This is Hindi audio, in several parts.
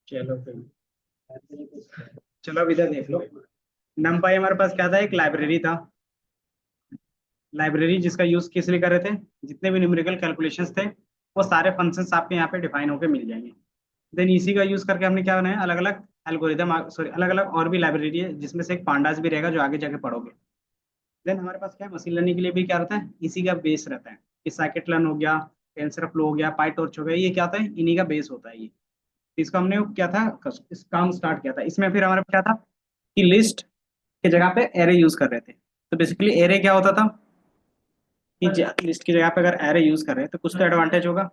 चलो फिर, चलो अब इधर देख लो। नमपाई हमारे पास क्या था, एक लाइब्रेरी था। लाइब्रेरी जिसका यूज किस लिए कर रहे थे, जितने भी न्यूमेरिकल कैलकुलेशंस थे वो सारे फंक्शंस आपके यहाँ पे डिफाइन होके मिल जाएंगे। देन इसी का यूज करके हमने क्या बनाया, अलग अलग एल्गोरिदम, सॉरी अलग अलग और भी लाइब्रेरी है, जिसमें से एक पांडास भी रहेगा जो आगे जाके पढ़ोगे। देन हमारे पास क्या है, मशीन लर्निंग के लिए भी क्या रहता है, इसी का बेस रहता है कि साइकिट लर्न हो गया, टेंसरफ्लो हो गया, पाइटॉर्च हो गया, ये क्या होता है, इन्हीं का बेस होता है ये। तो इसका हमने क्या था, इस काम स्टार्ट किया था। इसमें फिर हमारे पास क्या था कि लिस्ट की जगह पे एरे यूज कर रहे थे। तो बेसिकली एरे क्या होता था कि लिस्ट की जगह पे अगर एरे यूज कर रहे हैं तो कुछ तो एडवांटेज होगा।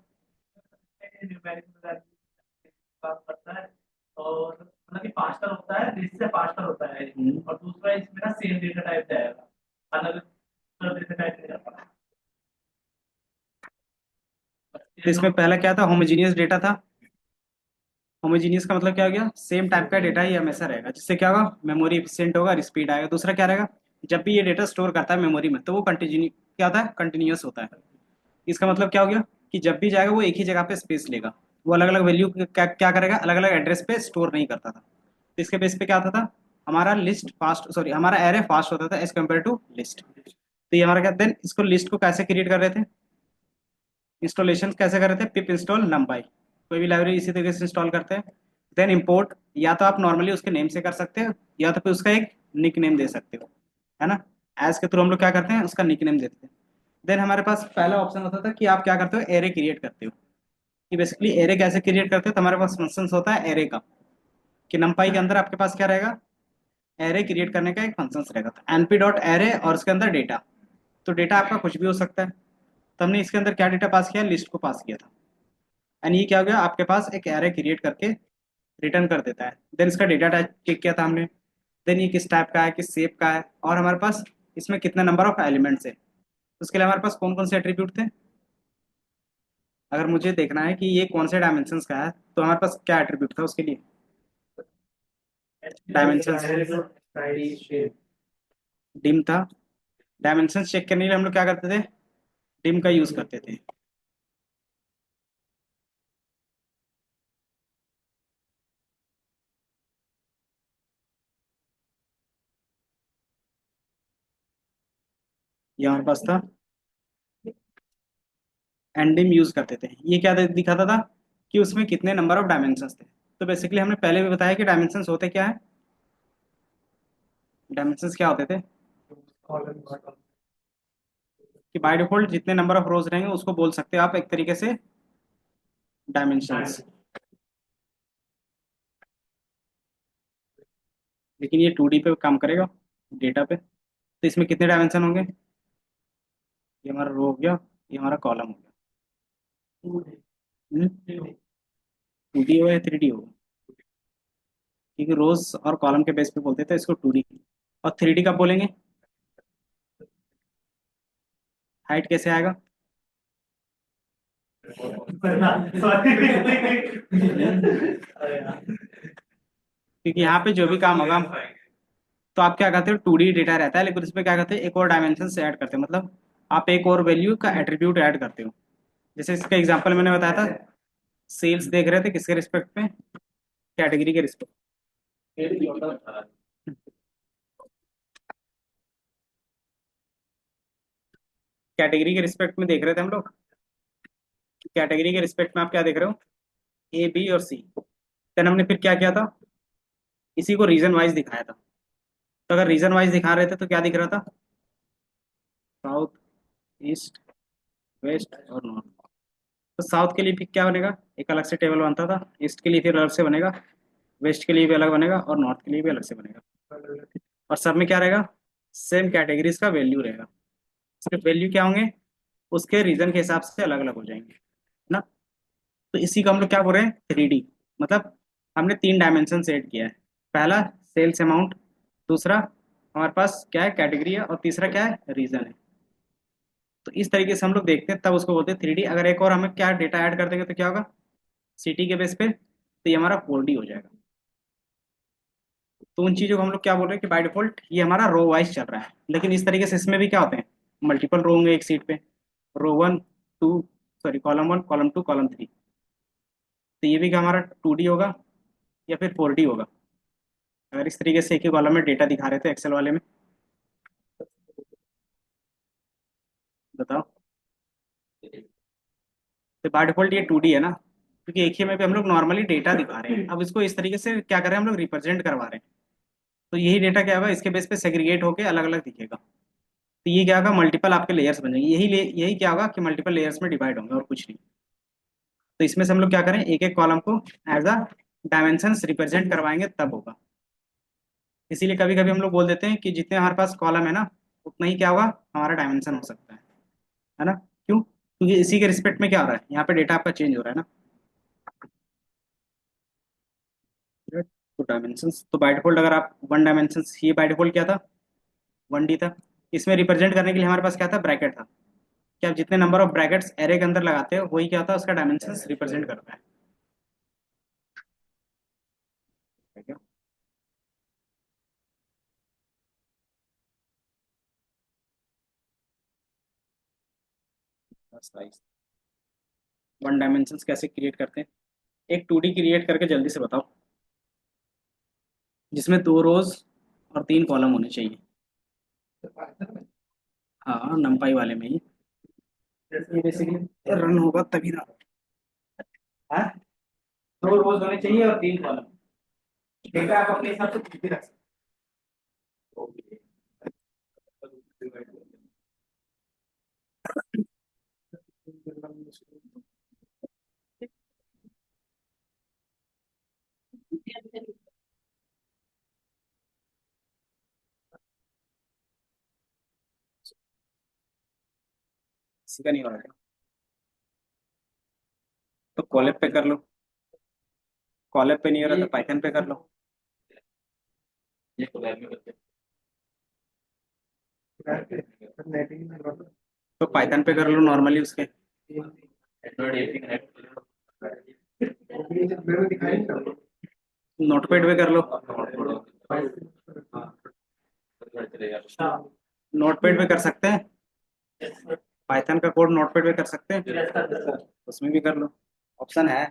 बात करता है और मतलब कि फास्टर होता है, लिस्ट से फास्टर होता है। और दूसरा इसमें ना सेम डेटा टाइप जाएगा, अलग डेटा टाइप नहीं जाता। तो इसमें पहला क्या था, होमोजीनियस डेटा था। होमोजीनियस का मतलब क्या हो गया, सेम टाइप का डेटा ही हमेशा रहेगा, जिससे क्या होगा, मेमोरी एफिशिएंट होगा और स्पीड आएगा। दूसरा क्या रहेगा, जब भी ये डेटा स्टोर करता है मेमोरी में तो वो कंटिन्यू क्या होता है, कंटिन्यूअस होता है। इसका मतलब क्या हो गया कि जब भी जाएगा वो एक ही जगह पे स्पेस लेगा। वो अलग अलग वैल्यू क्या करेगा, अलग अलग एड्रेस पे स्टोर नहीं करता था। तो इसके बेस पे क्या होता था, हमारा लिस्ट फास्ट, सॉरी हमारा एरे फास्ट होता था एज कम्पेयर टू लिस्ट। तो ये हमारा क्या, देन इसको लिस्ट को कैसे क्रिएट कर रहे थे, इंस्टॉलेशन कैसे कर रहे थे, पिप इंस्टॉल नमपाई। कोई भी लाइब्रेरी इसी तरीके से इंस्टॉल करते हैं। देन इंपोर्ट, या तो आप नॉर्मली उसके नेम से कर सकते हो, या तो फिर उसका एक निक नेम दे सकते हो, है ना। एज के थ्रू हम लोग क्या करते हैं, उसका निक नेम देते हैं। देन हमारे पास पहला ऑप्शन होता था कि आप क्या करते हो, एरे क्रिएट करते हो। कि बेसिकली एरे कैसे क्रिएट करते हो, तो हमारे पास फंक्शन होता है एरे का, कि नमपाई के अंदर आपके पास क्या रहेगा, एरे क्रिएट करने का एक फंक्शन रहेगा, तो एनपी डॉट एरे और उसके अंदर डेटा। तो डेटा आपका कुछ भी हो सकता है। तो हमने इसके अंदर क्या डेटा पास किया, लिस्ट को पास किया था। एंड ये क्या हो गया, आपके पास एक एरे क्रिएट करके रिटर्न कर देता है। देन इसका डेटा टाइप चेक किया था हमने। देन ये किस टाइप का है, किस शेप का है, और हमारे पास इसमें कितने नंबर ऑफ एलिमेंट्स है। तो उसके लिए हमारे पास कौन कौन से एट्रीब्यूट थे। अगर मुझे देखना है कि ये कौन से डायमेंशंस का है, तो हमारे पास क्या एट्रीब्यूट था उसके लिए, डायमेंशंस, डिम था। डायमेंशंस चेक करने के लिए हम लोग क्या करते थे, डिम का यूज करते थे। ये हमारे पास था, एंडिम यूज करते थे। ये क्या दिखाता था कि उसमें कितने नंबर ऑफ डायमेंशंस थे। तो बेसिकली हमने पहले भी बताया कि डायमेंशंस होते क्या है, डायमेंशंस क्या होते थे, कि बाय डिफॉल्ट जितने नंबर ऑफ रोज रहेंगे उसको बोल सकते हो आप एक तरीके से डायमेंशंस। लेकिन ये 2D पे काम करेगा, डेटा पे। तो इसमें कितने डायमेंशन होंगे, ये हमारा रो हो गया, ये हमारा कॉलम हो गया। 2D हो या 3D हो, क्योंकि रोज और कॉलम के बेस पे बोलते थे इसको 2D। और 3D कब बोलेंगे, हाइट कैसे आएगा, क्योंकि यहाँ पे जो भी काम होगा, तो आप क्या करते हो, 2D डेटा रहता है, लेकिन उसमें क्या करते हैं, एक और डायमेंशन से ऐड करते हैं, मतलब आप एक और वैल्यू का एट्रीब्यूट ऐड करते हो। जैसे इसका एग्जांपल मैंने बताया था, सेल्स देख रहे थे किसके रिस्पेक्ट में, कैटेगरी के रिस्पेक्ट। कैटेगरी के रिस्पेक्ट में देख रहे थे हम लोग। कैटेगरी के रिस्पेक्ट में आप क्या देख रहे हो, ए बी और सी। देन हमने फिर क्या किया था, इसी को रीजन वाइज दिखाया था। तो अगर रीजन वाइज दिखा रहे थे तो क्या दिख रहा था, साउथ, ईस्ट, वेस्ट और नॉर्थ। तो साउथ के लिए फिर क्या बनेगा, एक अलग से टेबल बनता था, ईस्ट के लिए फिर अलग से बनेगा, वेस्ट के लिए भी अलग बनेगा और नॉर्थ के लिए भी अलग से बनेगा। और सब में क्या रहेगा, सेम कैटेगरीज का वैल्यू रहेगा। सिर्फ वैल्यू क्या होंगे, उसके रीजन के हिसाब से अलग अलग हो जाएंगे ना। तो इसी को हम लोग क्या बोल रहे हैं, 3D। मतलब हमने 3 डायमेंशन सेट किया है। पहला सेल्स अमाउंट, दूसरा हमारे पास क्या है, कैटेगरी है, और तीसरा क्या है, रीजन है। तो इस तरीके से हम लोग देखते हैं, तब उसको बोलते हैं 3D। अगर एक और हमें क्या डेटा ऐड कर देंगे तो क्या होगा, सिटी के बेस पे, तो ये हमारा 4D हो जाएगा। तो उन चीज़ों को हम लोग क्या बोल रहे हैं कि बाय डिफॉल्ट ये हमारा रो वाइज चल रहा है, लेकिन इस तरीके से इसमें भी क्या होते हैं, मल्टीपल रो होंगे एक सीट पे, row one, two, sorry column one, column two, column three. तो ये भी क्या हमारा 2D होगा या फिर 4D होगा? अगर इस तरीके से एक ही कॉलम में डेटा दिखा रहे थे एक्सेल वाले में, बताओ। तो बाय डिफॉल्ट ये 2D है ना, क्योंकि एक ही में पे हम लोग नॉर्मली डेटा दिखा रहे हैं। अब इसको इस तरीके से क्या कर रहे हैं हम लोग, रिप्रेजेंट करवा रहे हैं। तो यही डेटा क्या होगा, इसके बेस पे सेग्रीगेट होकर अलग अलग दिखेगा। तो ये क्या होगा, मल्टीपल आपके लेयर्स बन जाएंगे। यही क्या होगा कि मल्टीपल लेयर्स में डिवाइड होंगे और कुछ नहीं। तो इसमें से हम लोग क्या करें, एक एक कॉलम को एज अ डायमेंशंस रिप्रेजेंट करवाएंगे तब होगा। इसीलिए कभी कभी हम लोग बोल देते हैं कि जितने हमारे पास कॉलम है ना, उतना ही क्या होगा, हमारा डायमेंशन हो सकता है ना? क्यों? क्योंकि इसी के रिस्पेक्ट में क्या हो रहा है, यहाँ पे डेटा आपका चेंज हो रहा है ना। तो डायमेंशंस तो बाय डिफॉल्ट, अगर आप वन डायमेंशंस, ये बाय डिफॉल्ट क्या था, 1D था। इसमें रिप्रेजेंट करने के लिए हमारे पास क्या था, ब्रैकेट था। कि आप जितने नंबर ऑफ ब्रैकेट्स एरे के अंदर लगाते हो, वही क्या होता है, उसका डायमेंशंस रिप्रेजेंट करता है। ठीक है? बस नाइस। वन डायमेंशंस कैसे क्रिएट करते हैं, एक 2D क्रिएट करके जल्दी से बताओ, जिसमें 2 रोज और 3 कॉलम होने चाहिए। हाँ, नंपाई वाले में ही ये बेसिकली रन होगा तभी ना। हाँ, 2 रोज होने चाहिए और 3 कॉलम। डेटा आप अपने हिसाब से कुछ भी रख सकते हो। किसी का नहीं हो रहा है तो कॉलेब पे कर लो। कॉलेब पे नहीं हो रहा तो पाइथन पे कर लो। तो पाइथन पे कर लो नॉर्मली उसके। नोटपैड पे कर लो। नोटपैड पे कर सकते हैं, पाइथन का कोड नोटपैड पे कर सकते हैं, उसमें भी कर लो, ऑप्शन है।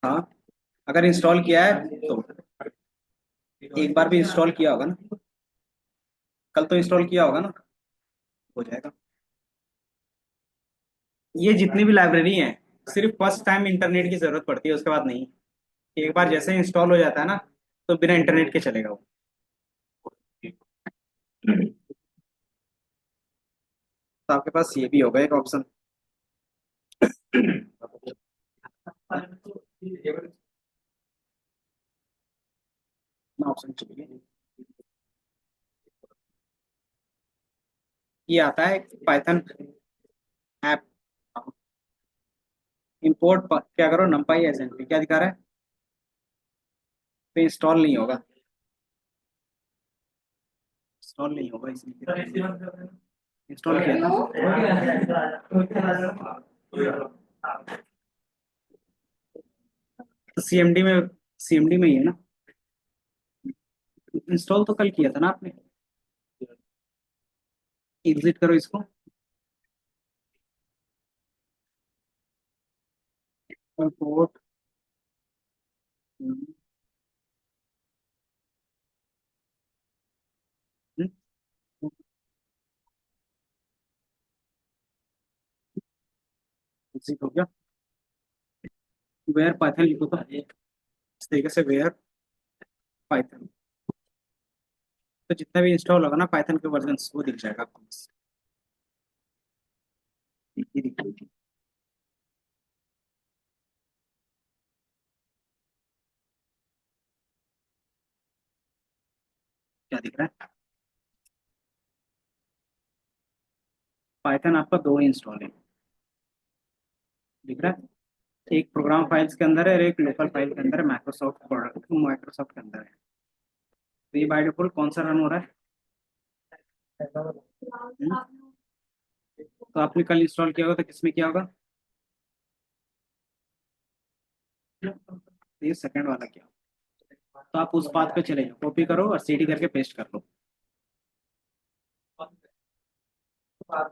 हाँ, अगर इंस्टॉल किया है तो एक बार भी इंस्टॉल किया होगा ना, कल तो इंस्टॉल किया होगा ना, हो जाएगा। ये जितनी भी लाइब्रेरी हैं, सिर्फ फर्स्ट टाइम इंटरनेट की जरूरत पड़ती है, उसके बाद नहीं। एक बार जैसे इंस्टॉल हो जाता है ना, तो बिना इंटरनेट के चलेगा वो। तो आपके पास ये भी होगा एक ऑप्शन। ऑप्शन चाहिए, ये आता है पाइथन ऐप। इंपोर्ट क्या करो, numpy एसएनपी क्या दिखा रहा है, तो इंस्टॉल नहीं होगा। इंस्टॉल नहीं होगा इसलिए, इंस्टॉल किया था तो सीएमडी में ही है ना। इंस्टॉल तो कल किया था ना आपने। एग्जिट करो इसको, इंपोर्ट, एग्जिट हो गया। वेयर पाइथन लिखो तो इस तरीके से, वेयर पाइथन। तो जितना भी इंस्टॉल होगा ना पाइथन के वर्जन, वो दिख जाएगा आपको बस। ये दिख, क्या दिख रहा है, पाइथन आपका 2 इंस्टॉल है, दिख रहा है। एक प्रोग्राम फाइल्स के अंदर है और एक लोकल फाइल के अंदर है, माइक्रोसॉफ्ट प्रोडक्ट माइक्रोसॉफ्ट के अंदर है। तो ये बाय डिफॉल्ट कौन सा रन हो रहा है? हम्म? तो आपने कल इंस्टॉल किया होगा तो किसमें किया होगा? ये सेकंड वाला क्या, तो आप उस पाथ पे चले जाओ, कॉपी करो और सीडी करके पेस्ट कर लो। हाँ,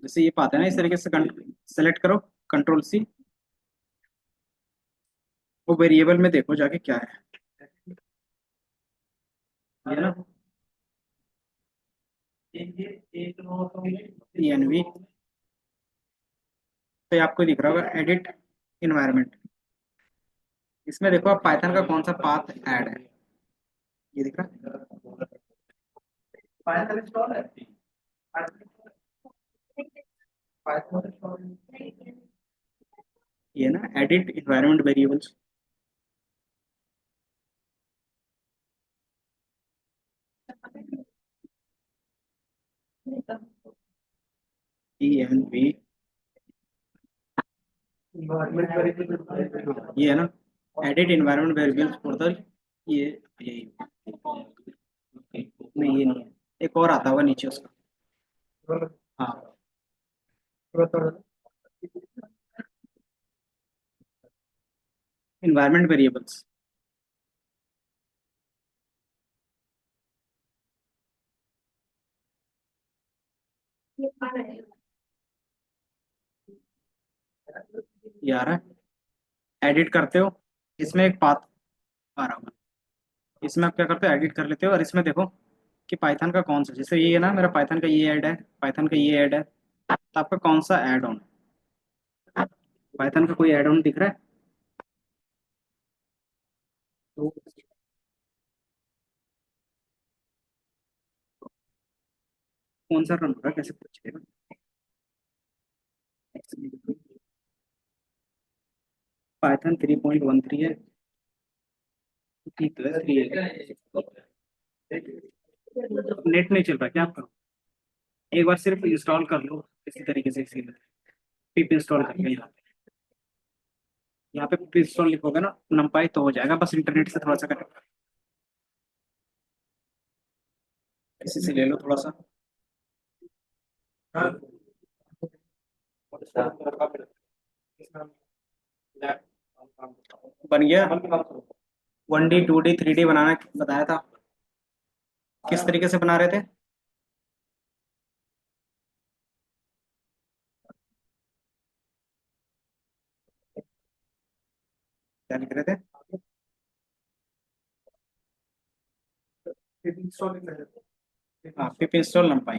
जैसे ये पाथ है ना, इस तरीके से सेलेक्ट करो, कंट्रोल सी, वो वेरिएबल में देखो जाके क्या है, ये ना, ENV, तो ये आपको दिख रहा होगा एडिट इन्वायरमेंट, इसमें देखो आप पाइथन का कौन सा पाथ ऐड है, ये दिख रहा है, पाइथन इंस्टॉल है। ये ना एडिट इन्वायरमेंट वेरिएबल्स, ENV, ये है ना, edit environment variables for the, ये यही, नहीं ये नहीं है, एक और आता होगा नीचे उसका, हाँ, इन्वायरमेंट वेरिएबल्स, ये आ रहा है, एडिट करते हो, इसमें एक पाथ आ रहा होगा, इसमें आप क्या करते हो, एडिट कर लेते हो, और इसमें देखो कि पाइथन का कौन सा, जैसे ये है ना, मेरा पाइथन का ये ऐड है, पाइथन का ये ऐड है, तो आपका कौन सा ऐड ऑन, पाइथन का कोई ऐड ऑन दिख रहा है, तो कौन सा रन हो रहा है, कैसे पूछेगा, पाइथन 3.13 है, ठीक तो है, 3 है, नेट नहीं चल रहा क्या आपका, एक बार सिर्फ इंस्टॉल कर लो इसी तरीके से, इसी पिप इंस्टॉल करके यहाँ पे पिप इंस्टॉल लिखोगे ना नंपाई, तो हो जाएगा, बस इंटरनेट से थोड़ा सा कनेक्ट, इसी से ले लो थोड़ा सा, बन गया, 1D 2D 3D बनाना बताया था, किस तरीके से बना रहे थे, क्या लिख रहे थे, हाँ पिप इंस्टॉल नंपाई,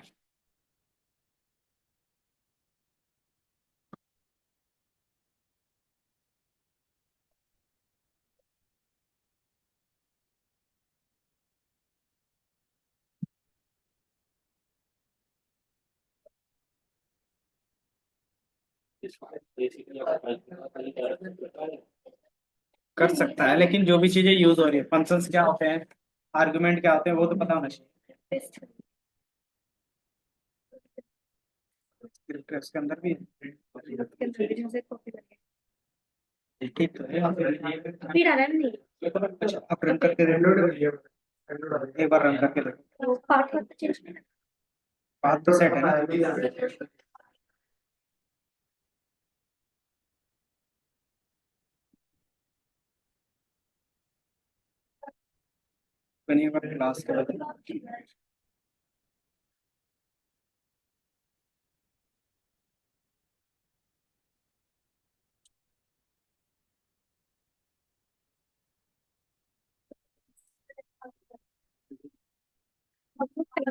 कर सकता है, लेकिन जो भी चीजें यूज हो रही है, फंक्शंस क्या होते हैं, आर्गुमेंट क्या होते हैं, वो तो पता होना चाहिए, स्क्रिप्ट उसके अंदर भी है, ठीक तो है, अच्छा आप रन करके देखो, एक बार रन करके देखो, बात तो सेट है ना, बनी बार क्लास के बाद,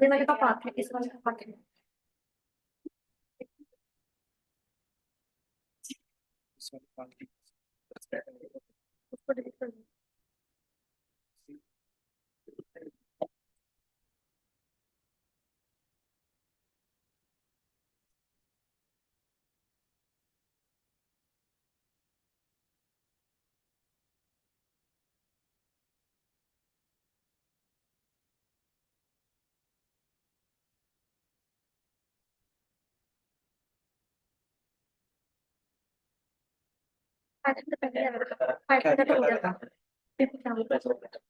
वाले का पार्ट है, इस वाले का पार्ट है। उसको डिलीट कर दो। पार्ट तो पहले आ रहा था, पार्ट का तो हो गया था, फिर कुछ नाम का हो गया।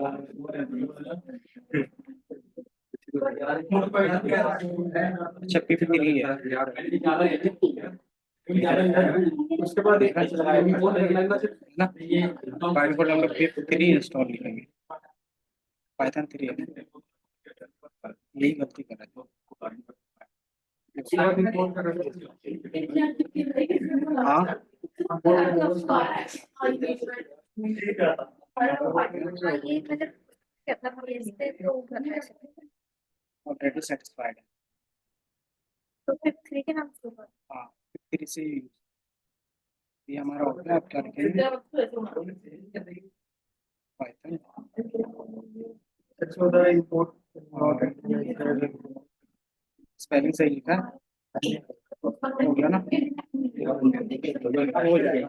अच्छा P53 है उसके बाद है ना। बाय डिफॉल्ट हम लोग P3 इंस्टॉल लिखेंगे, पाइथन 3 है, यही गलती कर रहे हैं। हाँ ये मतलब मतलब इस पे तो करना है, ऑलरेडी सेटिस्फाइड है। तो फिर 3 के नाम से होगा। हाँ P3 से ये हमारा हो गया। अब क्या लिखेंगे, पाइथन स्पेलिंग सही लिखा है, हो गया ना। अब हो जाएगा,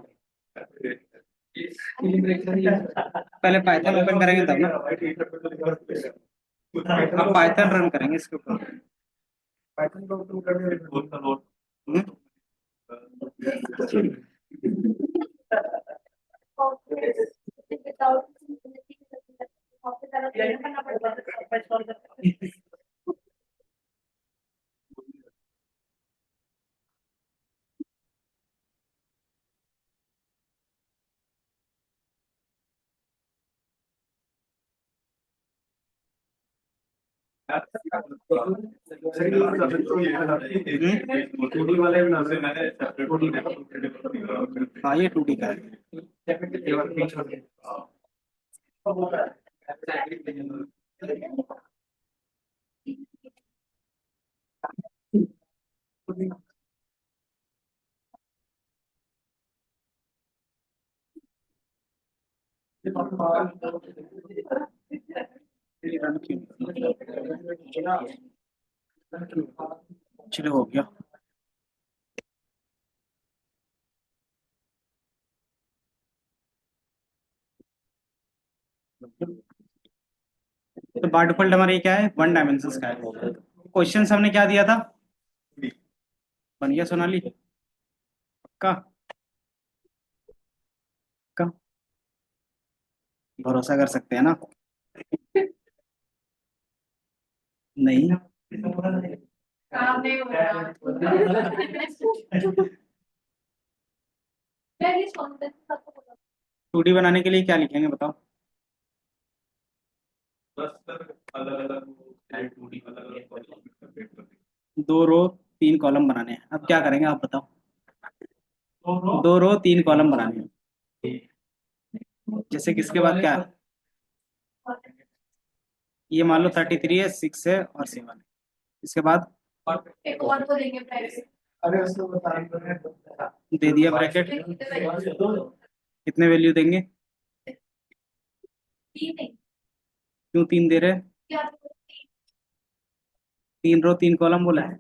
पहले पाइथन ओपन करेंगे तब ना, अब पाइथन रन करेंगे इसके ऊपर। हम्म? और फिर विदाउट ऑफिस वाला करना पड़ता है। हाँ ये 2D का है। ये रन क्यों नहीं? चलो हो गया। तो बाय डिफॉल्ट हमारा ये क्या है, 1 डायमेंशन का है। क्वेश्चन हमने क्या दिया था, बन गया सोनाली, पक्का पक्का, भरोसा कर सकते हैं ना। नहीं काम नहीं हो रहा। मैं ये सोचता हूँ सबको पता 2D बनाने के लिए क्या लिखेंगे बताओ। दो रो 3 कॉलम बनाने हैं, अब क्या करेंगे आप बताओ। 2 रो 3 कॉलम बनाने हैं, जैसे किसके बाद क्या है, ये मान लो 33 है, 6 है और 7 है, इसके बाद एक और को देंगे प्राइस। दे दिया ब्रैकेट, कितने वैल्यू देंगे, क्यों 3 दे रहे हैं, 3 रो 3 कॉलम बोला है,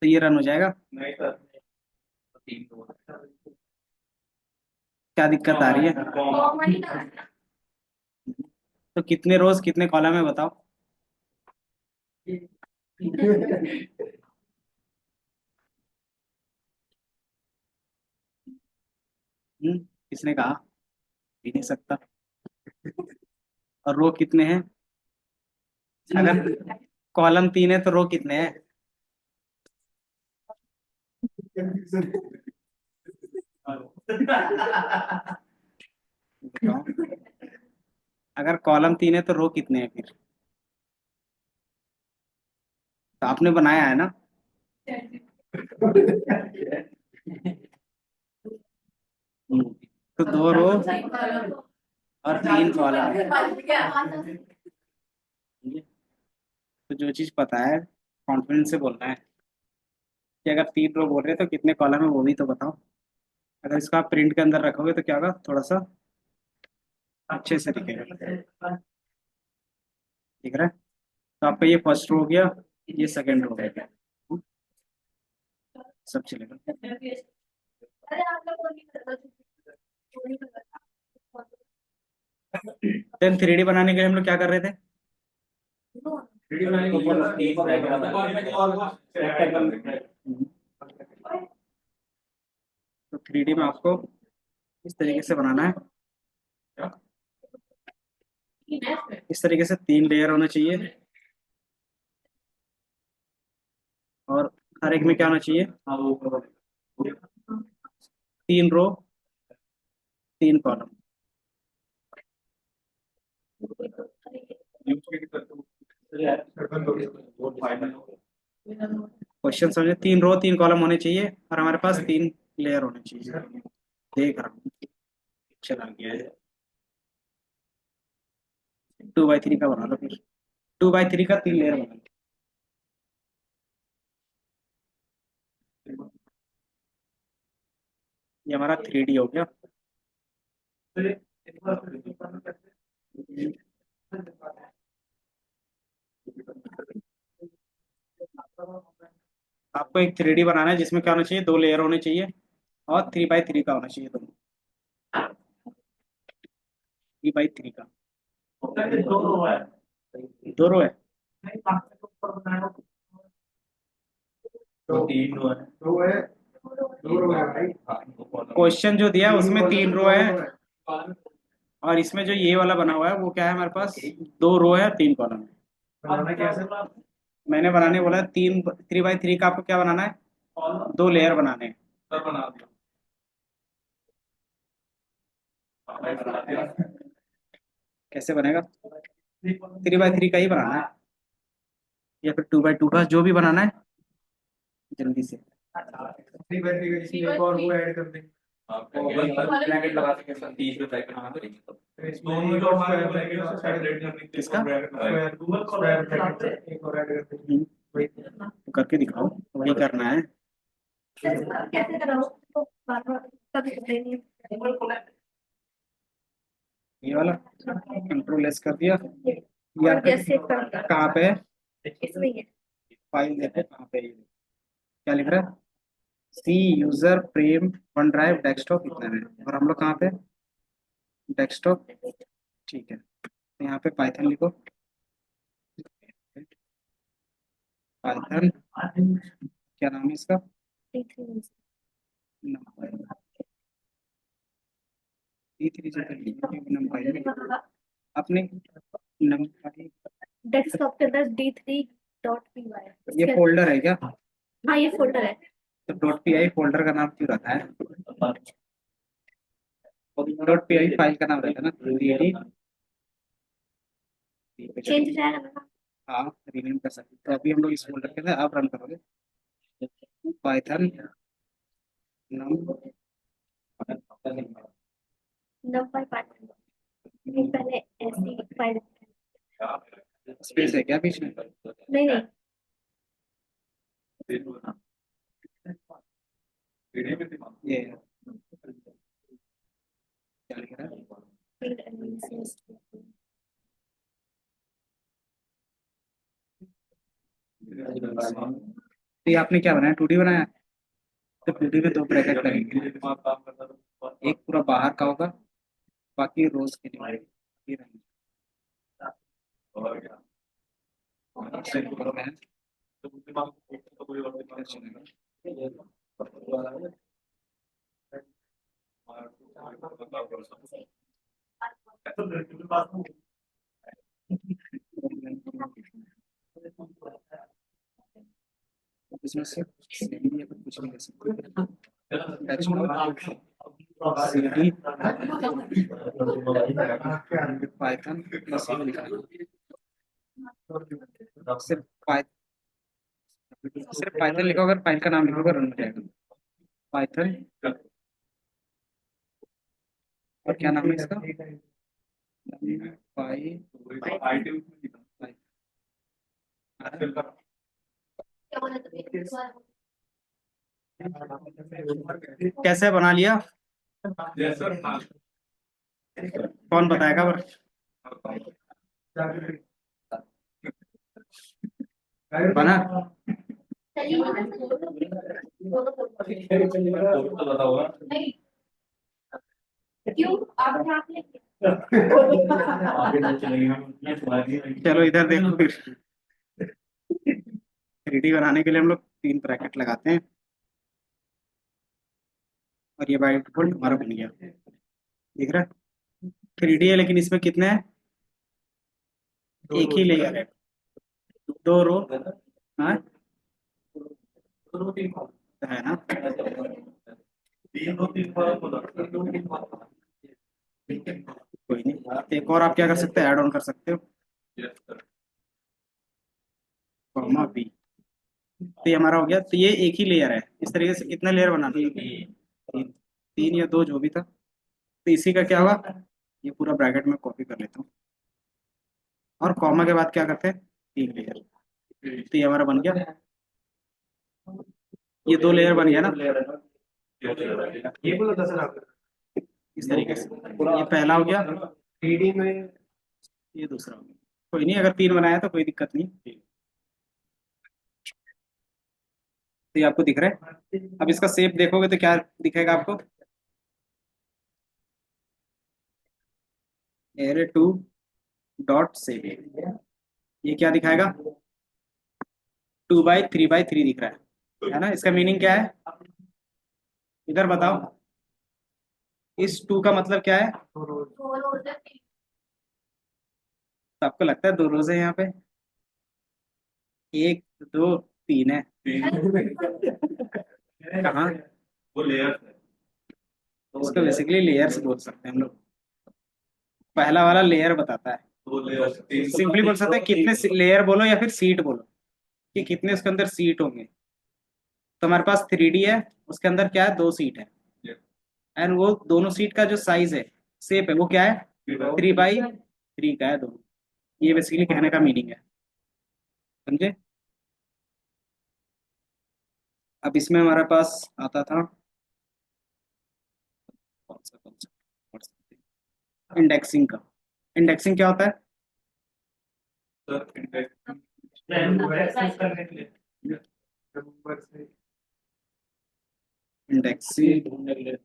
तो ये रन हो जाएगा। क्या दिक्कत आ रही है, तो कितने रोज कितने कॉलम है बताओ। किसने कहा, भी नहीं सकता। और रो कितने हैं, अगर कॉलम 3 है तो रो कितने हैं, बताओ। अगर कॉलम 3 है तो रो कितने हैं फिर, तो आपने बनाया है ना। तो 2 रो और 3 कॉलम, तो जो चीज पता है कॉन्फिडेंस से बोलना है कि अगर 3 रो बोल रहे हैं तो कितने कॉलम है वो भी तो बताओ। अगर इसको आप प्रिंट के अंदर रखोगे तो क्या होगा, थोड़ा सा अच्छे से दिखेगा, दिख रहा है। तो आपका ये फर्स्ट रो हो गया, ये सेकंड रो हो गया, सब चलेगा। अरे आप लोग वो नहीं करते, वो नहीं करते। देन 3D बनाने के लिए हम लोग क्या कर रहे थे, तो 3D में आपको इस तरीके से बनाना है। इस तरीके से 3 लेयर होना चाहिए, और हर एक में क्या होना चाहिए, 3 रो 3 कॉलम। क्वेश्चन समझे, 3 रो 3 कॉलम होने चाहिए और हमारे पास 3 लेयर होने चाहिए। देख रहा हूँ, चला गया है। 2x3 का बना लो फिर, 2x3 का 3 लेयर बना लो। ये हमारा 3D हो गया। आपको एक 3D बनाना है जिसमें क्या होना चाहिए, 2 लेयर होने चाहिए और 3x3 का होना चाहिए, दोनों 3x3 का। 2 रो है। 2 रो है। नहीं, 3 रो है। 2 रो है भाई। क्वेश्चन जो दिया है उसमें 3 रो है, और इसमें जो ये वाला बना हुआ है वो क्या है, हमारे पास 2 रो है 3 कॉलम है। बनाना कैसे? मैंने बनाने बोला 3x3 का आपको क्या बनाना है, 2 लेयर बनाने हैं। सब बना दिया। कैसे बनेगा, 3x3 का ही बनाना है या फिर 2x2 का, जो भी बनाना है जल्दी से। 3x3 का इसमें एक और वो ऐड कर देंगे। ब्रैकेट लगा सके सर, 30 में ब्रैकेट लगा देंगे। दोनों जो हमारे ब्रैकेट से सेपरेट करने के लिए किसका? स्क्वायर ब्रैकेट एक और ऐड कर देंगे। वही तो करके दिखाओ, वही करना है। कैसे कराओ तो बार बार कभी नहीं। ये वाला कंट्रोल एस कर दिया, या और जैसे कर कहाँ पे है, इसमें है फाइल देखो कहाँ पे है, ये क्या लिख रहा है, C user frame one drive desktop इतना में, और हम लोग कहाँ पे, डेस्कटॉप। ठीक है, तो यहाँ पे पाइथन लिखो, पाइथन क्या नाम है इसका, D3 से कर लीजिए, नंबर में अपने नंबर। डेस्कटॉप के अंदर D3.py। ये फोल्डर है क्या, हाँ ये फोल्डर है। तो .py फोल्डर का नाम क्यों रखा है, .py फाइल का नाम रहता है ना, डी चेंज रहेगा ना। हाँ रीनेम कर सकते, तो अभी हम लोग इस फोल्डर के अंदर आप रन करोगे पाइथन नम, नंबर पार्ट पहले ऐसी फाइल स्पेस है क्या बीच में, नहीं नहीं ये क्या लिख रहा है, field analysis। तो ये आपने क्या बनाया, 2D बनाया, तो 2D में 2 ब्रैकेट लगेंगे, एक पूरा बाहर का होगा, बाकी रोज के लिए ये रहेंगे। सेट करो है, क्या चलेगा? इसमें से CD या फिर कुछ नहीं कर सकते, टच CD पाइथन बस ये लिखा है, सिर्फ सिर्फ पाइथन लिखो, अगर फाइल का नाम लिखोगे रन हो जाएगा, पाइथन। और क्या नाम है इसका, पाई कैसे बना लिया, कौन बताएगा बना, नहीं क्यों आप यहाँ पे चलो इधर देखो फिर, 3D बनाने के लिए हम लोग 3 ब्रैकेट लगाते हैं, और ये बाय डिफॉल्ट हमारा बन गया, दिख रहा है 3D है, लेकिन इसमें कितने हैं एक ही लेयर है, दो रो। हाँ दो तीन है ना। तीन दो तीन दो तीन कोई नहीं, एक और आप क्या कर सकते हो, ऐड ऑन कर सकते हो, कॉमा बी। तो ये हमारा हो गया। तो ये एक ही लेयर है। इस तरीके से कितने लेयर बनाते हैं, तीन, तीन या दो जो भी था। तो इसी का क्या होगा, ये पूरा ब्रैकेट में कॉपी कर लेता हूँ, और कॉमा के बाद क्या करते हैं, तीन लेयर। तो ये हमारा बन गया, ये दो लेयर बन गया ना। ये बोला 10,000 इस तरीके से ये पहला हो गया, 3D में। ये दूसरा हो गया। कोई नहीं, अगर तीन बनाया तो कोई दिक्कत नहीं। तो ये आपको दिख रहा है। अब इसका शेप देखोगे तो क्या दिखेगा आपको, एरे टू डॉट शेप। ये क्या दिखाएगा, 2 बाई 3 बाई 3 दिख रहा है ना। इसका मीनिंग क्या है, इधर बताओ, इस टू का मतलब क्या है। तो आपको लगता है दो रोज है यहाँ पे, एक दो तीन है। कहाँ, वो लेयर इसको बेसिकली लेयर्स बोल सकते हैं हम लोग। पहला वाला लेयर बताता है। दो लेयर सिंपली बोल सकते हैं कितने लेयर बोलो या फिर सीट बोलो, कि कितने उसके अंदर सीट होंगे। तो हमारे पास 3D है, उसके अंदर क्या है, दो सीट है। एंड वो दोनों सीट का जो साइज है, शेप है, वो क्या है, 3 बाई 3 का है दोनों। ये बेसिकली कहने का मीनिंग है, समझे। अब इसमें हमारे पास आता था, कौन सा इंडेक्सिंग का। इंडेक्सिंग क्या होता है, एक्सेस करने के लिए इंडेक्सिंग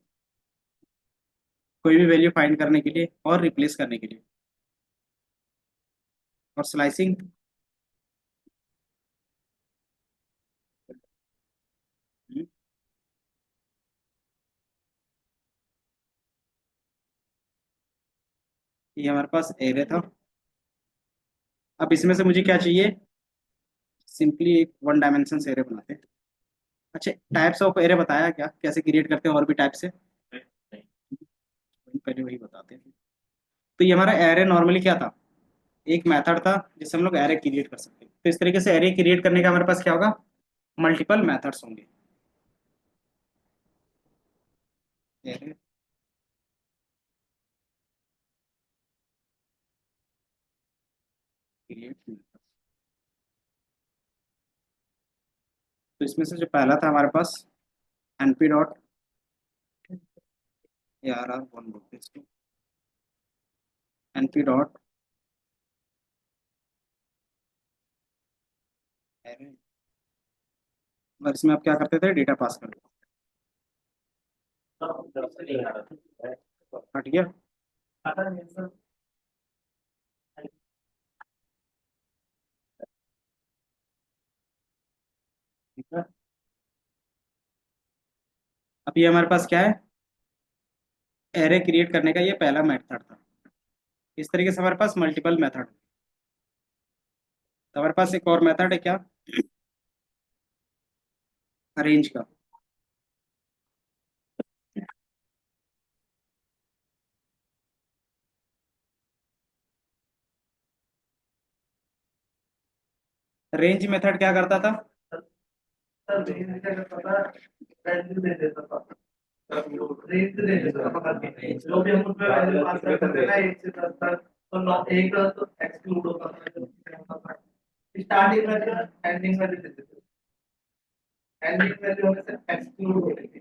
कोई भी वैल्यू फाइंड करने के लिए और रिप्लेस करने के लिए। और स्लाइसिंग, ये हमारे पास एरे था। अब इसमें से मुझे क्या चाहिए, सिंपली एक वन डायमेंशन एरे बनाते हैं। अच्छा, टाइप्स ऑफ एरे बताया क्या, कैसे क्रिएट करते हैं और भी टाइप से, पहले वही बताते हैं। तो ये हमारा एरे नॉर्मली क्या था, एक मेथड था जिससे हम लोग एरे क्रिएट कर सकते हैं। तो इस तरीके से एरे क्रिएट करने का हमारे पास क्या होगा, मल्टीपल मेथड्स होंगे। एरे क्रिएट, तो इसमें से जो पहला था हमारे पास, np डॉट arr1 बोलते हैं इसको, np डॉट एरे। और इसमें आप क्या करते थे, डेटा पास करते थे। हट गया। ठीक है। अब ये हमारे पास क्या है, एरे क्रिएट करने का ये पहला मेथड था। इस तरीके से हमारे पास मल्टीपल मेथड। तो हमारे पास एक और मेथड है क्या, अरेंज का। रेंज मेथड क्या करता था, सर रेंज क्या करता था, वैल्यू दे देता था। रेंज दे देता था पकड़ के, जो भी हम उसमें वैल्यू पास करते थे ना 1 से 10 तक, तो एक तो एक्सक्लूड होता था। स्टार्टिंग वैल्यू एंडिंग वैल्यू देते थे, एंडिंग वैल्यू होने से एक्सक्लूड होती थी।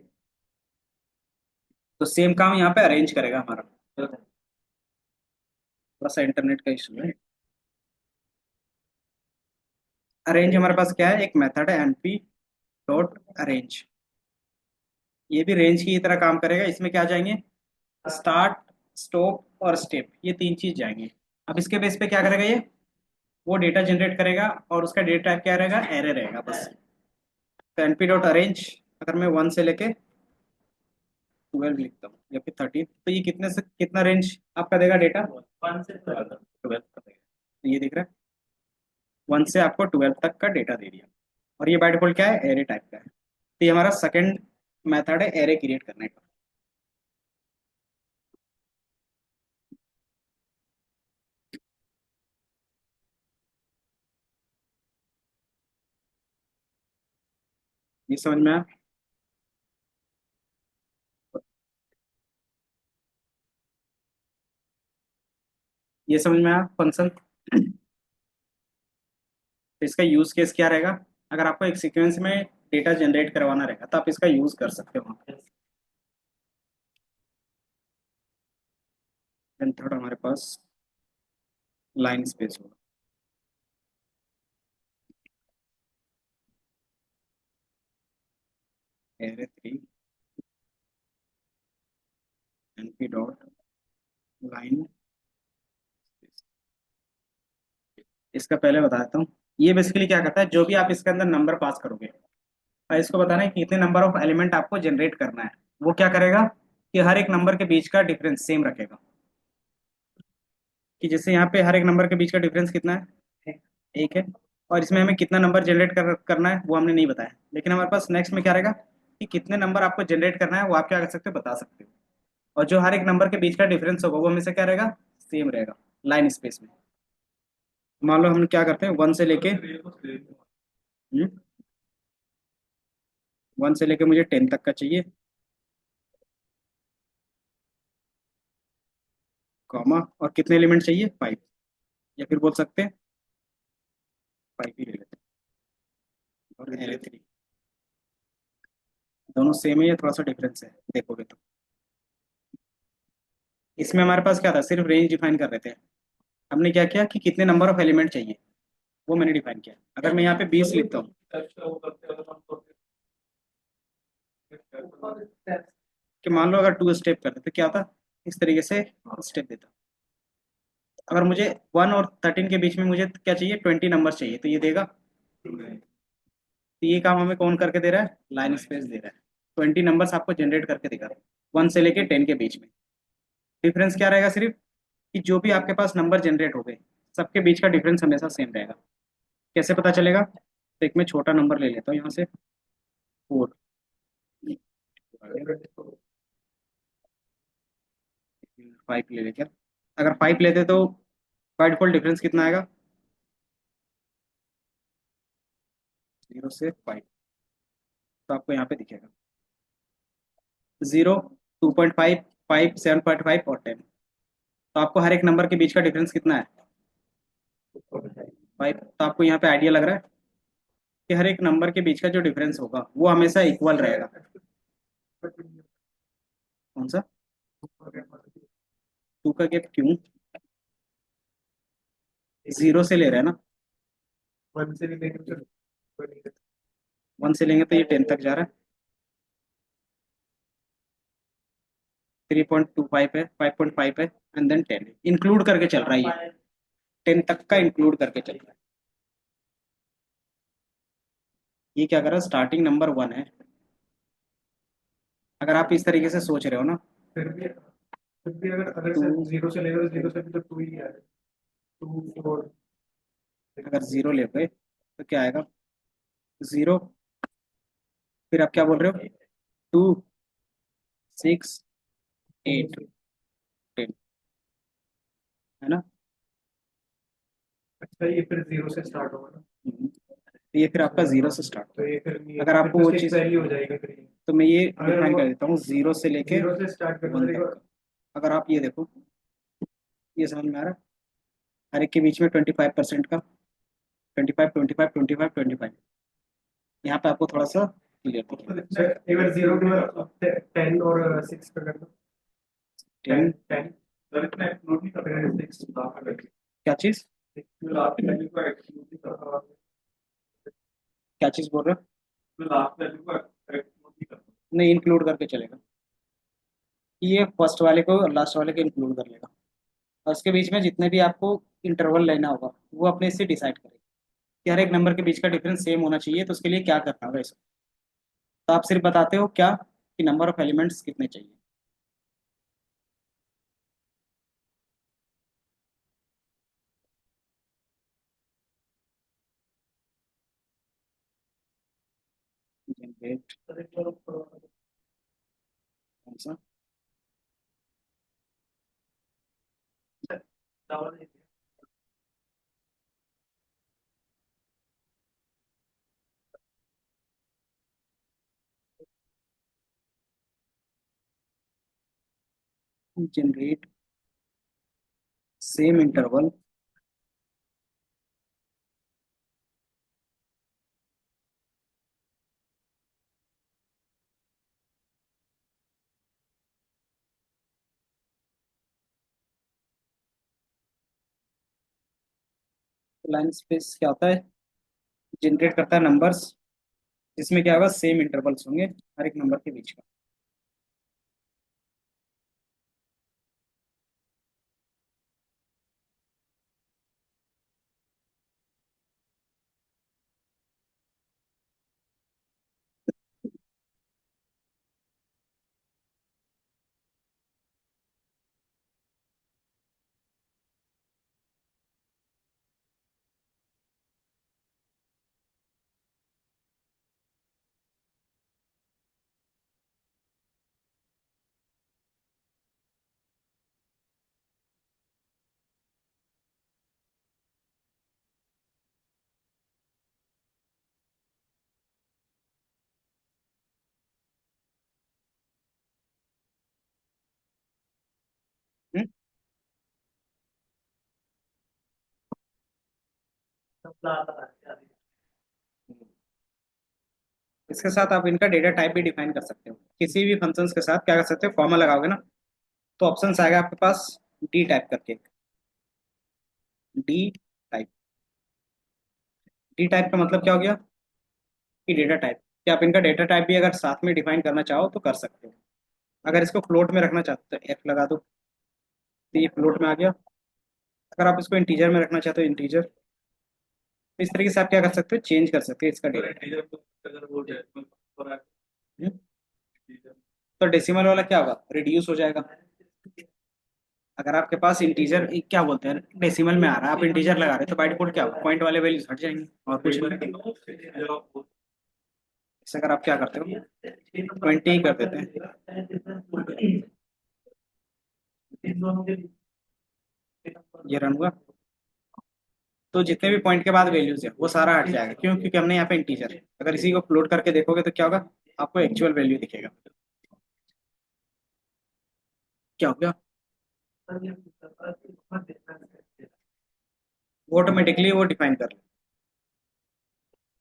तो सेम काम यहाँ पे अरेंज करेगा हमारा। थोड़ा सा इंटरनेट का इशू है। अरेंज हमारे पास क्या है, एक मेथड है np डॉट अरेंज। ये भी रेंज की तरह काम करेगा। इसमें क्या जाएंगे, स्टार्ट, स्टॉप और स्टेप, ये तीन चीज जाएंगे। अब इसके बेस पे क्या करेगा ये, वो डेटा जनरेट करेगा और उसका डेटा टाइप क्या रहेगा, एरे रहेगा बस। तो np डॉट अरेंज, अगर मैं 1 से लेके 12 लिखता हूँ या फिर 13, तो ये कितने से कितना रेंज आपका देगा डेटा, 1 से 12 12 का देगा। तो ये दिख रहा है, 1 से आपको 12 तक का डेटा दे दिया। और ये बाय डिफॉल्ट क्या है, एरे टाइप का है। तो ये हमारा सेकंड मेथड है एरे क्रिएट करने का। ये समझ में आया? ये समझ में आया फंक्शन? तो इसका यूज केस क्या रहेगा? अगर आपको एक सीक्वेंस में डेटा जनरेट करवाना रहेगा तो आप इसका यूज कर सकते हो वहाँ पे। थोड़ा हमारे पास लाइन स्पेस होगा। Array 3 np dot line. इसका पहले बता देता हूँ। ये बेसिकली क्या करता है, जो भी आप इसके अंदर नंबर पास करोगे और इसको बताना है कि कितने नंबर ऑफ एलिमेंट आपको जनरेट करना है, वो क्या करेगा कि हर एक नंबर के बीच का डिफरेंस सेम रखेगा। कि जैसे यहाँ पे हर एक नंबर के बीच का डिफरेंस कितना है, एक है। और इसमें हमें कितना नंबर जनरेट करना है वो हमने नहीं बताया, लेकिन हमारे पास नेक्स्ट में क्या रहेगा कि कितने नंबर आपको जनरेट करना है वो आप क्या कर सकते हो, बता सकते हो। और जो हर एक नंबर के बीच का डिफरेंस होगा वो हमेशा क्या रहेगा, सेम रहेगा लाइन स्पेस में। मान लो हम क्या करते हैं, 1 से लेके मुझे 10 तक का चाहिए, कॉमा, और कितने एलिमेंट चाहिए, 5। या फिर बोल सकते हैं 5 ही ले लेते हैं। और एरे 3 दोनों सेम है या थोड़ा सा डिफरेंस है देखोगे तो। इसमें हमारे पास क्या था, सिर्फ रेंज डिफाइन कर रहे थे। हमने क्या किया कि कितने नंबर ऑफ एलिमेंट चाहिए वो मैंने डिफाइन किया। अगर मैं यहाँ पे 20 लिखता हूँ कि मान लो अगर 2 स्टेप करते तो क्या होता, इस तरीके से स्टेप देता। अगर मुझे 1 और 13 के बीच में मुझे क्या चाहिए, 20 नंबर चाहिए, तो ये देगा। तो ये काम हमें कौन करके दे रहा है, लाइन स्पेस दे रहा है। 20 नंबर्स आपको जनरेट करके देगा 1 से लेके 10 के बीच में। डिफरेंस क्या रहेगा, सिर्फ कि जो भी आपके पास नंबर जनरेट हो गए सबके बीच का डिफरेंस हमेशा सेम रहेगा। कैसे पता चलेगा, तो एक मैं छोटा नंबर ले लेता हूँ यहाँ से, 4। 5 ले लेकर, अगर 5 लेते तो बाय डिफॉल्ट डिफरेंस कितना आएगा, 0 से 5। तो आपको यहाँ पे दिखेगा 0, 2.5, 5, 7.5 और 10। तो आपको हर एक नंबर के बीच का डिफरेंस कितना है, 5। तो आपको यहाँ पे आइडिया लग रहा है कि हर एक नंबर के बीच का जो डिफरेंस होगा वो हमेशा इक्वल रहेगा। कौन सा, 2 का गैप क्यों, 0 से ले रहे हैं ना, 1 से लेंगे तो ये 10 तक जा रहा है, 3.25 है, 5.5 है, एंड देन 10 है, इंक्लूड करके चल रहा है ये, 10 तक का इंक्लूड करके चल रहा है। ये क्या कर रहा है, स्टार्टिंग नंबर 1 है। अगर आप इस तरीके से सोच रहे हो ना, फिर भी अगर से टू, 0 से भी तो 2 ही है, 2 4। अगर 0 ले गए तो क्या आएगा, 0, फिर आप क्या बोल रहे हो, 2, 6, 8, 10, है ना। अच्छा ये फिर 0 से स्टार्ट होगा ना, तो ये फिर आपका 0 से स्टार्ट तो होगा। ये फिर नहीं है, अगर फिर आपको तो वो 6 चीज़, वैल्यू हो जाएगा फिर ये। तो मैं ये अगर डिफाइन वो कर देता हूँ 0 से लेके 0 से स्टार्ट करना 1 तक देखो। का। अगर आप ये देखो, ये समझ में आ रहा है, हर एक के बीच में 25% का, 25, 25, 25, 25, यहाँ पे आपको थोड़ा सा क्लियर दिखेगा। एक बार 0 के बाद 10 और 6 पे करना, 10 10, 10 सर इतना एक्सक्लूड नहीं कर रहे हैं 6 क्या चीज़, लास्ट वैल्यू को एक्सक्लूड नहीं कर रहा क्या चीज़ बोल रहे हो? है, लास्ट वैल्यू को एक्सक्लूड नहीं कर रहा। नहीं, इंक्लूड करके चलेगा। ये फर्स्ट वाले को और लास्ट वाले को इंक्लूड कर लेगा। और उसके बीच में जितने भी आपको इंटरवल लेना होगा वो अपने से डिसाइड करेगा कि हर एक नंबर के बीच का डिफरेंस सेम होना चाहिए, तो उसके लिए क्या करना होगा इसको। तो आप सिर्फ बताते हो क्या कि नंबर ऑफ एलिमेंट्स कितने चाहिए। वेट, कौन सा generate same interval line space क्या होता है, जनरेट करता है नंबर्स जिसमें क्या होगा सेम इंटरवल्स होंगे हर एक नंबर के बीच का। हम्म? इसके साथ आप इनका डेटा टाइप भी डिफाइन कर सकते हो, किसी भी फंक्शंस के साथ क्या कर सकते हो, फॉर्मूला लगाओगे ना तो ऑप्शंस आएगा आपके पास डी टाइप करके, डी टाइप। डी टाइप का मतलब क्या हो गया कि डेटा टाइप, कि आप इनका डेटा टाइप भी अगर साथ में डिफाइन करना चाहो तो कर सकते हो। अगर इसको फ्लोट में रखना चाहते हो तो एफ लगा दो, तो ये फ्लोट में आ गया। अगर आप इसको इंटीजर में रखना चाहते हो इंटीजर, तो इस तरीके से आप क्या कर सकते हो, चेंज कर सकते हो इसका डेटा। तो डेसिमल वाला क्या होगा, रिड्यूस हो जाएगा। अगर आपके पास इंटीजर क्या बोलते हैं डेसिमल में आ रहा है, आप इंटीजर लगा रहे हो तो बाय डिफॉल्ट क्या होगा, पॉइंट वाले वैल्यूज हट जाएंगे और कुछ नहीं। इसे अगर आप क्या करते हो 20 कर देते हैं, ये रन हुआ, तो जितने भी पॉइंट के बाद वैल्यूज है वो सारा हट जाएगा। क्यों, क्योंकि हमने यहाँ पे इंटीजर है। अगर इसी को फ्लोट करके देखोगे तो क्या होगा, आपको एक्चुअल वैल्यू दिखेगा। क्या हो गया, वो ऑटोमेटिकली वो डिफाइन कर ले।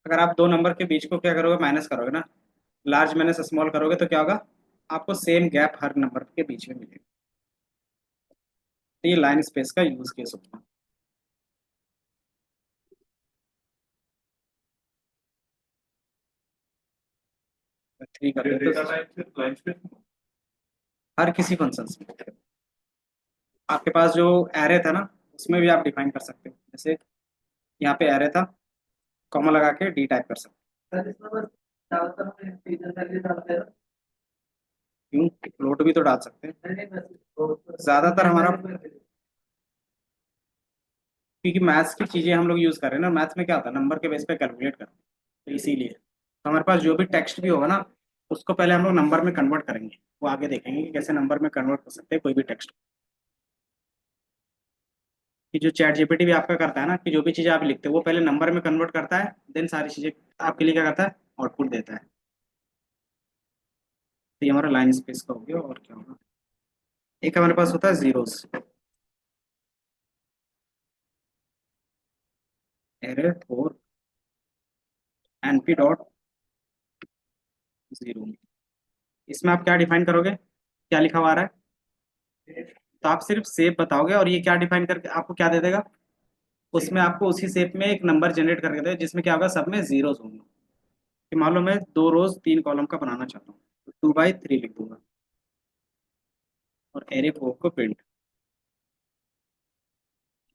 अगर आप दो नंबर के बीच को क्या करोगे, माइनस करोगे ना, लार्ज माइनस स्मॉल करोगे तो क्या होगा, आपको सेम गैप हर नंबर के बीच में मिलेगा। तो ये लाइन स्पेस का यूज केस होता है। 3 कर देते तो हर किसी फंक्शन में आपके पास जो एरे था ना उसमें भी आप डिफाइन कर सकते हो। जैसे यहाँ पे एरे था, कॉमा लगा के डी टाइप कर सकते हो। क्यों, फ्लोट भी तो डाल सकते हैं। ज्यादातर हमारा, क्योंकि मैथ्स की चीजें हम लोग यूज कर रहे हैं ना, मैथ्स में क्या होता है नंबर के बेस पे कैलकुलेट करते हैं, तो इसीलिए तो हमारे पास जो भी टेक्स्ट भी होगा ना उसको पहले हम लोग नंबर में कन्वर्ट करेंगे। वो आगे देखेंगे कि कैसे नंबर में कन्वर्ट कर सकते हैं कोई भी टेक्स्ट। कि जो चैट जीपीटी भी आपका करता है ना, कि जो भी चीज़ें आप लिखते हो वो पहले नंबर में कन्वर्ट करता है, देन सारी चीज़ें आपके लिए क्या करता है, आउटपुट देता है। तो ये हमारा लाइन स्पेस का हो गया। और क्या होगा, एक हमारे पास होता है zeros, array four NP dot zero. इसमें आप क्या डिफाइन करोगे, क्या लिखा हुआ आ रहा है, तो आप सिर्फ सेव बताओगे और ये क्या डिफाइन करके आपको क्या दे देगा, उसमें आपको उसी शेप में एक नंबर जनरेट करके दे जिसमें क्या होगा, सब में जीरोस होंगे। कि मान लो मैं 2 रोज 3 कॉलम का बनाना चाहता हूँ, तो 2 बाई 3 लिख दूंगा और एरे फोर को प्रिंट।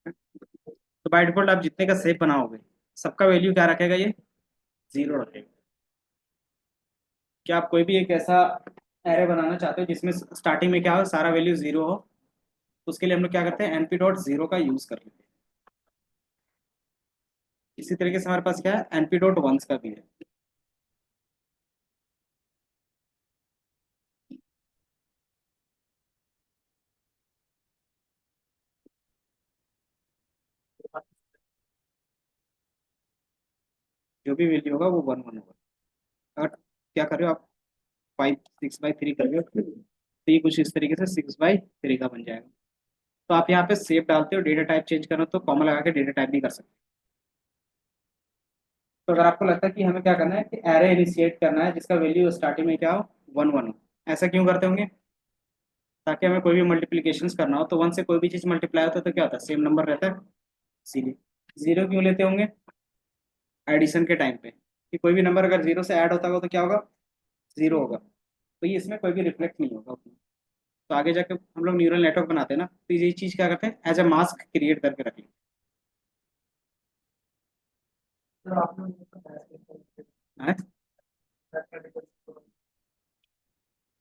तो बाय डिफॉल्ट आप जितने का शेप बनाओगे सबका वैल्यू क्या रखेगा, ये जीरो रखेगा। क्या आप कोई भी एक ऐसा एरे बनाना चाहते हो जिसमें स्टार्टिंग में क्या हो, सारा वैल्यू जीरो हो, तो उसके लिए हम लोग क्या करते हैं, एनपी डॉट जीरो का यूज कर लेते हैं। इसी तरीके से हमारे पास क्या है, एनपी डॉट वंस का भी है। जो भी वैल्यू होगा वो 1 1 होगा। अगर क्या कर रहे हो आप, 5 6/3 कर रहे हो, तो ये कुछ इस तरीके से 6/3 का बन जाएगा। तो आप यहाँ पे सेव डालते हो, डेटा टाइप चेंज करना हो तो कॉमा लगा के डेटा टाइप भी कर सकते हो। तो अगर आपको लगता है कि हमें क्या करना है कि एरे इनिशिएट करना है जिसका वैल्यू स्टार्टिंग में क्या हो, 1 1 हो, ऐसा क्यों करते होंगे, ताकि हमें कोई भी मल्टीप्लिकेशंस करना हो तो 1 से कोई भी चीज़ मल्टीप्लाई होता है तो क्या होता है, सेम नंबर रहता है, इसीलिए। जीरो क्यों लेते होंगे एडिशन के टाइम पे, कि कोई भी नंबर अगर जीरो से ऐड होता होगा तो क्या होगा, जीरो होगा, तो ये इसमें कोई भी रिफ्लेक्ट नहीं होगा उतना। तो आगे जाके हम लोग न्यूरल नेटवर्क बनाते हैं ना, तो ये चीज़ क्या करते हैं, एज ए मास्क क्रिएट करके रख लेते सर आपने मुझे बताया हैं।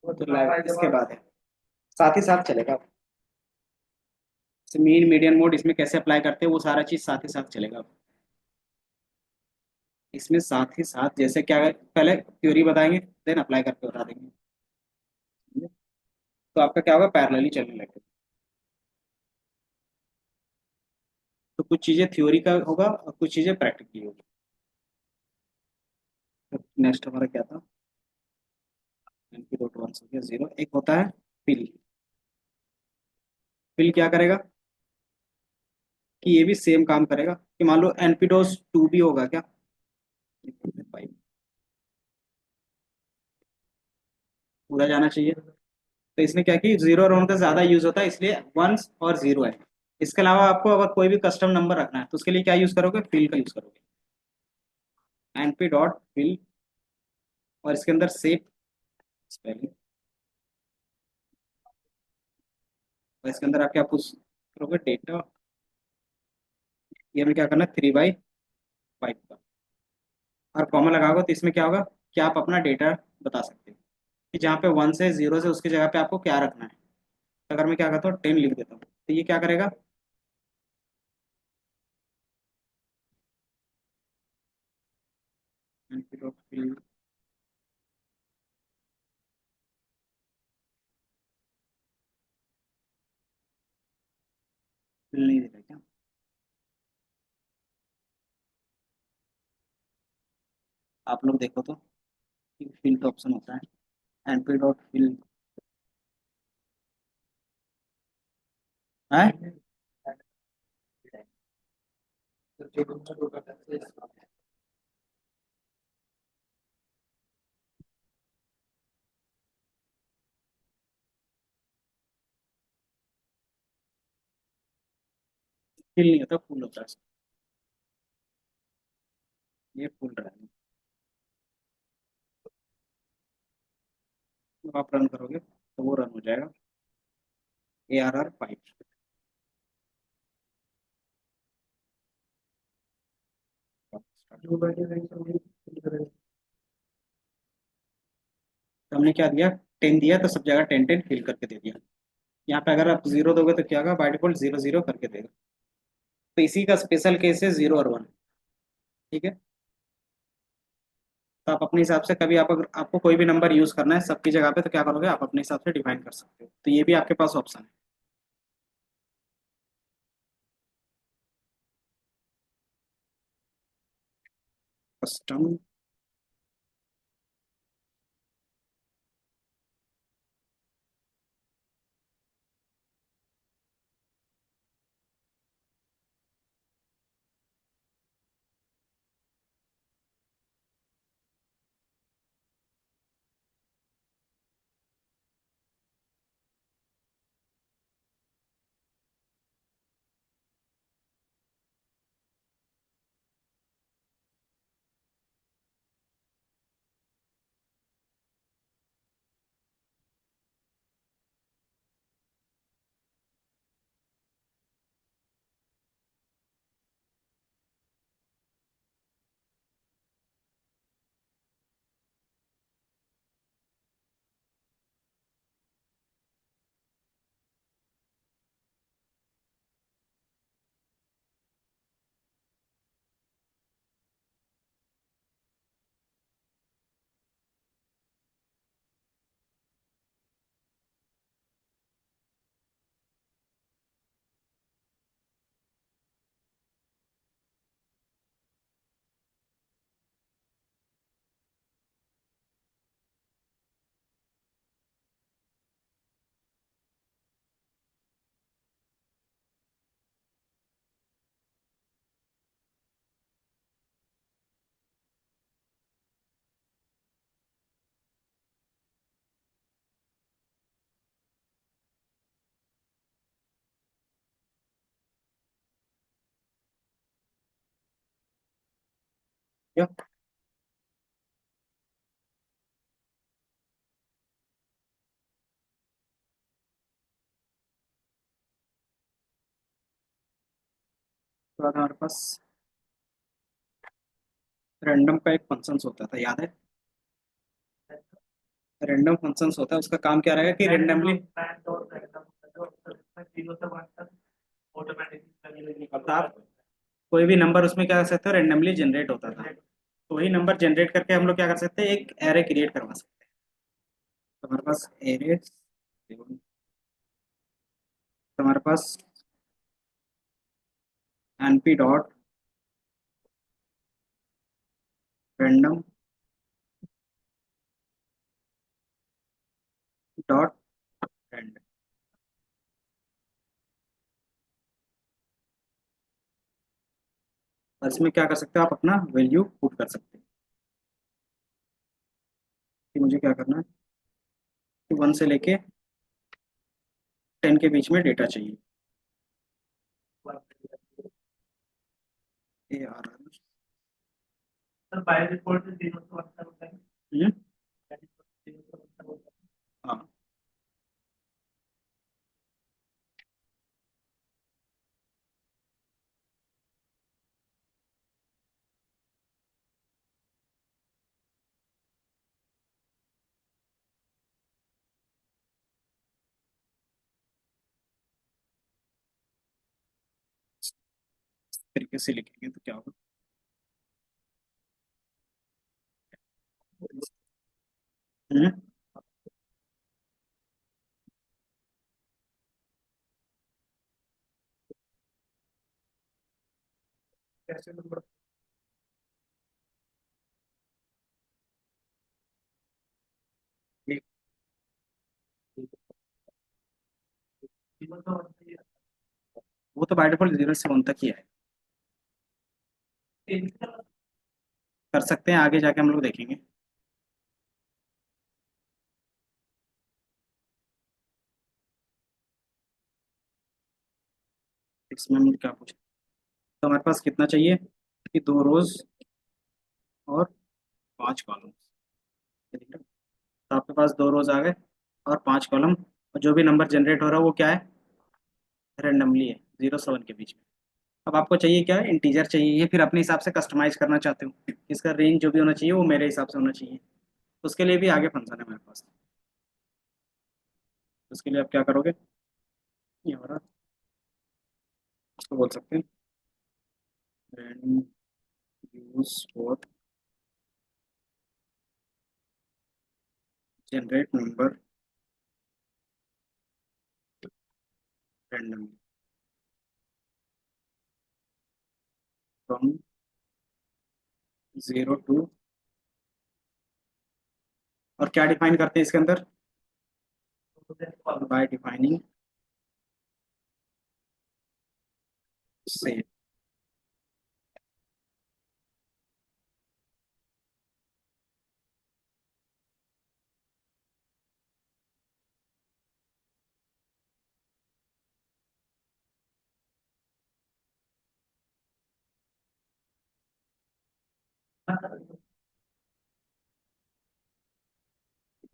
तो लाइव इसके बाद है, साथ ही साथ चलेगा। मीन मीडियन मोड इसमें कैसे अप्लाई करते हैं वो सारा चीज़ साथ ही साथ चलेगा। इसमें साथ ही साथ जैसे क्या है, पहले थ्योरी बताएंगे देन अप्लाई करके बता देंगे। तो आपका क्या होगा, पैरेलली चलने लगेगा। तो कुछ चीज़ें थ्योरी का होगा और कुछ चीज़ें प्रैक्टिकली होगी। तो नेक्स्ट हमारा क्या था, NP.1 हो गया 0। एक होता है फिल। फिल क्या करेगा कि ये भी सेम काम करेगा, कि मान लो NP.2 भी होगा क्या, पूरा जाना चाहिए। तो इसमें क्या कि जीरो और वन का ज्यादा यूज होता है इसलिए वंस और जीरो है। इसके अलावा आपको अगर कोई भी कस्टम नंबर रखना है तो उसके लिए क्या यूज करोगे, फिल का यूज करोगे, NP.fill। और इसके अंदर सेव स्पेलिंग, और इसके अंदर आप क्या पुश करोगे, डेटा। ये हमें क्या करना है, 3/5 का। और कॉमा लगाओगे तो इसमें क्या होगा कि आप अपना डेटा बता सकते हो कि जहाँ पे 1 से 0 से उसकी जगह पे आपको क्या रखना है। तो अगर मैं क्या करता हूँ 10 लिख देता हूँ तो ये क्या करेगा, NP.fill। fill नहीं देगा क्या, आप लोग देखो तो फिल का ऑप्शन होता है, NP.fill है। फिल नहीं होता, फुल होता है। ये फुल रहा है। जब आप रन करोगे तो वो रन हो जाएगा, ARR 5। तो हमने क्या दिया, 10 दिया तो सब जगह 10 10 फिल करके दे दिया। यहाँ पे अगर आप जीरो दोगे तो क्या होगा, बाय डिफॉल्ट 0 0 करके देगा। तो इसी का स्पेशल केस है 0 और 1। ठीक है। तो आप अपने हिसाब से कभी आप अगर आपको कोई भी नंबर यूज करना है सबकी जगह पे तो क्या करोगे, आप अपने हिसाब से डिफाइन कर सकते हो, तो ये भी आपके पास ऑप्शन है। कस्टम। क्या तो बाद हमारे पास रैंडम का एक फंक्शंस होता था, याद है? रैंडम फंक्शंस होता है, उसका काम क्या रहेगा कि रेंडमली आप कोई भी नंबर उसमें क्या कर सकते हो, रेंडमली जनरेट होता था। तो वही नंबर जनरेट करके हम लोग क्या कर सकते हैं, एक एरे क्रिएट करवा सकते हैं। तो हमारे पास एरे, तो हमारे पास np dot random dot random, और इसमें क्या कर सकते हो, आप अपना वैल्यू पुट कर सकते हैं कि मुझे क्या करना है कि 1 से लेके 10 के बीच में डेटा चाहिए। A R R, sir by default 0 से 1 तक होता है। हम्म, 0 से 1 तक होता है। हाँ। इस तरीके से लिखेंगे तो क्या होगा, हम्म, कैसे नंबर ये- 0 से 1 तक वो तो बाय डिफॉल्ट 0 से 1 तक ही है। कर सकते हैं, आगे जाके हम लोग देखेंगे। इसमें हम क्या पूछे, तो हमारे पास कितना चाहिए कि 2 रोज और 5 कॉलम। तो आपके पास 2 रोज आ गए और 5 कॉलम, और जो भी नंबर जनरेट हो रहा है वो क्या है, रेंडमली है, 0 से 1 के बीच में। अब आपको चाहिए क्या है, इंटीजर चाहिए, ये फिर अपने हिसाब से कस्टमाइज करना चाहते हो, इसका रेंज जो भी होना चाहिए वो मेरे हिसाब से होना चाहिए। उसके लिए भी आगे फंक्शन है मेरे पास। उसके लिए आप क्या करोगे, ये हो रहा, उसको बोल सकते हैं use for generate number randomly from 0 to, और क्या डिफाइन करते हैं इसके अंदर, बाय डिफाइनिंग से।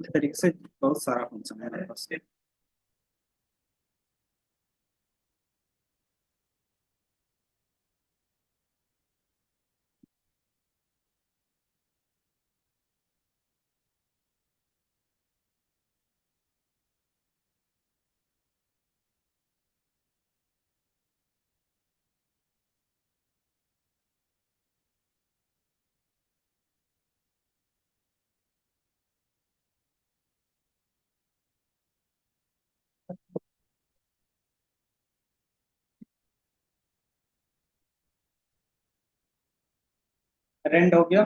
इस तरीके से बहुत सारा फंक्शन है मेरे पास। रेंड हो गया,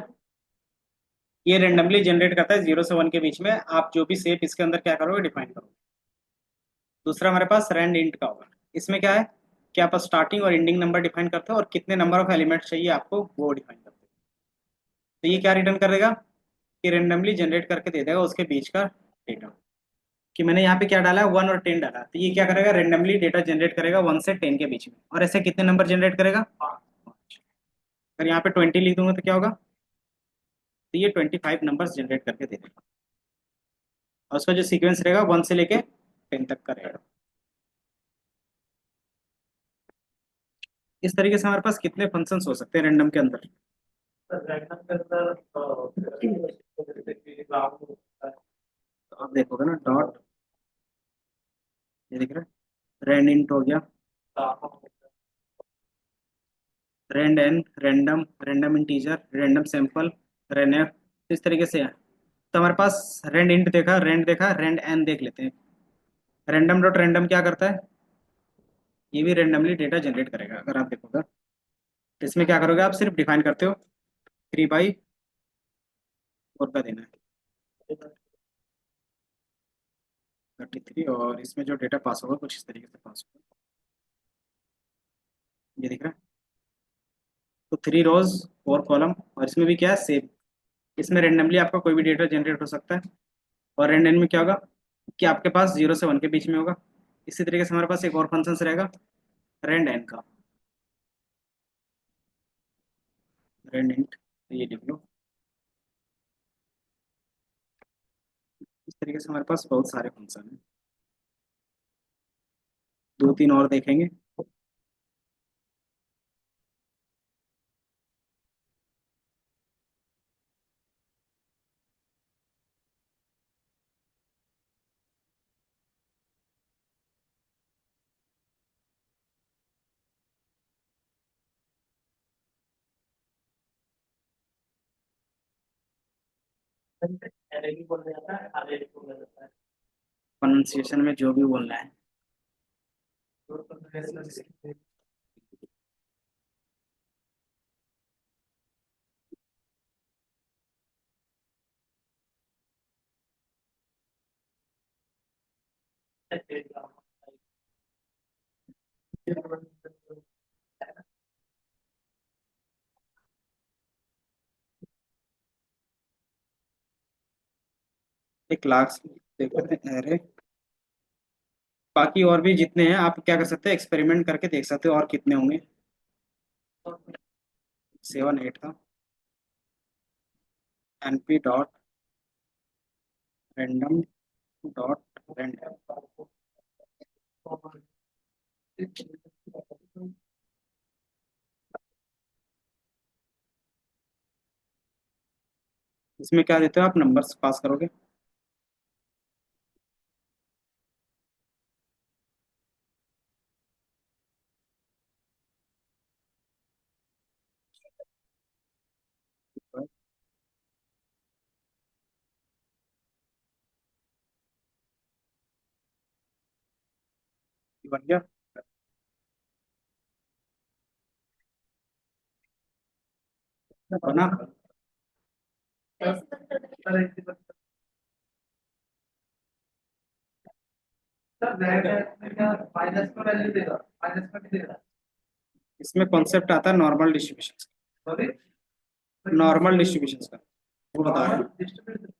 ये रेंडमली जनरेट करता है 0 से 1 के बीच में, आप जो भी शेप इसके अंदर क्या करोगे, डिफाइन करोगे। दूसरा हमारे पास रैंड इंट का होगा, इसमें क्या है कि आप स्टार्टिंग और एंडिंग नंबर डिफाइन करते हो और कितने नंबर ऑफ एलिमेंट चाहिए आपको वो डिफाइन करते हो। तो ये क्या रिटर्न कर देगा कि रेंडमली जनरेट करके दे देगा उसके बीच का डेटा, कि मैंने यहाँ पे क्या डाला है, 1 और 10 डाला, तो ये क्या करेगा, रेंडमली डेटा जनरेट करेगा 1 से 10 के बीच में, और ऐसे कितने नंबर जनरेट करेगा, 5। अगर यहाँ पे 20 लिख दूंगा तो क्या होगा, तो ये 25 नंबर्स जनरेट करके दे देगा। और उसका जो सीक्वेंस रहेगा 1 से लेके 10 तक का रहेगा। इस तरीके से हमारे पास कितने फंक्शंस हो सकते हैं रैंडम के अंदर? रैंडम के अंदर जैसे कि ग्राफ होता है, तो आप देखोगे ना डॉट, ये दिख रहा है, रैंड इंट हो गया, ग्राफ होता rand n, random, random integer, random sample, rand f, इस तरीके से है। तो हमारे पास रैंड इंट देखा, रैंड देखा, रैंड एन देख लेते हैं। रैंडम डॉट रैंडम क्या करता है? ये भी रैंडमली डेटा जनरेट करेगा अगर आप देखोगे। तो इसमें क्या करोगे, आप सिर्फ डिफाइन करते हो 3/4 का देना है, है। 33, और इसमें जो डेटा पास होगा कुछ इस तरीके से पास होगा। ये दिख रहा है। तो 3 रोज 4 कॉलम, और इसमें भी क्या है, सेम। इसमें रेंडमली आपका कोई भी डेटा जनरेट हो सकता है। और रेंडम में क्या होगा कि आपके पास 0 से 1 के बीच में होगा। इसी तरीके से हमारे पास एक और फंक्शन रहेगा रेंड एन का, रेंड इंट, तो ये लिख लो। इस तरीके से हमारे पास बहुत सारे फंक्शन हैं, 2-3 और देखेंगे। एरे भी बोला जाता है, अरे भी बोला जाता है। प्रोनाउंसिएशन में जो भी बोलना है। तो एक क्लास देख लेते हैं अरे। बाकी और भी जितने हैं आप क्या कर सकते हैं, एक्सपेरिमेंट करके देख सकते हो और कितने होंगे। 7 8 का np dot random dot random, इसमें क्या देते हो आप, नंबर्स पास करोगे। ये बन गया। बना। माइनस का वैल्यू देगा, माइनस का भी देगा। इसमें कॉन्सेप्ट आता है normal distribution, sorry, normal distribution का वो बता रहे नॉर्मल हैं। डिस्ट्रीब्यूशन।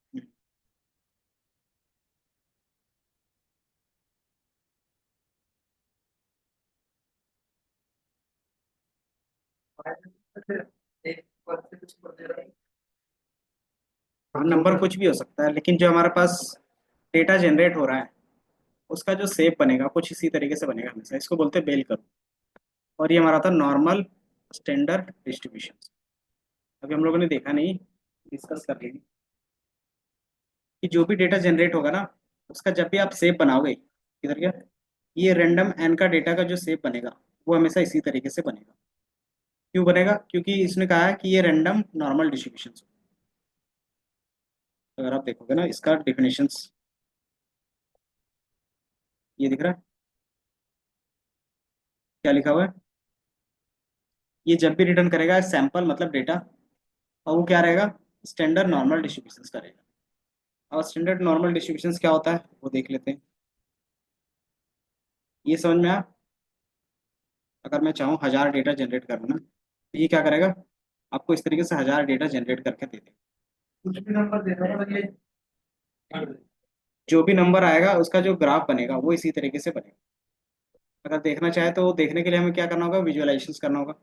एक परसेंट पर दे रहा है। हाँ, नंबर कुछ भी हो सकता है, लेकिन जो हमारे पास डेटा जनरेट हो रहा है उसका जो शेप बनेगा कुछ इसी तरीके से बनेगा हमेशा, इसको बोलते हैं बेल कर्व। और ये हमारा था नॉर्मल स्टैंडर्ड डिस्ट्रीब्यूशन। अभी हम लोगों ने देखा नहीं, डिस्कस कर लेंगे कि जो भी डेटा जनरेट होगा ना उसका जब भी आप शेप बनाओगे, किधर गया, ये रैंडम एन का डेटा का जो शेप बनेगा वो हमेशा इसी तरीके से बनेगा। क्यों बनेगा? क्योंकि इसने कहा है कि ये रैंडम नॉर्मल डिस्ट्रीब्यूशन। अगर आप देखोगे ना इसका डिफिनेशंस, ये दिख रहा है क्या लिखा हुआ है, ये जब भी रिटर्न करेगा सैंपल मतलब डेटा, और वो क्या रहेगा, स्टैंडर्ड नॉर्मल डिस्ट्रीब्यूशन का रहेगा। और स्टैंडर्ड नॉर्मल डिस्ट्रीब्यूशन क्या होता है वो देख लेते हैं। ये समझ में आया? अगर मैं चाहूँ 1000 डेटा जनरेट करना ना, तो ये क्या करेगा, आपको इस तरीके से 1000 डेटा जनरेट करके दे देगा। कुछ भी नंबर देना मतलब ये जो भी नंबर आएगा उसका जो ग्राफ बनेगा वो इसी तरीके से बनेगा। अगर देखना चाहे तो देखने के लिए हमें क्या करना होगा, विजुअलाइजेशन करना होगा।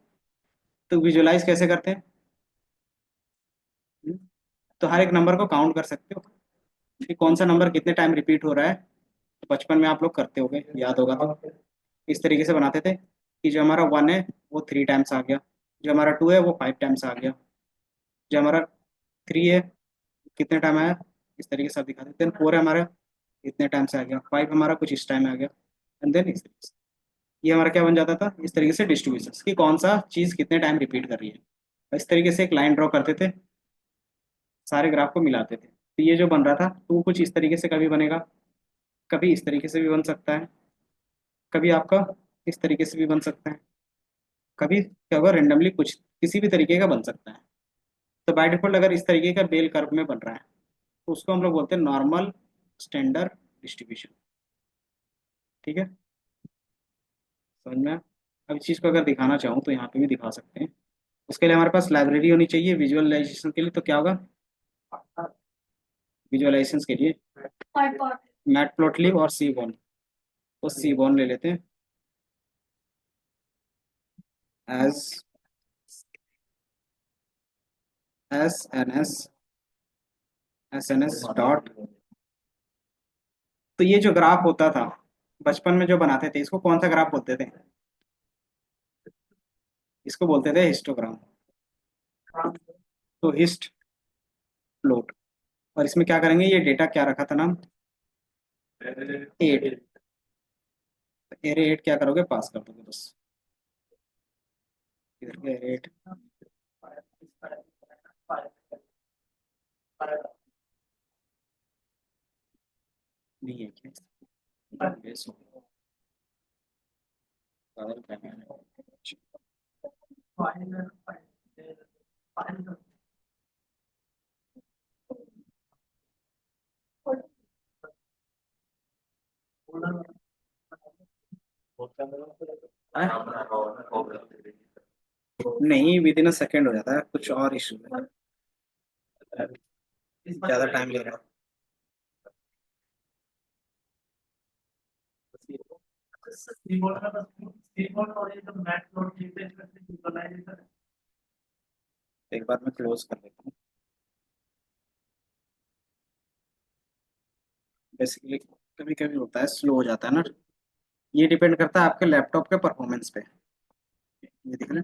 तो विजुअलाइज कैसे करते हैं? तो हर एक नंबर को काउंट कर सकते हो कि कौन सा नंबर कितने टाइम रिपीट हो रहा है। तो बचपन में आप लोग करते होगे, याद होगा तो इस तरीके से बनाते थे कि जो हमारा 1 है वो 3 टाइम्स आ गया, जो हमारा 2 है वो 5 टाइम्स आ गया, जो हमारा 3 है कितने टाइम आया, इस तरीके से आप दिखाते थे। 4 है हमारा इतने टाइम से आ गया, 5 हमारा कुछ इस टाइम आ गया, एंड देन इस तरीके से ये हमारा क्या बन जाता था, इस तरीके से डिस्ट्रीब्यूशन कि कौन सा चीज़ कितने टाइम रिपीट कर रही है। और इस तरीके से एक लाइन ड्रॉ करते थे, सारे ग्राफ को मिलाते थे, तो ये जो बन रहा था तो वो कुछ इस तरीके से कभी बनेगा, कभी इस तरीके से भी बन सकता है, कभी आपका इस तरीके से भी बन सकता है, कभी क्या होगा रेंडमली कुछ किसी भी तरीके का बन सकता है। तो बाय डिफॉल्ट अगर इस तरीके का बेल कर्व में बन रहा है तो उसको हम लोग बोलते हैं नॉर्मल स्टैंडर्ड डिस्ट्रीब्यूशन। ठीक है, समझ में आया? अब इस चीज़ को अगर दिखाना चाहूँ तो यहाँ पे भी दिखा सकते हैं। उसके लिए हमारे पास लाइब्रेरी होनी चाहिए विजुअलाइजेशन के लिए, तो क्या होगा विजुअलाइजेशन के लिए मैटप्लॉटलिब और सीबॉन, तो सीबॉन ले लेते हैं as S N S dot. तो ये जो ग्राफ होता था बचपन में जो बनाते थे इसको कौन सा ग्राफ बोलते थे, इसको बोलते थे हिस्टोग्राम। तो हिस्ट प्लॉट, और इसमें क्या करेंगे, ये डेटा क्या रखा था नाम, एट। एरे एट क्या करोगे, पास कर दोगे बस, इधर के एरे एट नहीं है क्या, बेस हो गया। पावर करना है। नहीं विद इन अ सेकेंड हो जाता है, कुछ और इशू है, ज्यादा टाइम ले रहा कीबोर्ड का बस कीबोर्ड और ये जो मैट नोट चीजें करके विजुअलाइजेशन है। एक बार मैं क्लोज कर देता हूँ। बेसिकली कभी कभी होता है स्लो हो जाता है ना, ये डिपेंड करता है आपके लैपटॉप के परफॉर्मेंस पे। ये दिख रहा है,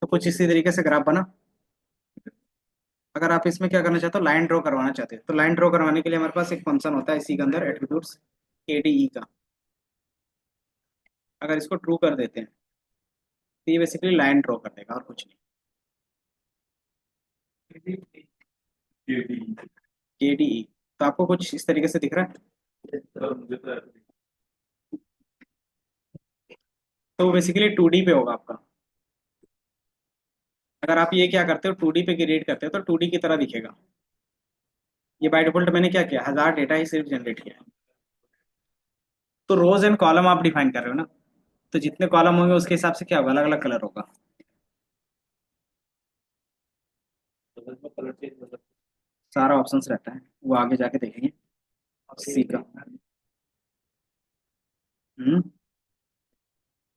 तो कुछ इसी तरीके से ग्राफ बना। अगर आप इसमें क्या करना चाहते हो, लाइन ड्रॉ करवाना चाहते हो, तो लाइन ड्रॉ करवाने के लिए हमारे पास एक फंक्शन होता है इसी के अंदर एट्रीब्यूट्स एडीई का। अगर इसको ट्रू कर देते हैं तो ये बेसिकली लाइन ड्रॉ कर देगा और कुछ नहीं। एडीई, तो आपको कुछ इस तरीके से दिख रहा है, तो बेसिकली 2D पे होगा आपका। अगर आप ये क्या करते हो 2D पे क्रिएट करते हो तो 2D की तरह दिखेगा। ये बाय डिफॉल्ट मैंने क्या किया, 1000 डेटा ही सिर्फ जनरेट किया है। तो रोज एंड कॉलम आप डिफाइन कर रहे हो ना, तो जितने कॉलम होंगे उसके हिसाब से क्या होगा, अलग अलग कलर होगा। सारा ऑप्शंस रहता है, वो आगे जाके देखेंगे। सी का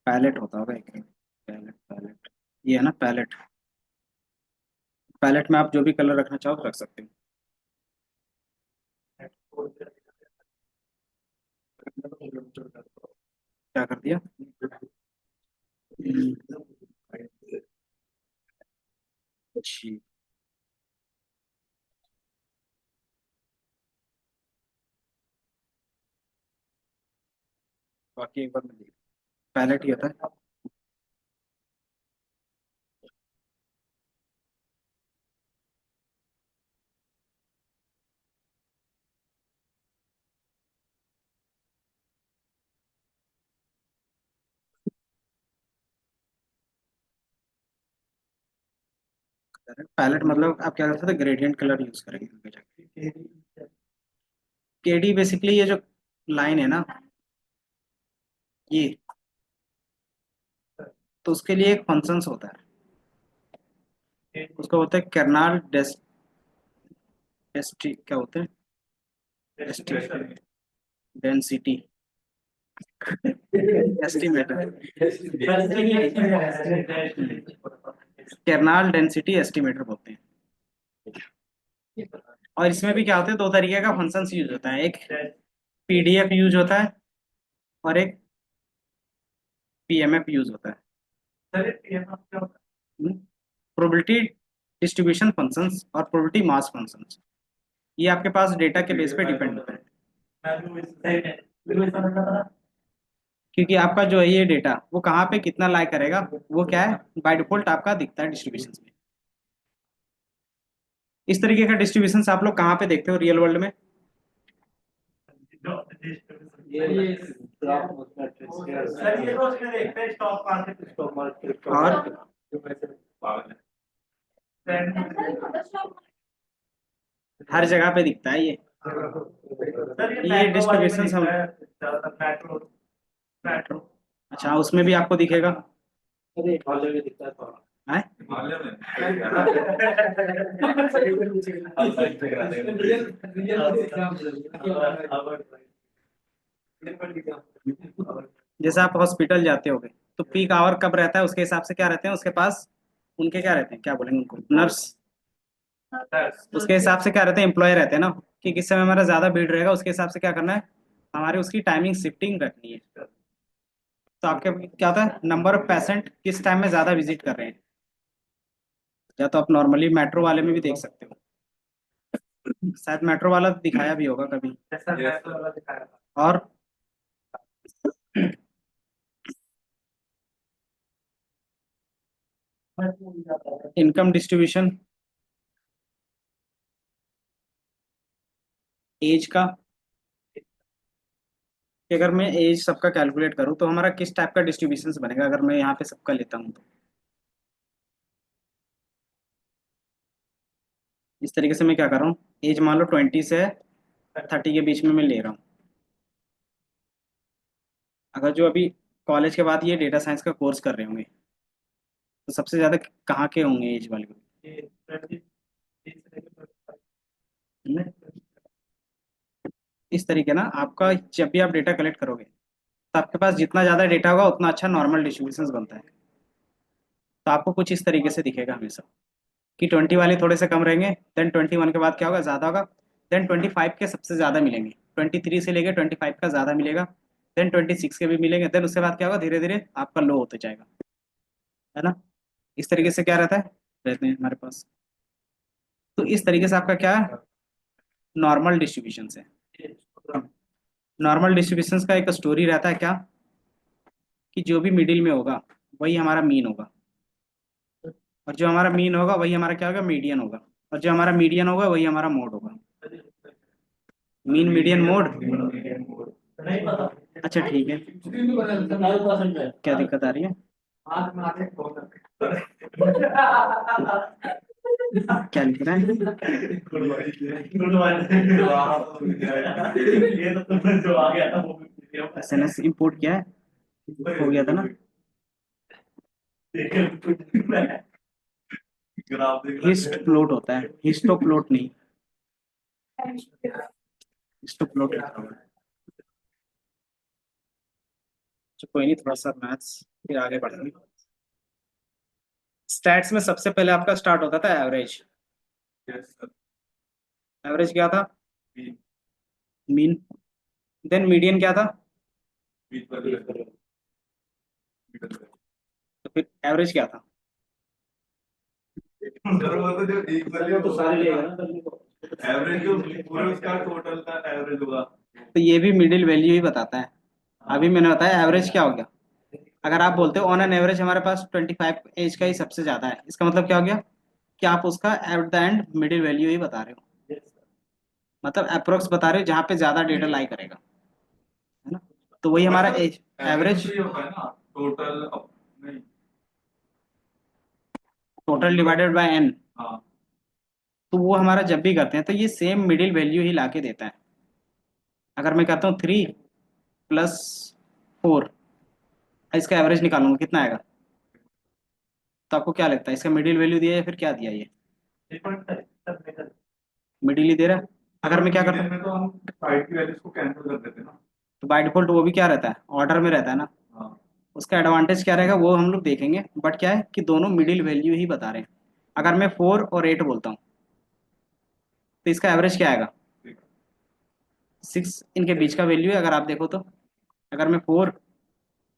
पैलेट होता होगा एक, पैलेट पैलेट, ये है ना पैलेट। पैलेट में आप जो भी कलर रखना चाहो तो रख सकते हो। क्या कर दिया, हम्म, जी। बाकी एक बार मैं देख, पैलेट ही होता है। पैलेट मतलब आप क्या करते थे, ग्रेडियंट कलर यूज करेंगे आगे जाके। केडी बेसिकली ये जो लाइन है ना ये, तो उसके लिए एक फंक्शंस होता है, उसको बोलते हैं कर्नाल डेस्टी, क्या होते हैं डेस्टी, density estimator, kernel density estimator बोलते हैं। और इसमें भी क्या होता है, दो तरीके का फंक्शंस यूज होता है, एक पीडीएफ यूज होता है और एक पीएमएफ यूज होता है। सर ये पीएमएफ क्या होता प्रोबेबिलिटी डिस्ट्रीब्यूशन फंक्शंस और प्रोबेबिलिटी मास फंक्शंस, ये आपके पास डेटा के बेस पे डिपेंड होता है। है? मैं भी वही समझ रहा था। क्योंकि आपका जो है ये डेटा वो कहाँ पे कितना लाई करेगा, वो क्या है बाय डिफॉल्ट आपका दिखता है डिस्ट्रीब्यूशन में। इस तरीके का डिस्ट्रीब्यूशन आप लोग कहाँ पे देखते हो रियल वर्ल्ड में? ये सर ये तो उसमें देखते हैं स्टॉक मार्केट और हर जगह पे दिखता है ये। सर ये ये मेट्रो वाले में डिस्ट्रीब्यूशन हम दिखता है ज्यादातर मेट्रो मेट्रो अच्छा उसमें भी आपको दिखेगा है? जैसे आप हॉस्पिटल जाते होगे तो पीक आवर कब रहता है, उसके हिसाब से क्या रहते हैं उसके पास, उनके क्या रहते हैं, क्या बोलेंगे उनको, नर्स। उसके हिसाब से क्या रहते हैं, एम्प्लॉय रहते हैं ना, कि किस समय हमारा ज्यादा भीड़ रहेगा उसके हिसाब से क्या करना है, हमारे उसकी टाइमिंग शिफ्टिंग रखनी है। तो आपके क्या होता है, नंबर ऑफ पेशेंट किस टाइम में ज्यादा विजिट कर रहे हैं, या तो आप नॉर्मली मेट्रो वाले में भी देख सकते हो, शायद मेट्रो वाला दिखाया भी होगा कभी। जैसा मेट्रो वाला दिखाया था। और इनकम डिस्ट्रीब्यूशन एज का, कि अगर मैं एज सबका कैलकुलेट करूँ तो हमारा किस टाइप का डिस्ट्रीब्यूशन बनेगा, अगर मैं यहाँ पे सबका लेता हूँ तो इस तरीके से मैं क्या कर रहा हूँ, एज मान लो 20 से 30 के बीच में मैं ले रहा हूँ। अगर जो अभी कॉलेज के बाद ये डेटा साइंस का कोर्स कर रहे होंगे तो सबसे ज़्यादा कहाँ के होंगे एज वाले? ये 20 इस तरीके ना आपका जब भी आप डेटा कलेक्ट करोगे तो आपके पास जितना ज़्यादा डेटा होगा उतना अच्छा नॉर्मल डिस्ट्रीब्यूशन बनता है। तो आपको कुछ इस तरीके से दिखेगा हमेशा कि 20 वाले थोड़े से कम रहेंगे, देन 21 के बाद क्या होगा, ज़्यादा होगा, देन 25 के सबसे ज़्यादा मिलेंगे, 23 से लेकर 25 का ज़्यादा मिलेगा, देन 26 के भी मिलेंगे, देन उसके बाद क्या होगा, धीरे धीरे आपका लो होते जाएगा, है ना। इस तरीके से क्या रहता है, रहते हैं हमारे पास। तो इस तरीके से आपका क्या है, नॉर्मल डिस्ट्रीब्यूशन है। नॉर्मल डिस्ट्रीब्यूशन का एक स्टोरी रहता है क्या, कि जो भी मिडिल में होगा वही हमारा मीन होगा, और जो हमारा मीन होगा वही हमारा क्या होगा, मीडियन होगा, और जो हमारा मीडियन होगा वही हमारा मोड होगा। मीन मीडियन मोड, नहीं पता। अच्छा ठीक है, क्या दिक्कत आ रही है, हाथ में आते फोन क्या लिख रहा है? ये तो तुमने जो आ गया था वो भी एसएनएस इंपोर्ट किया है, हो गया था ना। हिस्ट प्लॉट होता है, हिस्टो प्लॉट नहीं, हिस्टो प्लॉट लिखा हुआ है। तो कोई नहीं, थोड़ा सा मैथ्स फिर आगे बढ़ेंगे। स्टैट्स में सबसे पहले आपका स्टार्ट होता था एवरेज। एवरेज क्या था, मीन, देन मीडियन क्या था, तो फिर एवरेज क्या था, तो सारे लेगा ना एवरेज जो पूरे उसका टोटल का एवरेज होगा। तो ये भी मिडिल वैल्यू ही बताता है। अभी मैंने बताया एवरेज क्या हो गया, अगर आप बोलते हो ऑन एन एवरेज हमारे पास 25 एज का ही सबसे ज्यादा है, इसका मतलब क्या हो गया कि आप उसका at the end middle value ही बता रहे हो, मतलब अप्रोक्स बता रहे हो जहाँ पे ज्यादा डेटा लाई करेगा, है ना। तो वही हमारा एज एवरेज, ये होता है ना टोटल नहीं। टोटल डिवाइडेड बाय एन, हाँ तो वो हमारा जब भी करते हैं तो ये सेम मिडिल वैल्यू ही ला के देता है। अगर मैं कहता हूँ 3 + 4, इसका एवरेज निकालूंगा कितना आएगा, तो आपको क्या लगता है इसका मिडिल वैल्यू दिया या फिर क्या दिया, ये मिडिल ही दे रहा है। अगर मैं क्या करता मीडियन हूँ, में तो हम साइड की वैल्यूज को कैंसिल कर देते हैं ना। तो बाय डिफॉल्ट वो भी क्या रहता है, ऑर्डर में रहता है ना। हाँ उसका एडवांटेज क्या रहेगा वो हम लोग देखेंगे, बट क्या है कि दोनों मिडिल वैल्यू ही बता रहे हैं। अगर मैं 4 और 8 बोलता हूँ तो इसका एवरेज क्या आएगा? 6 इनके बीच का वैल्यू है अगर आप देखो तो। अगर मैं 4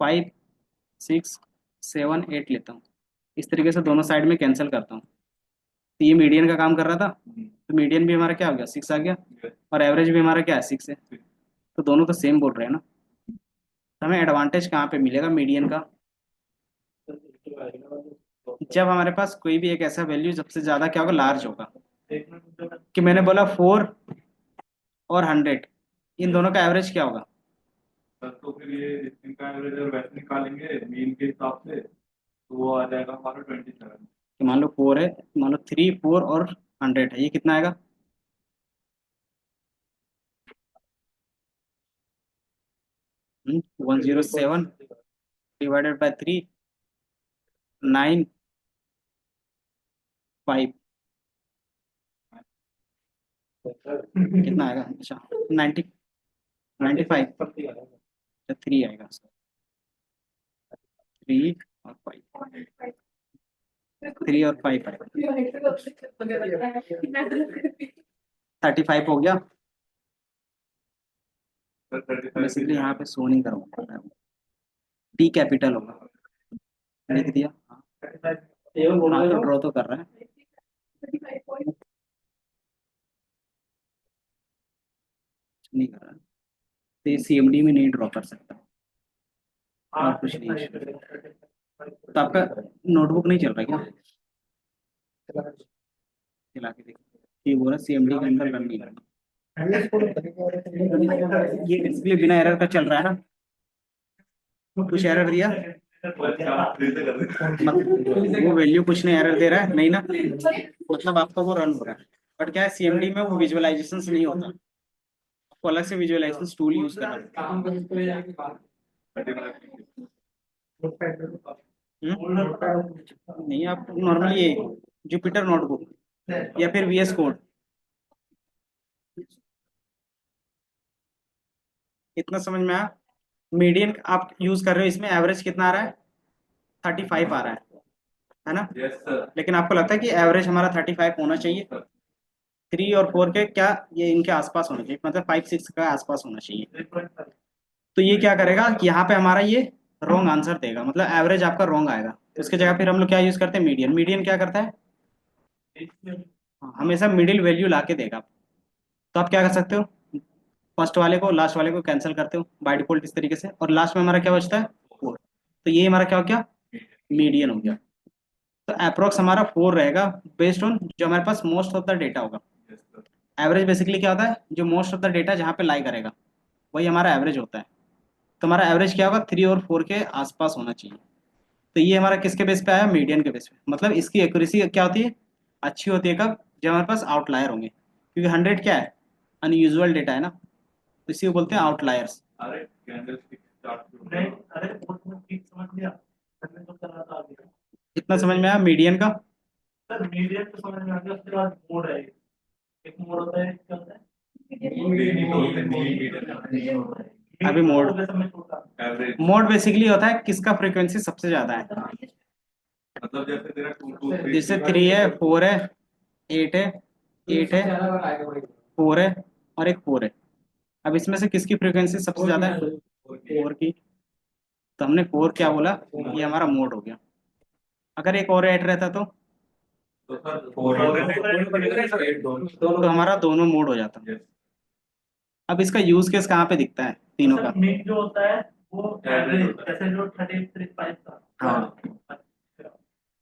5 6 7 8 लेता हूँ, इस तरीके से दोनों साइड में कैंसिल करता हूँ, तो ये मीडियन का काम कर रहा था, तो मीडियन भी हमारा क्या हो गया? 6 आ गया, और एवरेज भी हमारा क्या है? 6 है। तो दोनों तो सेम बोल रहे हैं ना, तो हमें एडवांटेज कहाँ पे मिलेगा मीडियन का? जब हमारे पास कोई भी एक ऐसा वैल्यू सबसे ज्यादा क्या होगा? लार्ज होगा। कि मैंने बोला 4 और 100, इन दोनों का एवरेज क्या होगा? सर तो फिर ये इनका एवरेज अगर वैसे निकालेंगे मीन के हिसाब से तो वो आ जाएगा हमारा 27। कि मान लो 4 है, मान लो 3 4 और 100 है, ये कितना आएगा? 107 डिवाइडेड बाय 3, 9 5, कितना आएगा? अच्छा 90 95, 3 आएगा, 3 और 5, 3 और 5 आएगा, 35 हो गया। सर 35 बेसिकली यहाँ पे शो नहीं करूँगा, टी कैपिटल होगा, लिख दिया। हाँ हाँ, तो ड्रॉ तो कर रहा है, नहीं कर रहा है, तो ये सीएमडी में नहीं ड्रॉ कर सकता, और कुछ नहीं है। तो आपका नोटबुक नहीं चल रहा क्या? चला के देखो, ये बोला सीएमडी के अंदर रन नहीं करना, ये बेसिकली बिना एरर का चल रहा है ना, कुछ एरर दिया? मतलब वो वैल्यू कुछ नहीं एरर दे रहा है, नहीं ना, मतलब आपका वो रन हो रहा है। बट क्या है, सीएमडी में वो विजुअलाइजेशन नहीं होता, आपको अलग से विजुअलाइजेशन टूल यूज करना पड़ता है। नहीं, आप नॉर्मली ये जुपिटर नोटबुक या फिर वीएस कोड, इतना समझ में आया? मीडियन आप यूज कर रहे हो, इसमें एवरेज कितना आ रहा है? 35 आ रहा है ना? Yes sir. लेकिन आपको लगता है कि एवरेज हमारा 35 होना चाहिए? 3 और 4 के क्या ये इनके आसपास होना चाहिए, मतलब 5 6 का आसपास होना चाहिए। तो ये क्या करेगा कि यहाँ पे हमारा ये रॉन्ग आंसर देगा, मतलब एवरेज आपका रॉन्ग आएगा, तो उसके जगह फिर हम लोग क्या यूज करते हैं? मीडियन। मीडियन क्या करता है? हाँ, हमेशा मिडिल वैल्यू ला के देगा। तो आप क्या कर सकते हो, फर्स्ट वाले को लास्ट वाले को कैंसिल करते हो बाय डिफॉल्ट इस तरीके से, और लास्ट में हमारा क्या बचता है? 4। तो ये हमारा क्या हो गया? मीडियन हो गया। तो अप्रोक्स हमारा 4 रहेगा, बेस्ड ऑन जो हमारे पास मोस्ट ऑफ द डेटा होगा। एवरेज बेसिकली क्या होता है? जो मोस्ट ऑफ द डेटा जहाँ पे लाई करेगा वही हमारा एवरेज होता है। तो हमारा एवरेज क्या होगा? 3 और 4 के आसपास होना चाहिए। तो ये हमारा किसके बेस पे आया? मीडियन के बेस पे। मतलब इसकी एक्यूरेसी क्या होती है? अच्छी होती है कब? जब हमारे पास आउटलायर होंगे, क्योंकि 100 क्या है? अनयूजुअल डेटा है ना, तो इसी को बोलते हैं आउटलायर्स। अरे कैंडल स्टिक स्टार्ट नहीं, अरे वो तो ठीक समझ लिया, मैंने तो करा था अभी। इतना समझ में आया मीडियन का? सर मीडियम तो समझ में आ गया, उसके बाद मोड है, एक मोड होता है, क्या होता है? अभी मोड, एवरेज मोड बेसिकली होता है किसका फ्रीक्वेंसी सबसे ज्यादा है। मतलब जैसे तेरा 2 2 3 जैसे 3 है, 4 है, 8 है, 8 है, 4 है, और एक 4 है। अब इसमें से किसकी फ्रीक्वेंसी सबसे ज्यादा है? 4 की। तो हमने 4 क्या बोला? ये हमारा मोड हो गया। अगर एक और 8 रहता तो सर 4 तो हमारा दोनों मोड हो जाता। अब इसका यूज केस कहाँ पे दिखता है तीनों का? मीन जो होता है वो एवरेज, जैसे जो 35 का। हाँ,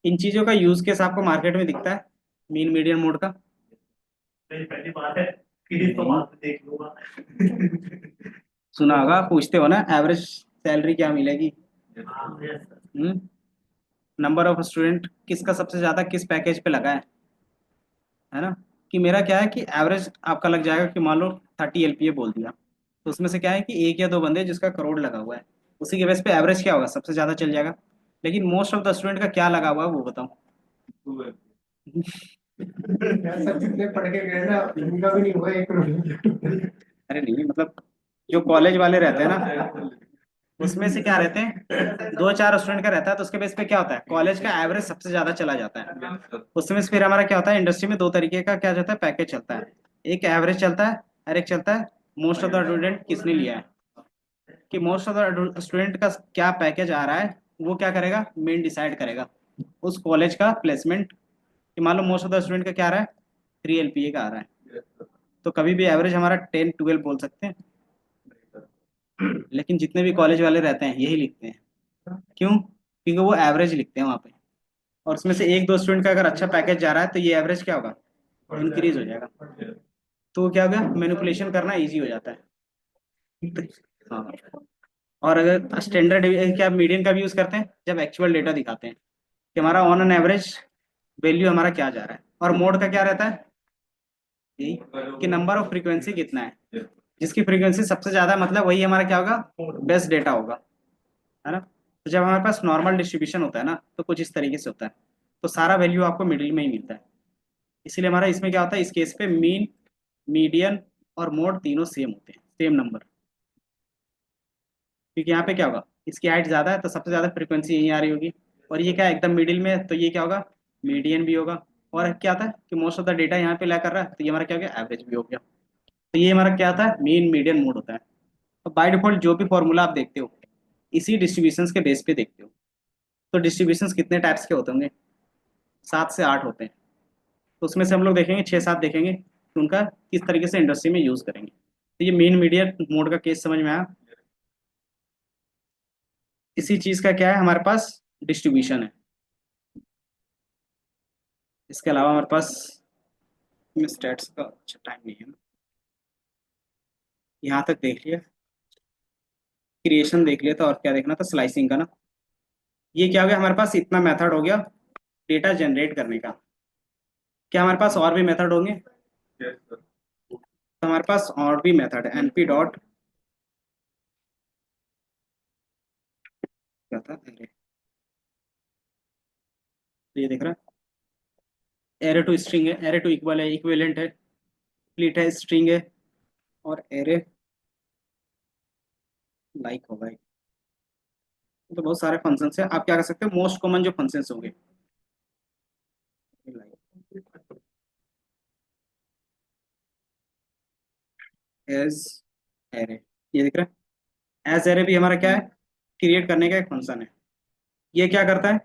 इन चीजों का यूज केस आपको मार्केट में दिखता है, मीन मीडियन मोड का। मेरी पहली बात है कि तो बात देख लूंगा। सुना होगा, पूछते हो ना एवरेज सैलरी क्या मिलेगी? हाँ, yes, sir। Number of student किसका सबसे ज्यादा किस पैकेज पे लगा है ना? कि मेरा क्या है कि एवरेज आपका लग जाएगा कि मान लो 30 एलपीए बोल दिया, तो उसमें से क्या है कि एक या दो बंदे जिसका करोड़ लगा हुआ है, उसी के बेस पे एवरेज क्या होगा? सबसे ज्यादा चल जाएगा। लेकिन मोस्ट ऑफ द स्टूडेंट का क्या लगा हुआ है वो बताओ। सब जितने पढ़ के गए ना उनका भी नहीं हुआ 1 करोड़। अरे नहीं, मतलब जो कॉलेज वाले रहते हैं ना, उसमें से क्या रहते हैं, 2 4 स्टूडेंट का रहता है, तो उसके बेस पे क्या होता है? कॉलेज का एवरेज सबसे ज्यादा चला जाता है। उसमें से फिर हमारा क्या होता है, इंडस्ट्री में 2 तरीके का क्या जाता है? पैकेज चलता है। एक एवरेज चलता है और एक चलता है मोस्ट ऑफ द स्टूडेंट किसने लिया है, कि मोस्ट ऑफ द स्टूडेंट का क्या पैकेज आ रहा है, वो क्या करेगा, मेन डिसाइड करेगा उस कॉलेज का प्लेसमेंट। कि मान लो मोस्ट ऑफ द स्टूडेंट का क्या आ रहा है, 3 LPA का आ रहा है, तो कभी भी एवरेज हमारा 10-12 बोल सकते हैं। लेकिन जितने भी कॉलेज वाले रहते हैं यही लिखते हैं, क्यों, क्योंकि वो एवरेज लिखते हैं वहाँ पे, और उसमें से एक दो स्टूडेंट का अगर अच्छा पैकेज जा रहा है तो ये एवरेज क्या होगा, इंक्रीज हो जाएगा। तो क्या हो गया, मैनिपुलेशन करना इजी हो जाता है। हाँ, और अगर स्टैंडर्ड क्या मीडियन का भी यूज करते हैं जब एक्चुअल डेटा दिखाते हैं कि हमारा ऑन एन एवरेज वैल्यू हमारा क्या जा रहा है, और मोड का क्या रहता है, यही कि नंबर ऑफ फ्रीक्वेंसी कितना है, जिसकी फ्रीक्वेंसी सबसे ज्यादा मतलब वही हमारा क्या होगा, बेस्ट डेटा होगा, है ना। तो जब हमारे पास नॉर्मल डिस्ट्रीब्यूशन होता है ना तो कुछ इस तरीके से होता है, तो सारा वैल्यू आपको मिडिल में ही मिलता है। इसीलिए हमारा इसमें क्या होता है, इस केस पे मीन, मीडियन और मोड तीनों सेम होते हैं, सेम नंबर। क्योंकि यहाँ पे क्या होगा, इसकी हाइट ज्यादा है तो सबसे ज्यादा फ्रीक्वेंसी यहीं आ रही होगी, और ये क्या है एकदम मिडिल में है, तो ये क्या होगा, मीडियन भी होगा। और क्या था कि मोस्ट ऑफ द डेटा यहाँ पे ला कर रहा है, तो ये हमारा क्या हो गया, एवरेज भी हो गया। तो ये हमारा क्या था, मीन मीडियन मोड होता है। तो बाय डिफॉल्ट जो भी फॉर्मूला आप देखते हो इसी डिस्ट्रीब्यूशंस के बेस पे देखते हो। तो डिस्ट्रीब्यूशंस कितने टाइप्स के होते होंगे, 7 से 8 होते हैं। तो उसमें से हम लोग देखेंगे 6-7 देखेंगे कि उनका किस तरीके से इंडस्ट्री में यूज करेंगे। तो ये मीन मीडियन मोड का केस समझ में आया। इसी चीज का क्या है, हमारे पास डिस्ट्रीब्यूशन है। इसके अलावा हमारे पास स्टैट्स का अच्छा टाइम नहीं है ना, यहाँ तक देख लिया, क्रिएशन देख लिया था, और क्या देखना था, स्लाइसिंग का ना। ये क्या हो गया, हमारे पास इतना मेथड हो गया डेटा जनरेट करने का। क्या हमारे पास और भी मेथड होंगे, तो हमारे पास और भी मेथड है, np डॉट क्या था array। तो ये दिख रहा है, एरे टू स्ट्रिंग है, एरे टू इक्वल है, इक्विवेलेंट है, स्प्लिट है, स्ट्रिंग है, और एरे लाइक होगा। तो बहुत सारे फंक्शंस है, आप क्या कर सकते हो, मोस्ट कॉमन जो फंक्शंस होंगे, एज एरे, ये दिख रहा है, एज एरे भी हमारा क्या है, क्रिएट करने का एक फंक्शन है। ये क्या करता है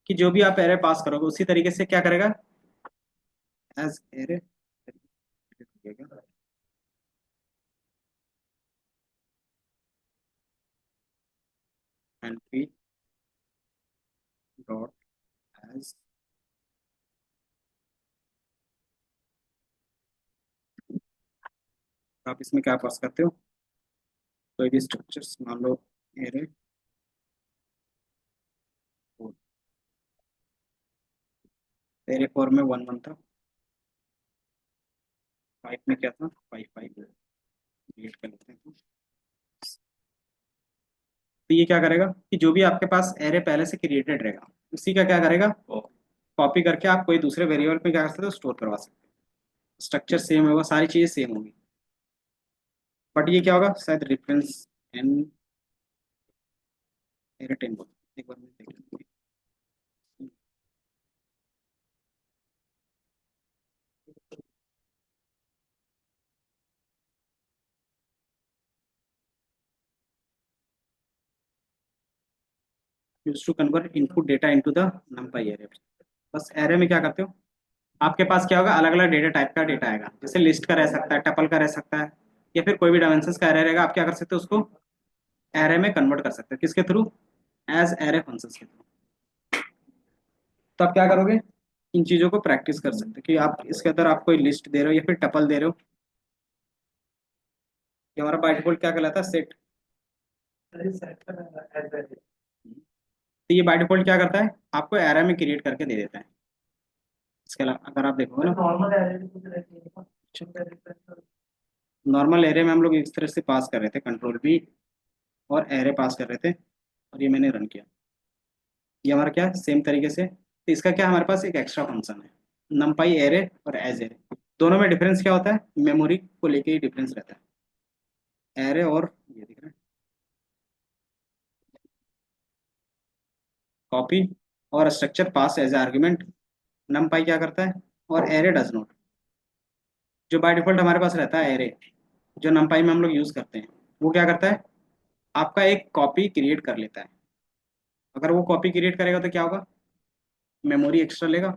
कि जो भी आप एरे पास करोगे उसी तरीके से क्या करेगा, as array np dot as, आप इसमें क्या पास करते हो, कोई भी स्ट्रक्चर्स, मान लो एरे, एरे 4 में 1 1 था, 5 में क्या था, 5 5 डिलीट कर लेते हैं। तो ये क्या करेगा कि जो भी आपके पास एरे पहले से क्रिएटेड रहेगा उसी का क्या करेगा, कॉपी करके आप कोई दूसरे वेरिएबल पे क्या कर सकते हो, स्टोर करवा सकते हो। स्ट्रक्चर सेम होगा, सारी चीजें सेम होगी, बट ये क्या होगा, शायद रेफरेंस एन एरे 10 बोल, एक बार मैं देख लेता हूँ। Use to convert input data into the NumPy array. बस एरे में क्या करते हो, आपके पास क्या होगा, अलग अलग डेटा टाइप का डेटा आएगा, जैसे लिस्ट का रह सकता है, टपल का रह सकता है, या फिर कोई भी डायमेंशंस का एरे रहेगा। आप क्या कर सकते हो, उसको एरे में कन्वर्ट कर सकते हो, किसके थ्रू, एज एरे फंक्शंस के थ्रू। तो आप क्या करोगे, इन चीजों को प्रैक्टिस कर सकते हो कि आप इसके अंदर आप कोई लिस्ट दे रहे हो या फिर टपल दे रहे हो। ये हमारा बाय डिफॉल्ट क्या कहलाता है, सेट। तो ये बाय डिफॉल्ट क्या करता है, आपको एरे में क्रिएट करके दे देता है। इसके अलावा अगर आप देखोगे ना, नॉर्मल एरे कुछ रहती है। नॉर्मल एरे में हम लोग इस तरह से पास कर रहे थे, कंट्रोल बी और एरे पास कर रहे थे, और ये मैंने रन किया। ये हमारा क्या सेम तरीके से, तो इसका क्या हमारे पास एक एक्स्ट्रा फंक्शन है, नमपाई एरे और एज एरे। दोनों में डिफरेंस क्या होता है, मेमोरी को लेके ही डिफरेंस रहता है, एरे और ये दिख रहा है कॉपी, और स्ट्रक्चर पास एज आर्ग्यूमेंट, नमपाई क्या करता है, और एरे डज नॉट। जो बाय डिफॉल्ट हमारे पास रहता है एरे, जो numpy में हम लोग यूज़ करते हैं, वो क्या करता है, आपका एक कॉपी क्रिएट कर लेता है। अगर वो कॉपी क्रिएट करेगा तो क्या होगा, मेमोरी एक्स्ट्रा लेगा।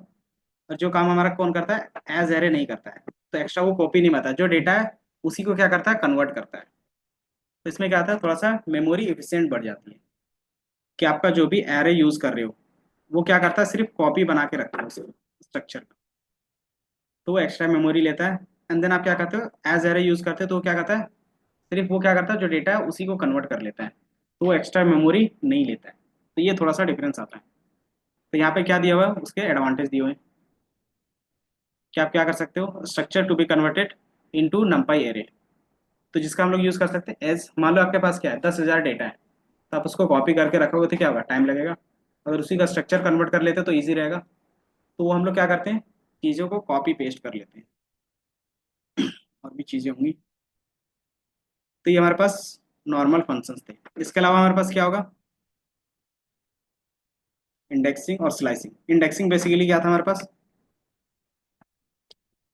और जो काम हमारा कौन करता है, एज एरे नहीं करता है, तो एक्स्ट्रा वो कॉपी नहीं मारता, जो डेटा है उसी को क्या करता है, कन्वर्ट करता है। तो इसमें क्या आता है, थोड़ा सा मेमोरी एफिशिएंट बढ़ जाती है, कि आपका जो भी एरे यूज़ कर रहे हो वो क्या करता है, सिर्फ कॉपी बना के रखता है उस स्ट्रक्चर का, तो वो एक्स्ट्रा मेमोरी लेता है। एंड देन आप क्या करते हो, एज एरे यूज़ करते हो तो वो क्या करता है, सिर्फ वो क्या करता है, जो डेटा है उसी को कन्वर्ट कर लेता है, तो वो एक्स्ट्रा मेमोरी नहीं लेता है। तो ये थोड़ा सा डिफरेंस आता है। तो यहाँ पे क्या दिया हुआ है, उसके एडवांटेज दिए हुए हैं कि आप क्या कर सकते हो, structure to be converted into NumPy array. तो जिसका हम लोग यूज़ कर सकते हैं एज, मान लो आपके पास क्या है, 10,000 डेटा है, तो आप उसको कॉपी करके रखोगे तो क्या होगा, टाइम लगेगा। अगर उसी का स्ट्रक्चर कन्वर्ट कर लेते तो ईजी रहेगा। तो वो हम लोग क्या करते हैं, चीज़ों को कॉपी पेस्ट कर लेते हैं। और भी चीज़ें होंगी। तो ये हमारे पास नॉर्मल फंक्शंस थे। इसके अलावा हमारे पास क्या होगा, इंडेक्सिंग और स्लाइसिंग। इंडेक्सिंग बेसिकली क्या था हमारे पास,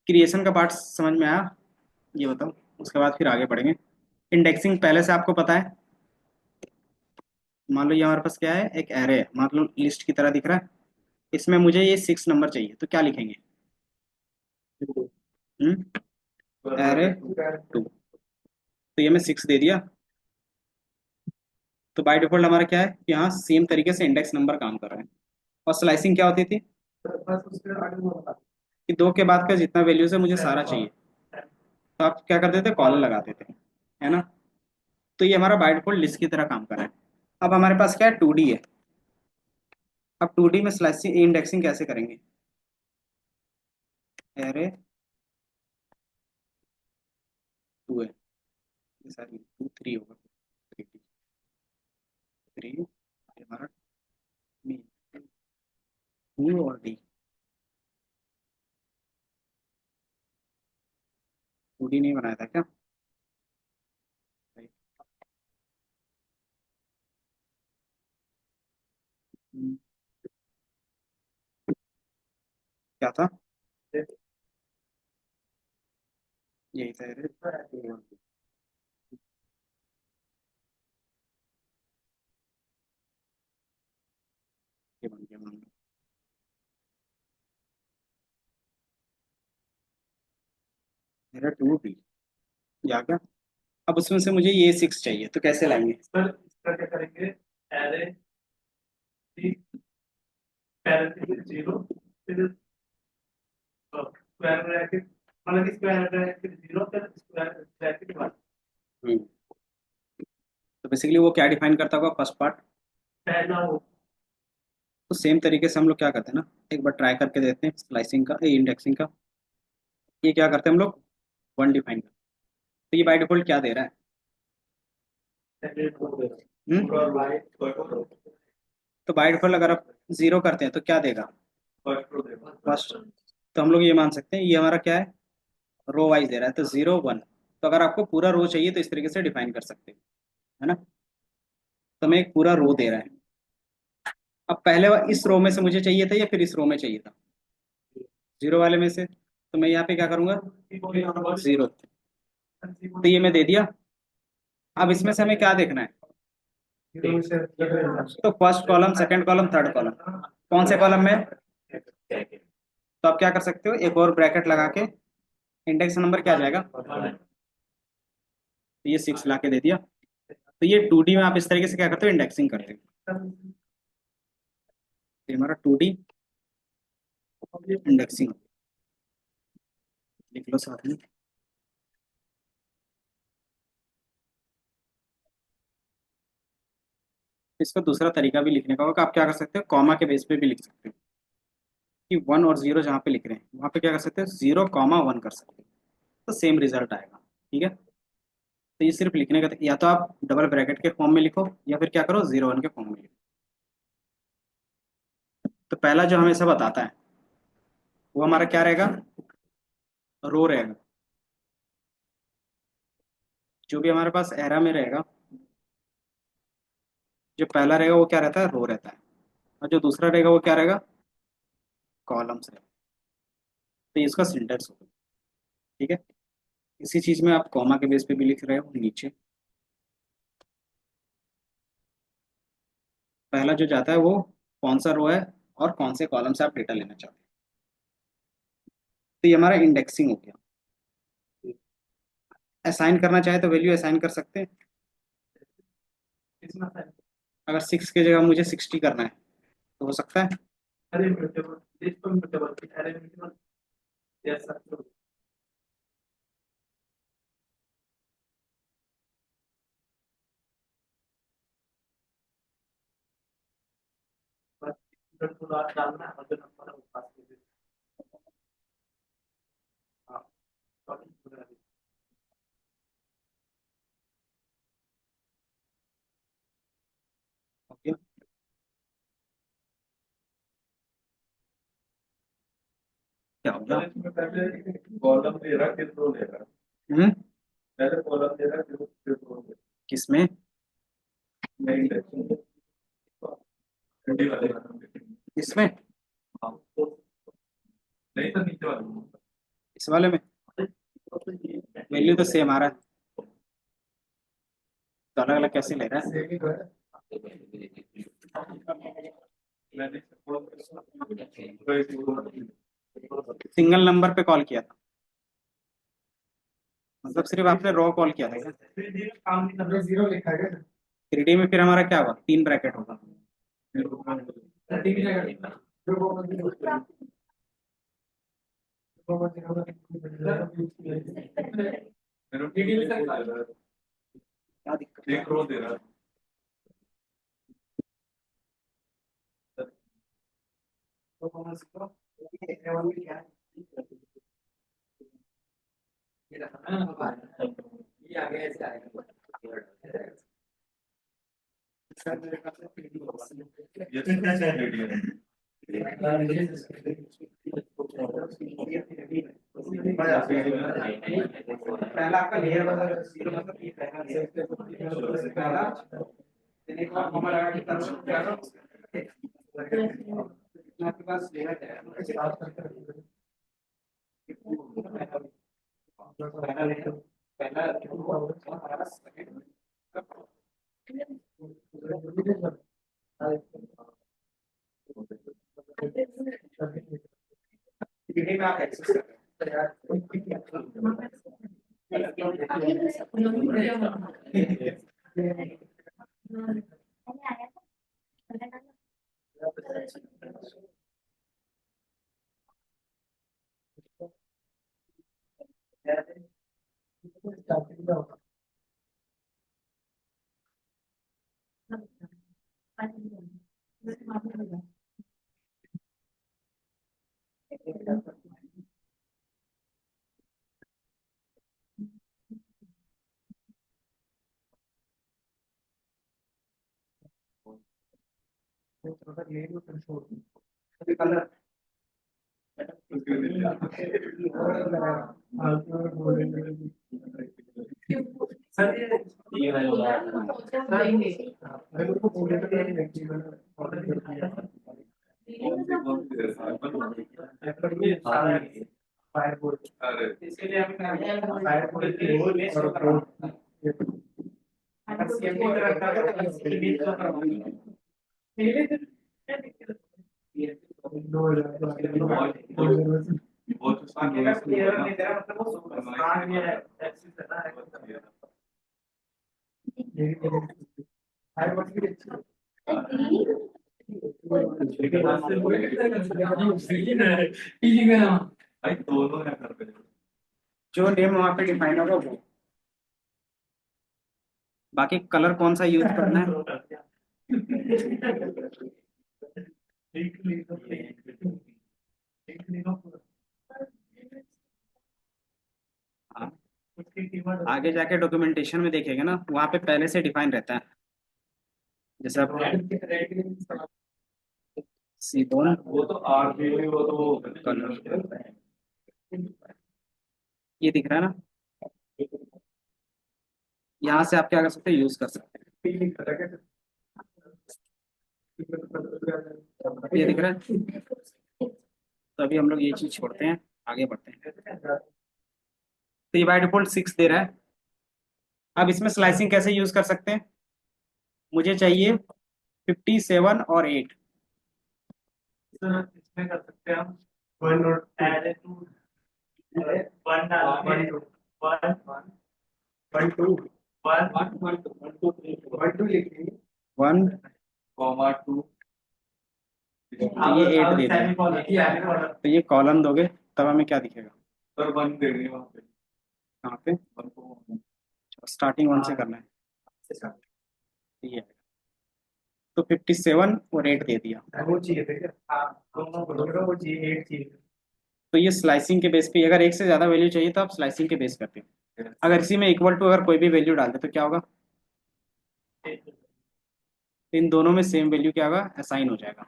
क्रिएशन का पार्ट समझ में आया, ये बताओ, उसके बाद फिर आगे बढ़ेंगे। इंडेक्सिंग पहले से आपको पता है। मान लो ये हमारे पास क्या है, एक एरे है, मतलब लिस्ट की तरह दिख रहा है, इसमें मुझे ये 6 नंबर चाहिए, तो क्या लिखेंगे, एरे 2। तो ये मैं 6 दे दिया। तो बाय डिफॉल्ट हमारा क्या है कि यहाँ सेम तरीके से इंडेक्स नंबर काम कर रहा है। और स्लाइसिंग क्या होती थी, बस उसके आगे वो बता। कि 2 के बाद का जितना वैल्यूज है मुझे सारा चाहिए, तो आप क्या करते थे, कॉलम लगाते थे, है ना। तो ये हमारा बाय डिफॉल्ट लिस्ट की तरह काम कर रहा है। अब हमारे पास क्या है, 2D है। अब 2D में स्लाइसिंग इंडेक्सिंग कैसे करेंगे, एरे 2 है, ये सारी 2 3 होगा, 3 हमारा 2 और डी, 2D नहीं बनाया था क्या, हम्म, क्या था, यही था एरे 2 और D। ये बन गया मान लो, मेरा 2D या क्या। अब उसमें से मुझे ये 6 चाहिए, तो कैसे लाएंगे, सर इसका क्या करेंगे, एरे की पैरेंथेसिस 0, फिर स्क्वायर ब्रैकेट, मतलब कि स्क्वायर ब्रैकेट 0 फिर स्क्वायर ब्रैकेट 1। हम्म, तो बेसिकली वो क्या डिफाइन करता होगा, फर्स्ट पार्ट। पहला वो तो सेम तरीके से हम लोग क्या करते हैं ना, एक बार ट्राई करके देखते हैं स्लाइसिंग का, इंडेक्सिंग का। ये क्या करते हैं हम लोग, 1 डिफाइन करते हैं। तो ये बाय डिफॉल्ट क्या दे रहा है, सेपरेट हो गया हम्म, और वाई फर्स्ट तो बाय डिफॉल्ट अगर आप 0 करते हैं तो क्या देगा, रो देगा। फर्स्ट। तो हम लोग ये मान सकते हैं ये हमारा क्या है, रो वाइज दे रहा है, तो 0 1। तो अगर आपको पूरा रो चाहिए तो इस तरीके से डिफाइन कर सकते हैं, है ना। तो हमें एक पूरा रो दे रहा है। अब पहले इस रो में से मुझे चाहिए था या फिर इस रो में चाहिए था, 0 वाले में से, तो मैं यहाँ पे क्या करूंगा, 0। तो ये मैं दे दिया। अब इसमें से हमें क्या देखना है, तो first column, second column, third column, कौन से कॉलम में। तो आप क्या कर सकते हो, एक और ब्रैकेट लगा के इंडेक्स नंबर क्या आ जाएगा, तो ये 6 ला के दे दिया। तो ये 2D में आप इस तरीके से क्या करते हो, इंडेक्सिंग करते हो। ये हमारा 2D इंडेक्सिंग, लिख लो साथ में। इसका दूसरा तरीका भी लिखने का होगा, आप क्या कर सकते हो, कॉमा के बेस पे भी लिख सकते हो, कि 1 और 0 जहाँ पे लिख रहे हैं वहाँ पे क्या कर सकते हो, 0 1 कर सकते हो, तो सेम रिजल्ट आएगा। ठीक है। तो ये सिर्फ लिखने का, या तो आप डबल ब्रैकेट के फॉर्म में लिखो या फिर क्या करो, 0 1 के फॉर्म में लिखो। तो पहला जो हमेशा बताता है वो हमारा क्या रहेगा, रो रहेगा। जो भी हमारे पास एरा में रहेगा, जो पहला रहेगा वो क्या रहता है, रो रहता है। और जो दूसरा रहेगा वो क्या रहेगा, कॉलम्स रहेगा। तो ये इसका सिंटेक्स होगा। ठीक है, इसी चीज में आप कॉमा के बेस पे भी लिख रहे हो नीचे। पहला जो जाता है वो कौन सा रो है और कौन से कॉलम से आप डेटा लेना चाहते हैं। तो ये हमारा इंडेक्सिंग हो गया। असाइन करना चाहे तो वैल्यू असाइन कर सकते हैं। इसमें था अगर 6 की जगह मुझे 60 करना है तो हो सकता है। अरे म्यूटेबल, लिस्ट पर म्यूटेबल, अरे म्यूटेबल जैसा तो बस इधर पूरा डालना है और जो नंबर है वो पास कर देना। हाँ, सॉरी पूरा ओके, क्या होगा। पहले इसमें पहले कॉलम दे रहा किस रो दे रहा, हम्म, पहले कॉलम दे रहा किस रो दे किसमें। रहा, नहीं इंडेक्सिंग वाले इसमें, हाँ, नहीं तो नीचे वाले। इस वाले में वैल्यू तो सेम आ रहा है, तो अलग अलग कैसे ले रहा है। सेम ही तो है। मैंने सिंगल नंबर पे कॉल किया था, मतलब सिर्फ आपने रो कॉल किया था क्या। फिर धीरे काम नहीं हमने जीरो लिखा है क्या? 3D में फिर हमारा क्या होगा, 3 ब्रैकेट होगा। करना, ठीक है जो वो मुझे वो मुझे क्या दिक्कत एक रो दे रहा है। तो कौन सी को ये लेवल में क्या है, ये रखा है ना, ये आगे ऐसे आएगा सर मेरे पास में पीडी ये कितना चाहिए है। पहला आपका लेयर वाला जीरो मतलब ये पहला लेयर पहला देने के बाद हमारा लगा कि कंस्ट्रक्ट क्या करो आपके पास लेयर है पहला लेयर पहला हमारा सेकंड पीडी में आप एक्सेस कर कलर सर ये फायरबोल्ट अरे इसके लिए हमें फायरबोल्ट की रोल में शो करना है सीएमडी में रखा है सीएमडी शो करवाना बहुत बाकी अगर क्लियर नहीं दे रहा मतलब वो मान ये एक्सेस करना है फायरबोल्ट भी अच्छी भाई दोनों है घर पे। जो नेम वहाँ पे डिफाइन होगा वो। बाकी कलर कौन सा यूज करना है। हाँ, आगे जाके डॉक्यूमेंटेशन में देखेंगे ना, वहाँ पे पहले से डिफाइन रहता है। जैसे आप सीबोन वो तो आर भी वो तो कलर, ये दिख रहा है ना, यहाँ से आप क्या कर सकते हैं, यूज कर सकते हैं। ये दिख रहा है। तो अभी हम लोग ये चीज छोड़ते हैं, आगे बढ़ते हैं। तो ये बाय डिफॉल्ट 6 दे रहा है। अब इसमें स्लाइसिंग कैसे यूज कर सकते हैं, मुझे चाहिए 57 और 8। सर इसमें कर सकते हैं हम वन और ऐड टू वन डाल के one one two one one two लिखेंगे। 1, कॉमा 2। तो ये 8 दे दिया। कॉलम तो ये कॉलम दोगे तब हमें क्या दिखेगा, सर 1 देंगे वहाँ पे, कहाँ पे, 1 को स्टार्टिंग 1 से करना है। ये तो 57 और 8 दे दिया। वो चाहिए थे क्या? हाँ दोनों को दोनों वो चाहिए, एट चाहिए। तो ये स्लाइसिंग के बेस पे, अगर एक से ज्यादा वैल्यू चाहिए तो आप स्लाइसिंग के बेस करते हो। अगर इसी में इक्वल टू अगर कोई भी वैल्यू डाल दे तो क्या होगा, इन दोनों में सेम वैल्यू क्या होगा, असाइन हो जाएगा।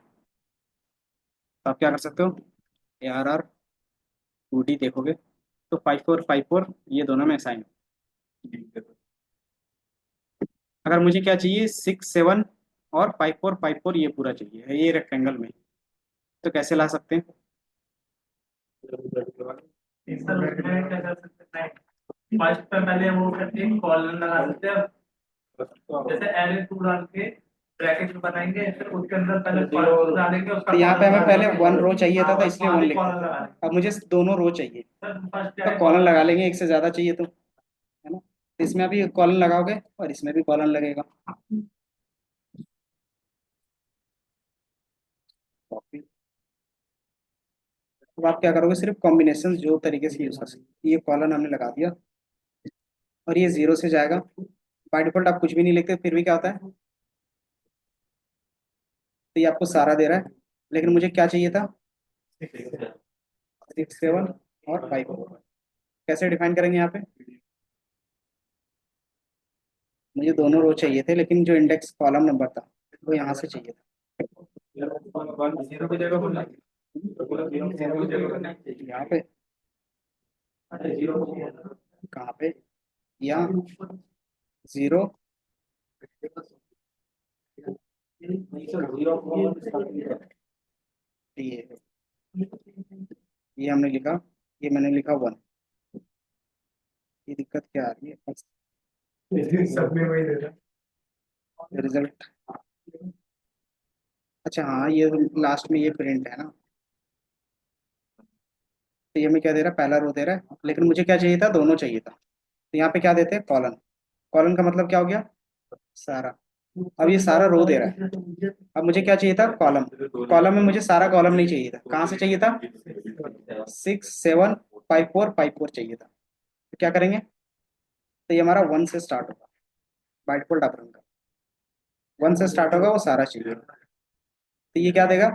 तो आप क्या कर सकते हो, ARR 2D देखोगे तो 5454 ये दोनों में असाइन हो। ठीक है। अगर मुझे क्या चाहिए, 6 7 और 5454 ये पूरा चाहिए ये रेक्टेंगल में, तो कैसे ला सकते हैं। सर उसमें क्या कर सकते हैं, फर्स्ट पे पहले वो करके कॉलम लगा सकते हैं, जैसे एरे टू डाल के ब्रैकेट बनाएंगे, फिर उसके अंदर पहले कॉलम डालेंगे, उसका तो यहाँ पे हमें पहले कॉलम 1 रो चाहिए था, तो इसलिए 1 लिखा कॉलम था। लगा अब मुझे दोनों रो चाहिए सर फर्स्ट तो कॉलन लगा लेंगे, एक से ज्यादा चाहिए तो, है ना। तो इसमें अभी कॉलन लगाओगे और इसमें भी कॉलन लगेगा। कॉपी। अब आप क्या करोगे, सिर्फ कॉम्बिनेशन जो तरीके से यूज कर सकते, ये कॉलन हमने लगा दिया और ये 0 से जाएगा। बाय डिफॉल्ट आप कुछ भी नहीं लिखते, फिर भी क्या होता है, तो ये आपको सारा दे रहा है, लेकिन मुझे क्या चाहिए था, 6 7 और 5। कैसे डिफाइन करेंगे यहाँ पे, मुझे दोनों रो चाहिए थे, लेकिन जो इंडेक्स कॉलम नंबर था वो यहाँ से चाहिए था, 0 की जगह बोलना, 0 की जगह यहाँ पे, कहाँ पे, यहाँ 0, ये हमने लिखा, ये मैंने लिखा 1। ये दिक्कत क्या आ रही है, सब में वही देता। रिजल्ट, अच्छा हाँ ये लास्ट में ये प्रिंट है ना। तो ये हमें क्या दे रहा है, पहला रो दे रहा है, लेकिन मुझे क्या चाहिए था, दोनों चाहिए था। तो यहाँ पे क्या देते हैं, कॉलन। कॉलन का मतलब क्या हो गया, सारा। अब ये सारा रो दे रहा है, अब मुझे क्या चाहिए था, कॉलम। कॉलम में मुझे सारा कॉलम नहीं चाहिए था, कहाँ से चाहिए था, 6 7 5 4 5 4 चाहिए था। तो क्या करेंगे, तो ये हमारा 1 से स्टार्ट होगा, बाय डिफॉल्ट आप रन का 1 से स्टार्ट होगा, वो सारा चाहिए। तो ये क्या देगा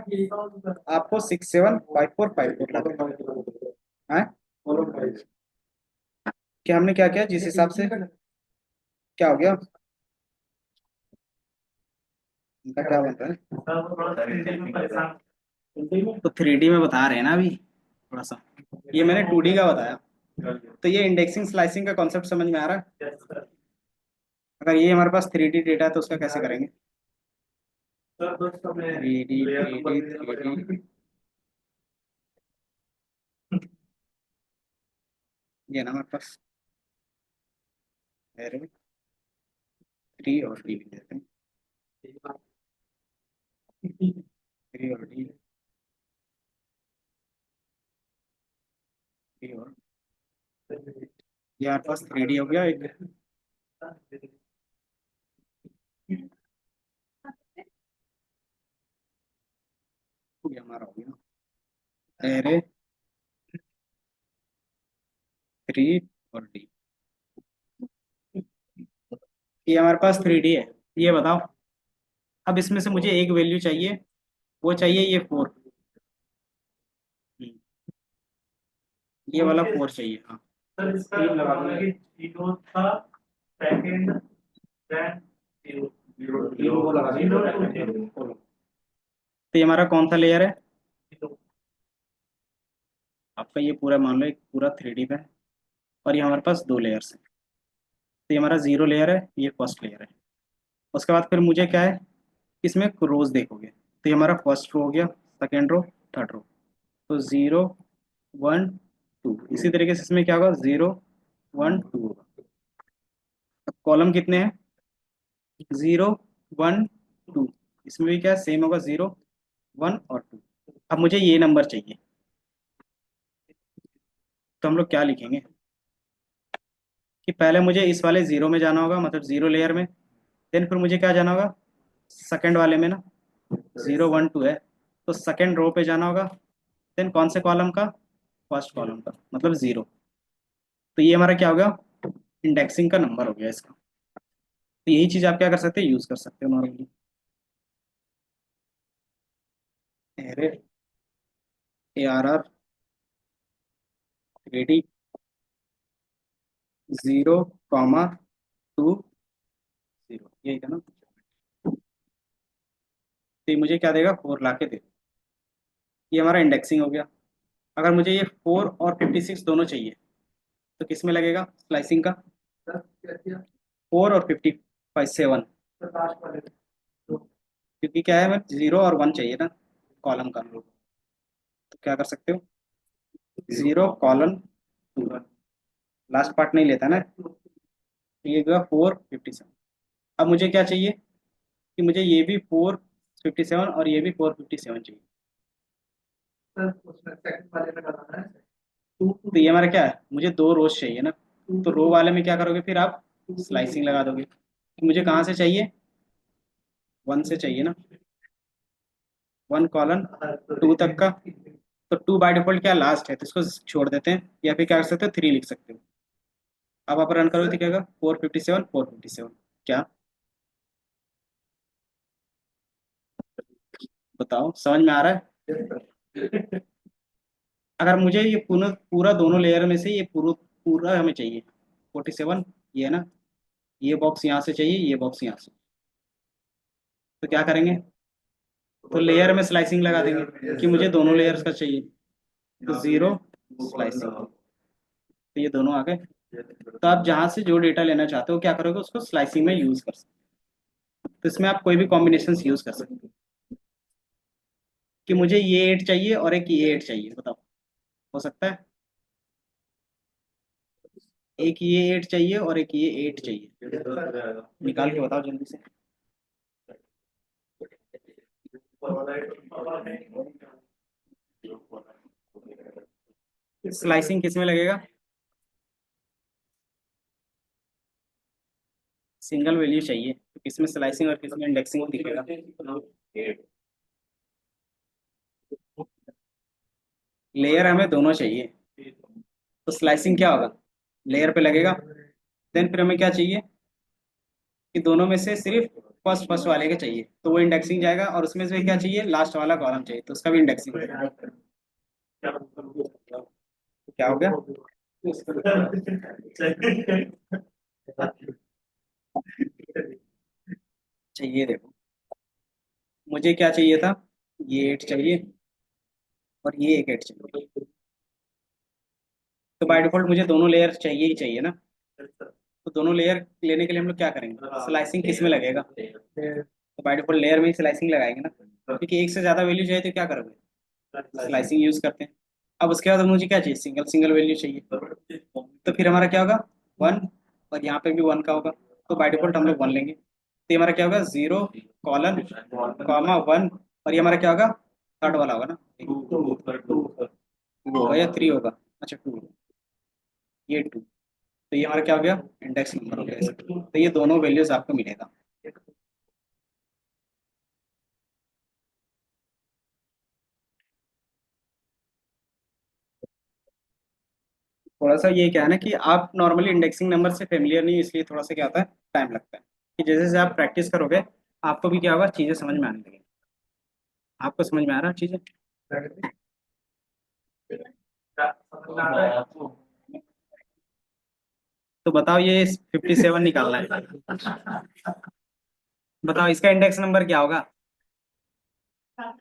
आपको, 6 7 5 4 5 4 लगेगा। हैं? क्या हमने क्या किया, जिस हिसाब से क्या हो गया, इनका क्या बन रहा है, तो 3D में बता रहे हैं ना अभी थोड़ा सा, ये मैंने 2D का बताया। तो ये इंडेक्सिंग स्लाइसिंग का कॉन्सेप्ट समझ में आ रहा है। अगर ये हमारे पास 3D डेटा है तो उसका कैसे करेंगे, 3D 3D ये ना हमारे पास एरे 3 और D लिख देते हैं, 3 और D, 3 और ये हमारे पास 3D हो गया एक। ये हमारा हो गया एरे 3 और D। ये हमारे पास 3D है, ये बताओ। अब इसमें से मुझे एक वैल्यू चाहिए, वो चाहिए ये 4, ये वाला 4 चाहिए, हाँ। सर इसका जीरो था, सेकंड देन जीरो, जीरो तो ये हमारा कौन सा लेयर है, आपका ये पूरा मान लो एक पूरा 3D का है, और ये हमारे पास 2 लेयर्स हैं। तो ये हमारा 0 लेयर है, ये फर्स्ट लेयर है। उसके बाद फिर मुझे क्या है, इसमें रोज देखोगे तो ये हमारा फर्स्ट रो हो गया, सेकेंड रो, थर्ड रो। तो 0 1 2, इसी तरीके से इसमें क्या होगा, 0 1 2 होगा। अब कॉलम कितने हैं? 0 1 2। इसमें भी क्या सेम होगा, 0 1 और 2। अब मुझे ये नंबर चाहिए, तो हम लोग क्या लिखेंगे कि पहले मुझे इस वाले 0 में जाना होगा, मतलब 0 लेयर में। देन फिर मुझे क्या जाना होगा, सेकंड वाले में ना, 0 1 2 है तो सेकंड रो पे जाना होगा। देन कौन से कॉलम का? फर्स्ट कॉलम का, मतलब 0। तो ये हमारा क्या हो गया, इंडेक्सिंग का नंबर हो गया इसका। तो यही चीज़ आप क्या कर सकते हैं, यूज़ कर सकते हो नॉर्मली। एरे ARR रेडी 0 2 0, यही था ना। तो ये मुझे क्या देगा, 4 ला के दे। ये हमारा इंडेक्सिंग हो गया। अगर मुझे ये 4 और 56 दोनों चाहिए तो किस में लगेगा स्लाइसिंग का? सर क्या किया 4 और 57, सर लास्ट वाले तो क्योंकि क्या है, मैं 0 और 1 चाहिए ना कॉलम का। तो क्या कर सकते हो, 0:2, लास्ट पार्ट नहीं लेता ना। तो ये गया 457। अब मुझे क्या चाहिए कि मुझे ये भी 457 और ये भी 457 चाहिए। सर उसमें सेकंड वाले में लगाना है तो ये हमारा क्या है, मुझे 2 रोज चाहिए ना। तो रो वाले में क्या करोगे फिर आप, स्लाइसिंग लगा दोगे। तो मुझे कहाँ से चाहिए, 1 से चाहिए ना, 1:2 तक का। तो 2 बाय डिफॉल्ट क्या लास्ट है, तो इसको छोड़ देते हैं, या फिर क्या कर सकते हो 3 लिख सकते हो। अब आप रन करोगे तो क्या होगा, 457 457। क्या बताओ, समझ में आ रहा है? अगर मुझे ये पूरा पूरा दोनों लेयर में से ये पूरा पूरा हमें चाहिए 47, ये है ना, ये बॉक्स यहाँ से चाहिए, ये बॉक्स यहाँ से। तो क्या करेंगे, तो लेयर में स्लाइसिंग लगा देंगे कि मुझे दोनों लेयर्स का चाहिए। तो 0 स्लाइसिंग, तो ये दोनों आ गए। तो आप जहाँ से जो डेटा लेना चाहते हो क्या करोगे, उसको स्लाइसिंग में यूज कर सकते हो। तो इसमें आप कोई भी कॉम्बिनेशन यूज कर सकते हो कि मुझे ये 8 चाहिए और एक ये 8 चाहिए, बताओ हो सकता है? एक ये 8 चाहिए और एक ये 8 चाहिए, निकाल के बताओ जल्दी से। स्लाइसिंग किस में लगेगा, सिंगल वैल्यू चाहिए तो किस में स्लाइसिंग और किस में इंडेक्सिंग दिखेगा? लेयर हमें दोनों चाहिए, तो स्लाइसिंग क्या होगा, लेयर पे लगेगा। देन फिर हमें क्या चाहिए कि दोनों में से सिर्फ फर्स्ट फर्स्ट वाले के चाहिए, तो वो इंडेक्सिंग जाएगा। और उसमें से क्या चाहिए, लास्ट वाला कॉलम चाहिए, तो उसका भी इंडेक्सिंग होगा। तो क्या हो गया, चाहिए देखो, मुझे क्या चाहिए था, ये 8 चाहिए और ये एक 8 चाहिए। तो बाय डिफॉल्ट मुझे दोनों लेयर चाहिए ही चाहिए ना। तो दोनों लेयर लेने के लिए हम लोग क्या करेंगे, स्लाइसिंग किस में लगेगा, तो बाय डिफॉल्ट लेयर में ही स्लाइसिंग लगाएंगे ना, क्योंकि एक से ज्यादा वैल्यू चाहिए तो क्या करोगे, स्लाइसिंग यूज करते हैं। अब उसके बाद मुझे क्या चाहिए, सिंगल सिंगल वैल्यू चाहिए। तो फिर हमारा क्या होगा, 1, और यहाँ पे भी 1 का होगा, तो बाय डिफॉल्ट हम लोग 1 लेंगे। तो ये हमारा क्या होगा, 0 कॉलन कॉमा 1, और ये हमारा क्या होगा, थर्ड वाला होगा ना, 2 होगा या 3 होगा, अच्छा 2, ये 2। तो ये हमारा क्या हो गया, इंडेक्स नंबर हो गया इसका। तो ये दोनों वैल्यूज आपको मिलेगा। थोड़ा सा ये क्या है ना कि आप नॉर्मली इंडेक्सिंग नंबर से फेमिलियर नहीं, इसलिए थोड़ा सा क्या होता है, टाइम लगता है। कि जैसे जैसे आप प्रैक्टिस करोगे आपको भी क्या होगा, चीज़ें समझ में आने लगेंगी। आपको समझ में आ रहा है चीज़ें? तो बताओ ये 57 निकालना है, बताओ इसका इंडेक्स नंबर क्या होगा? हाँ,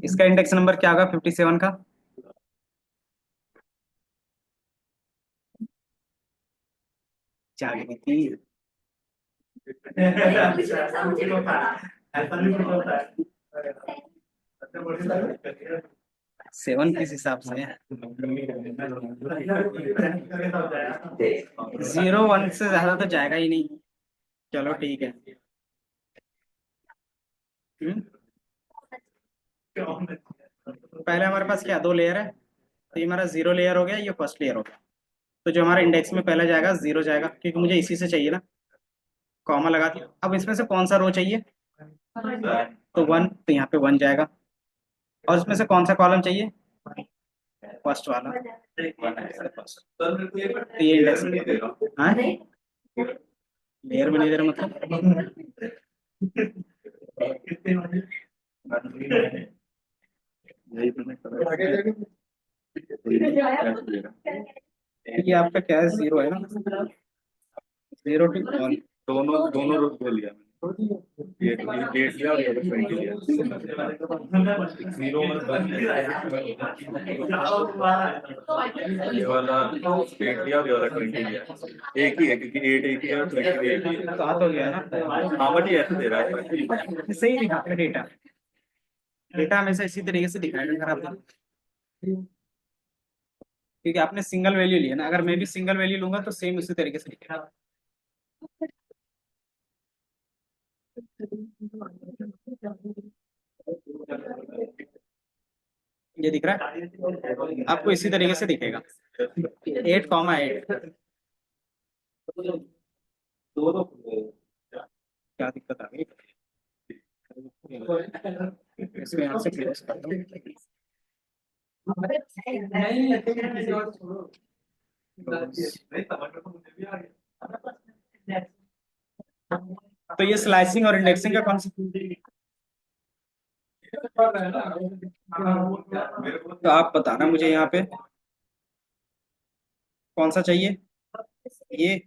इसका इंडेक्स नंबर क्या होगा 57 का? जागृति, ऐसा नहीं होता है ऐसा नहीं होता है 7 किस हिसाब से है? 0 1 से ज्यादा तो जाएगा ही नहीं। चलो ठीक है। हम्म? पहले हमारे पास क्या 2 लेयर है, तो ये हमारा 0 लेयर हो गया, ये फर्स्ट लेयर हो गया। तो जो हमारा इंडेक्स में पहला जाएगा 0 जाएगा, क्योंकि मुझे इसी से चाहिए ना। कॉमा लगा दिया। अब इसमें से कौन सा रो चाहिए? तो 1, तो यहाँ पे 1 जाएगा। और इसमें से कौन सा कॉलम चाहिए? फर्स्ट वाला। 1 है फर्स्ट। तो ये इंडेक्स में, हाँ लेयर में नहीं दे रहा मतलब। आगे जाके ये आपका क्या है 0 है ना, 0 to 1। दोनों दोनों रुक लिया मैंने, ये 8 लिया और ये 20 लिया। 0 ये वाला 8 लिया और ये वाला 20 लिया। एक ही है क्योंकि 8 एक ही है और 20 भी एक ही है। 7 हो गया ना। हाँ बट ये ऐसे दे रहा है। सही दिखा डेटा। डेटा हमेशा इसी तरीके से दिखाएगा अगर आप, क्योंकि आपने सिंगल वैल्यू लिया ना, अगर मैं भी सिंगल वैल्यू लूंगा तो सेम उसी तरीके से दिखेगा। ये दिख रहा है आपको, इसी तरीके से दिखेगा 8,8। क्या दिक्कत आ गई? इसको यहाँ से क्लोज कर दो। नहीं किसी और छोड़ो। तो ये स्लाइसिंग और इंडेक्सिंग का कॉन्सेप्ट, तो आप बताना मुझे यहाँ पे कौन सा चाहिए। ये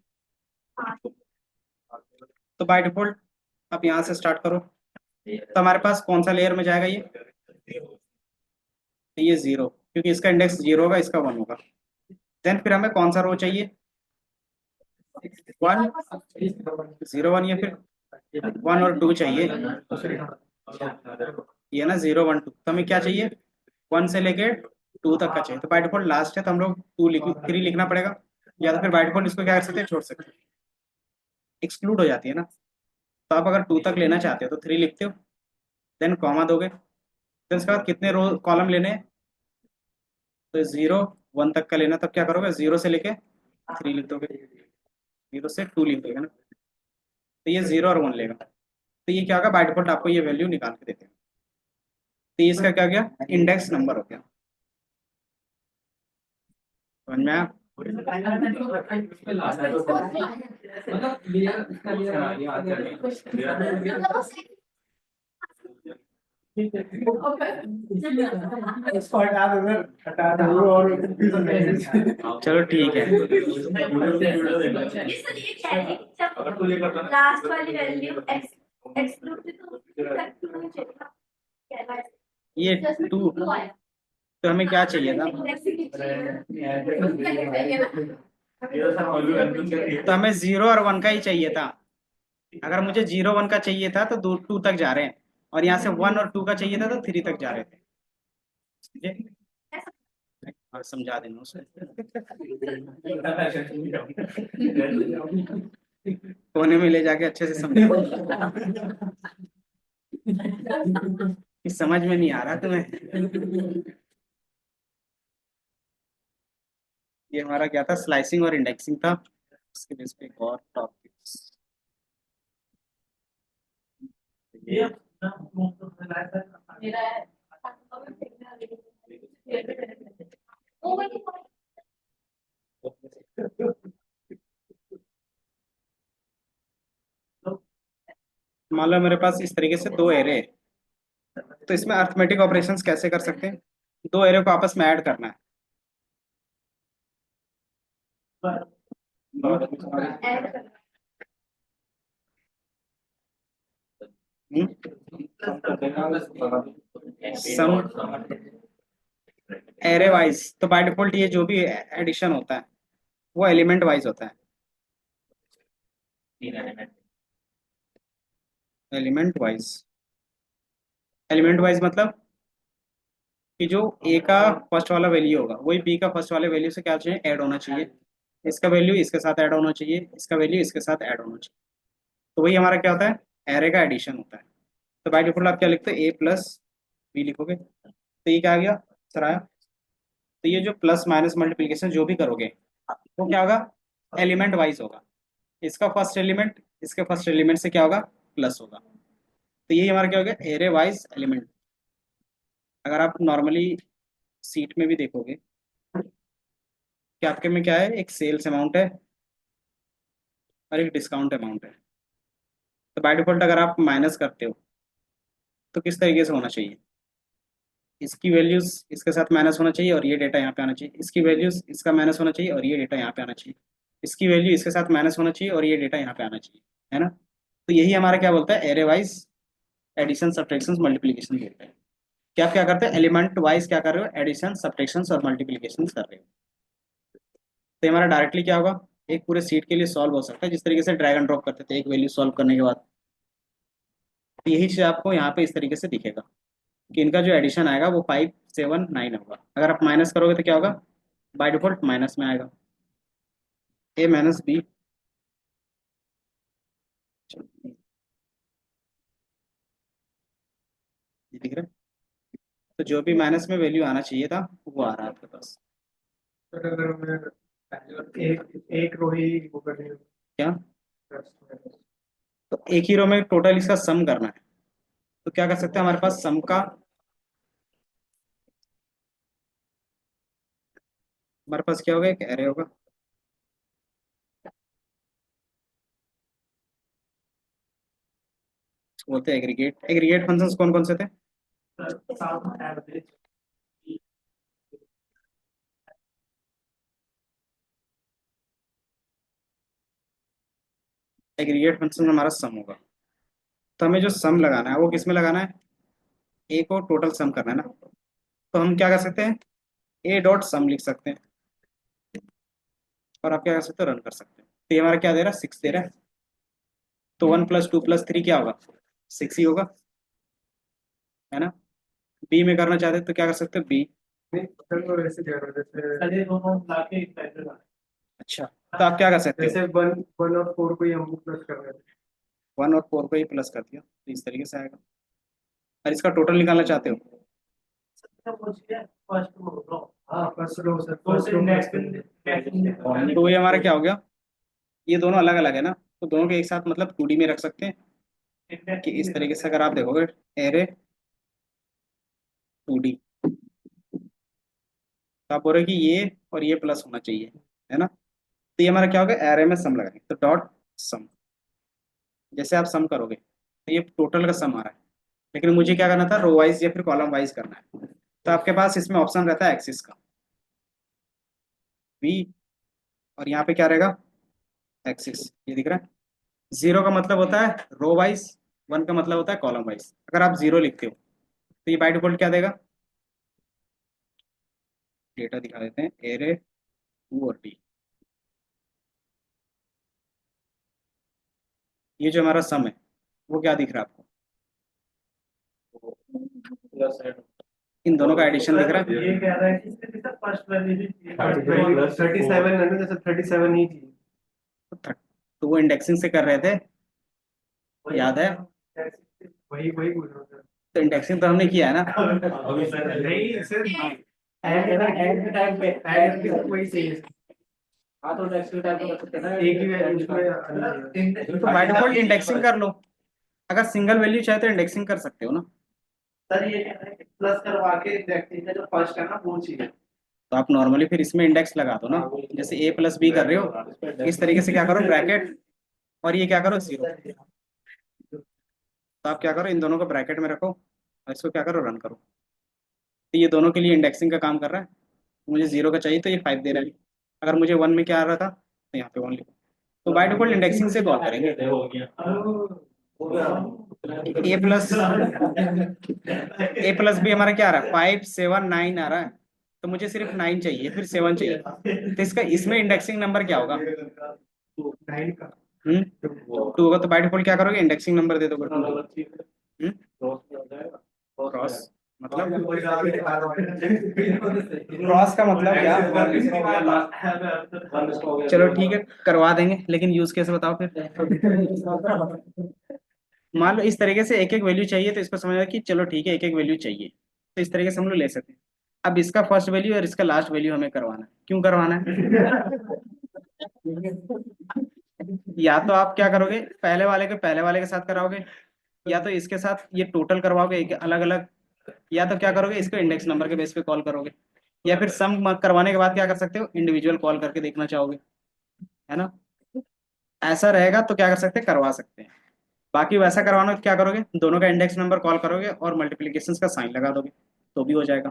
तो बाय डिफॉल्ट आप यहाँ से स्टार्ट करो, तो हमारे पास कौन सा लेयर में जाएगा ये 0, क्योंकि इसका इंडेक्स 0 होगा, इसका 1 होगा। देन फिर हमें कौन सा रो चाहिए? 1 0 1, या फिर 1 और 2 चाहिए। ये ना 0 1 2, तो हमें क्या चाहिए? 1 से लेके 2 तक का चाहिए। तो बाय डिफॉल्ट लास्ट है, तो हम लोग 3 लिखना पड़ेगा, या तो फिर बाय डिफॉल्ट इसको क्या कर सकते हैं, छोड़ सकते हैं, एक्सक्लूड हो जाती है ना। तो आप अगर 2 तक लेना चाहते हो तो 3 लिखते हो, देन कॉमा दोगे, फिर उसके बाद कितने रो कॉलम लेने हैं? तो 0 1 तक का लेना, तब क्या करोगे? 0 से लेके 3 लिख दोगे, 0 से 2 लिख दोगे ना, तो ये 0 और 1 लेगा। तो ये क्या होगा, बाय डिफॉल्ट आपको ये वैल्यू निकाल के देते हैं। तो ये इसका क्या गया, इंडेक्स नंबर हो गया। समझ में आया? इसको हटा दो उधर, हटा दो और confusion है। चलो ठीक है। लास्ट वाली वैल्यू एक्सक्लूड ये 2, तो हमें क्या चाहिए था? तो हमें 0 और 1 का ही चाहिए था। अगर मुझे 0 1 का चाहिए था तो 2 तक जा रहे हैं, और यहाँ से 1 और 2 का चाहिए था तो 3 तक जा रहे थे। ठीक है? और समझा देना उसे, कोने में ले जाके अच्छे से समझा। कि समझ में नहीं आ रहा तुम्हें। ये हमारा क्या था, स्लाइसिंग और इंडेक्सिंग था। उसके बेस पे एक और टॉपिक्स। मान लो मेरे पास इस तरीके से 2 एरे है, तो इसमें अर्थमेटिक ऑपरेशंस कैसे कर सकते हैं? 2 एरे को आपस में ऐड करना है। सम एरे वाइज, तो बाय डिफॉल्ट ये जो भी एडिशन होता है वो एलिमेंट वाइज होता है। एलिमेंट वाइज, एलिमेंट वाइज मतलब कि जो ए का फर्स्ट वाला वैल्यू होगा वही बी का फर्स्ट वाले वैल्यू से क्या चाहिए, ऐड होना चाहिए। इसका वैल्यू इसके साथ ऐड होना चाहिए, इसका वैल्यू इसके साथ ऐड होना चाहिए। तो वही हमारा क्या होता है, एरे का एडिशन होता है। तो बाय डिफॉल्ट आप क्या लिखते हो, ए प्लस बी लिखोगे। तो ये क्या आ गया, सर आया। तो ये जो प्लस माइनस मल्टीप्लीकेशन जो भी करोगे वो क्या होगा, एलिमेंट वाइज होगा। इसका फर्स्ट एलिमेंट इसके फर्स्ट एलिमेंट से क्या होगा, प्लस होगा। तो यही हमारा क्या हो गया, एरे वाइज एलिमेंट। अगर आप नॉर्मली सीट में भी देखोगे कि आपके में क्या है, एक सेल्स अमाउंट है और एक डिस्काउंट अमाउंट है। तो बाय डिफॉल्ट अगर आप माइनस करते हो तो किस तरीके से होना चाहिए, इसकी वैल्यूज इसके साथ माइनस होना चाहिए और ये डेटा यहाँ पे आना चाहिए, इसकी वैल्यूज इसका माइनस होना चाहिए और ये डेटा यहाँ पे आना चाहिए, इसकी वैल्यू इसके साथ माइनस होना चाहिए और ये डेटा यहाँ पे आना चाहिए, है ना। तो यही हमारा क्या बोलता है, array wise addition subtraction multiplication बोलते हैं। कि आप क्या करते हैं, एलिमेंट वाइज क्या कर रहे हो, एडिशन सब्ट्रैक्शन और मल्टीप्लीकेशन कर रहे हो। तो हमारा डायरेक्टली क्या होगा, एक पूरे सीट के लिए सॉल्व हो सकता है जिस तरीके से ड्रैग एंड ड्रॉप करते थे एक वैल्यू सॉल्व करने के बाद। तो यही चीज़ आपको यहाँ पे इस तरीके से दिखेगा कि इनका जो एडिशन आएगा वो 5 7 9 होगा। अगर आप माइनस करोगे तो क्या होगा, बाय डिफॉल्ट माइनस में आएगा, ए माइनस बी। ये दिख रहा है। तो जो भी माइनस में वैल्यू आना चाहिए था वो आ रहा है आपके पास। तो अगर मैं एक रो ही वो करनी हो, क्या, तो एक ही रो में टोटल इसका सम करना है। तो क्या कर सकते हैं, हमारे पास सम का, हमारे पास क्या होगा, एक एरे होगा। इसको बोलते हैं एग्रीगेट। एग्रीगेट फंक्शंस कौन कौन से थे, एवरेज एग्रीगेट फंक्शन हमारा सम होगा। तो हमें जो सम लगाना है वो किस में लगाना है, ए को टोटल सम करना है ना। तो हम क्या कर सकते हैं, ए डॉट सम लिख सकते हैं और आप क्या कर सकते हो, रन कर सकते हैं। तो ये हमारा क्या दे रहा है, 6 दे रहा है। तो 1 + 2 + 3 क्या होगा, 6 ही होगा, है ना। बी में करना चाहते हैं तो क्या कर सकते हो, बी। नहीं पता तो वैसे कह रहा हूँ जैसे चलिए दोनों मिला के एक पैटर्न आ अच्छा, तो आप क्या कर सकते हो, जैसे वन वन और फोर को ही हम प्लस कर रहे थे। 1 और 4 को ही प्लस कर दिया तो इस तरीके से आएगा। और इसका टोटल निकालना चाहते हो, सकता है फर्स्ट रो। हाँ फर्स्ट रो सर, तो फर्स्ट से रो नेक्स्ट नेक्स्ट तो ये हमारा क्या हो गया, ये दोनों अलग अलग है ना। तो दोनों के एक साथ मतलब 2D में रख सकते हैं कि इस तरीके से अगर आप देखोगे, एरे 2D। तो आप बोल रहे हो कि ये और ये प्लस होना चाहिए, है ना। तो ये हमारा क्या होगा, एरे में सम लगाएंगे तो डॉट सम। जैसे आप सम करोगे तो ये टोटल का सम आ रहा है, लेकिन मुझे क्या करना था, रो वाइज या फिर कॉलम वाइज करना है। तो आपके पास इसमें ऑप्शन रहता है एक्सिस का, वी, और यहाँ पे क्या रहेगा, एक्सिस। ये दिख रहा है। 0 का मतलब होता है रो वाइज, 1 का मतलब होता है कॉलम वाइज। अगर आप 0 लिखते हो तो ये बाय डिफॉल्ट क्या देगा, डेटा दिखा देते हैं, एरे 2 और डी। ये जो हमारा सम है वो क्या दिख रहा है आपको, इन दोनों का एडिशन दिख रहा है। ये कह रहा है कि इसके साथ फर्स्ट वैल्यू भी 37 है ना, जैसे 37 ही थी। तो वो इंडेक्सिंग से कर रहे थे, याद है। वही वही बोल रहा हूँ सर। तो इंडेक्सिंग तो हमने किया है ना। नहीं सर, ऐड के टाइम पे ऐड करके वही सही है। हाँ तो नेक्स्ट टाइम पे कर सकते हैं ना एक ही वैल्यू उसमें तो बाय डिफॉल्ट इंडेक्सिंग कर लो। अगर सिंगल वैल्यू चाहे तो इंडेक्सिंग कर सकते हो ना। सर ये कह रहा है कि प्लस करवा के इंडेक्सिंग का जो फर्स्ट है ना वो चाहिए। तो आप नॉर्मली फिर इसमें इंडेक्स लगा दो ना, जैसे ए प्लस बी कर रहे हो इस तरीके से क्या करो, ब्रैकेट, और ये क्या करो, 0। तो आप क्या करो, इन दोनों को ब्रैकेट में रखो और इसको क्या करो, रन करो। तो ये दोनों के लिए इंडेक्सिंग का काम कर रहा है। मुझे 0 का चाहिए तो ये 5 दे रहा है। अगर मुझे 1 में क्या आ रहा था तो यहाँ पे 1 लिखो। तो बाय डिफॉल्ट इंडेक्सिंग से कॉल करेंगे। ए प्लस बी हमारा क्या आ रहा है, 5 7 9 आ रहा है। तो मुझे सिर्फ 9 चाहिए, फिर 7 चाहिए। तो इसका इसमें इंडेक्सिंग नंबर क्या होगा, 9 का 2 होगा। तो बाय डिफॉल्ट क्या करोगे, इंडेक्सिंग नंबर दे दोगे 2। क्रॉस मतलब कोई ज्यादा नहीं खा रहा है। क्रॉस का मतलब क्या? चलो ठीक है, करवा देंगे, लेकिन यूज कैसे बताओ फिर। मान लो इस तरीके से एक एक वैल्यू चाहिए, तो इसको समझ कि चलो ठीक है एक एक वैल्यू चाहिए, तो इस तरीके से हम लोग ले सकते हैं। अब इसका फर्स्ट वैल्यू और इसका लास्ट वैल्यू हमें करवाना है। क्यों करवाना है? या तो आप क्या करोगे, पहले वाले के पहले वाले के साथ कराओगे, या तो इसके साथ ये टोटल करवाओगे एक अलग अलग, या तो क्या करोगे इसको इंडेक्स नंबर के बेस पे कॉल करोगे, या फिर सम करवाने के बाद क्या कर सकते हो, इंडिविजुअल कॉल करके देखना चाहोगे, है ना? ऐसा रहेगा तो क्या कर सकते हैं, करवा सकते हैं। बाकी वैसा करवाना हो तो क्या करोगे, दोनों का इंडेक्स नंबर कॉल करोगे और मल्टीप्लीकेशन का साइन लगा दोगे, तो भी हो जाएगा।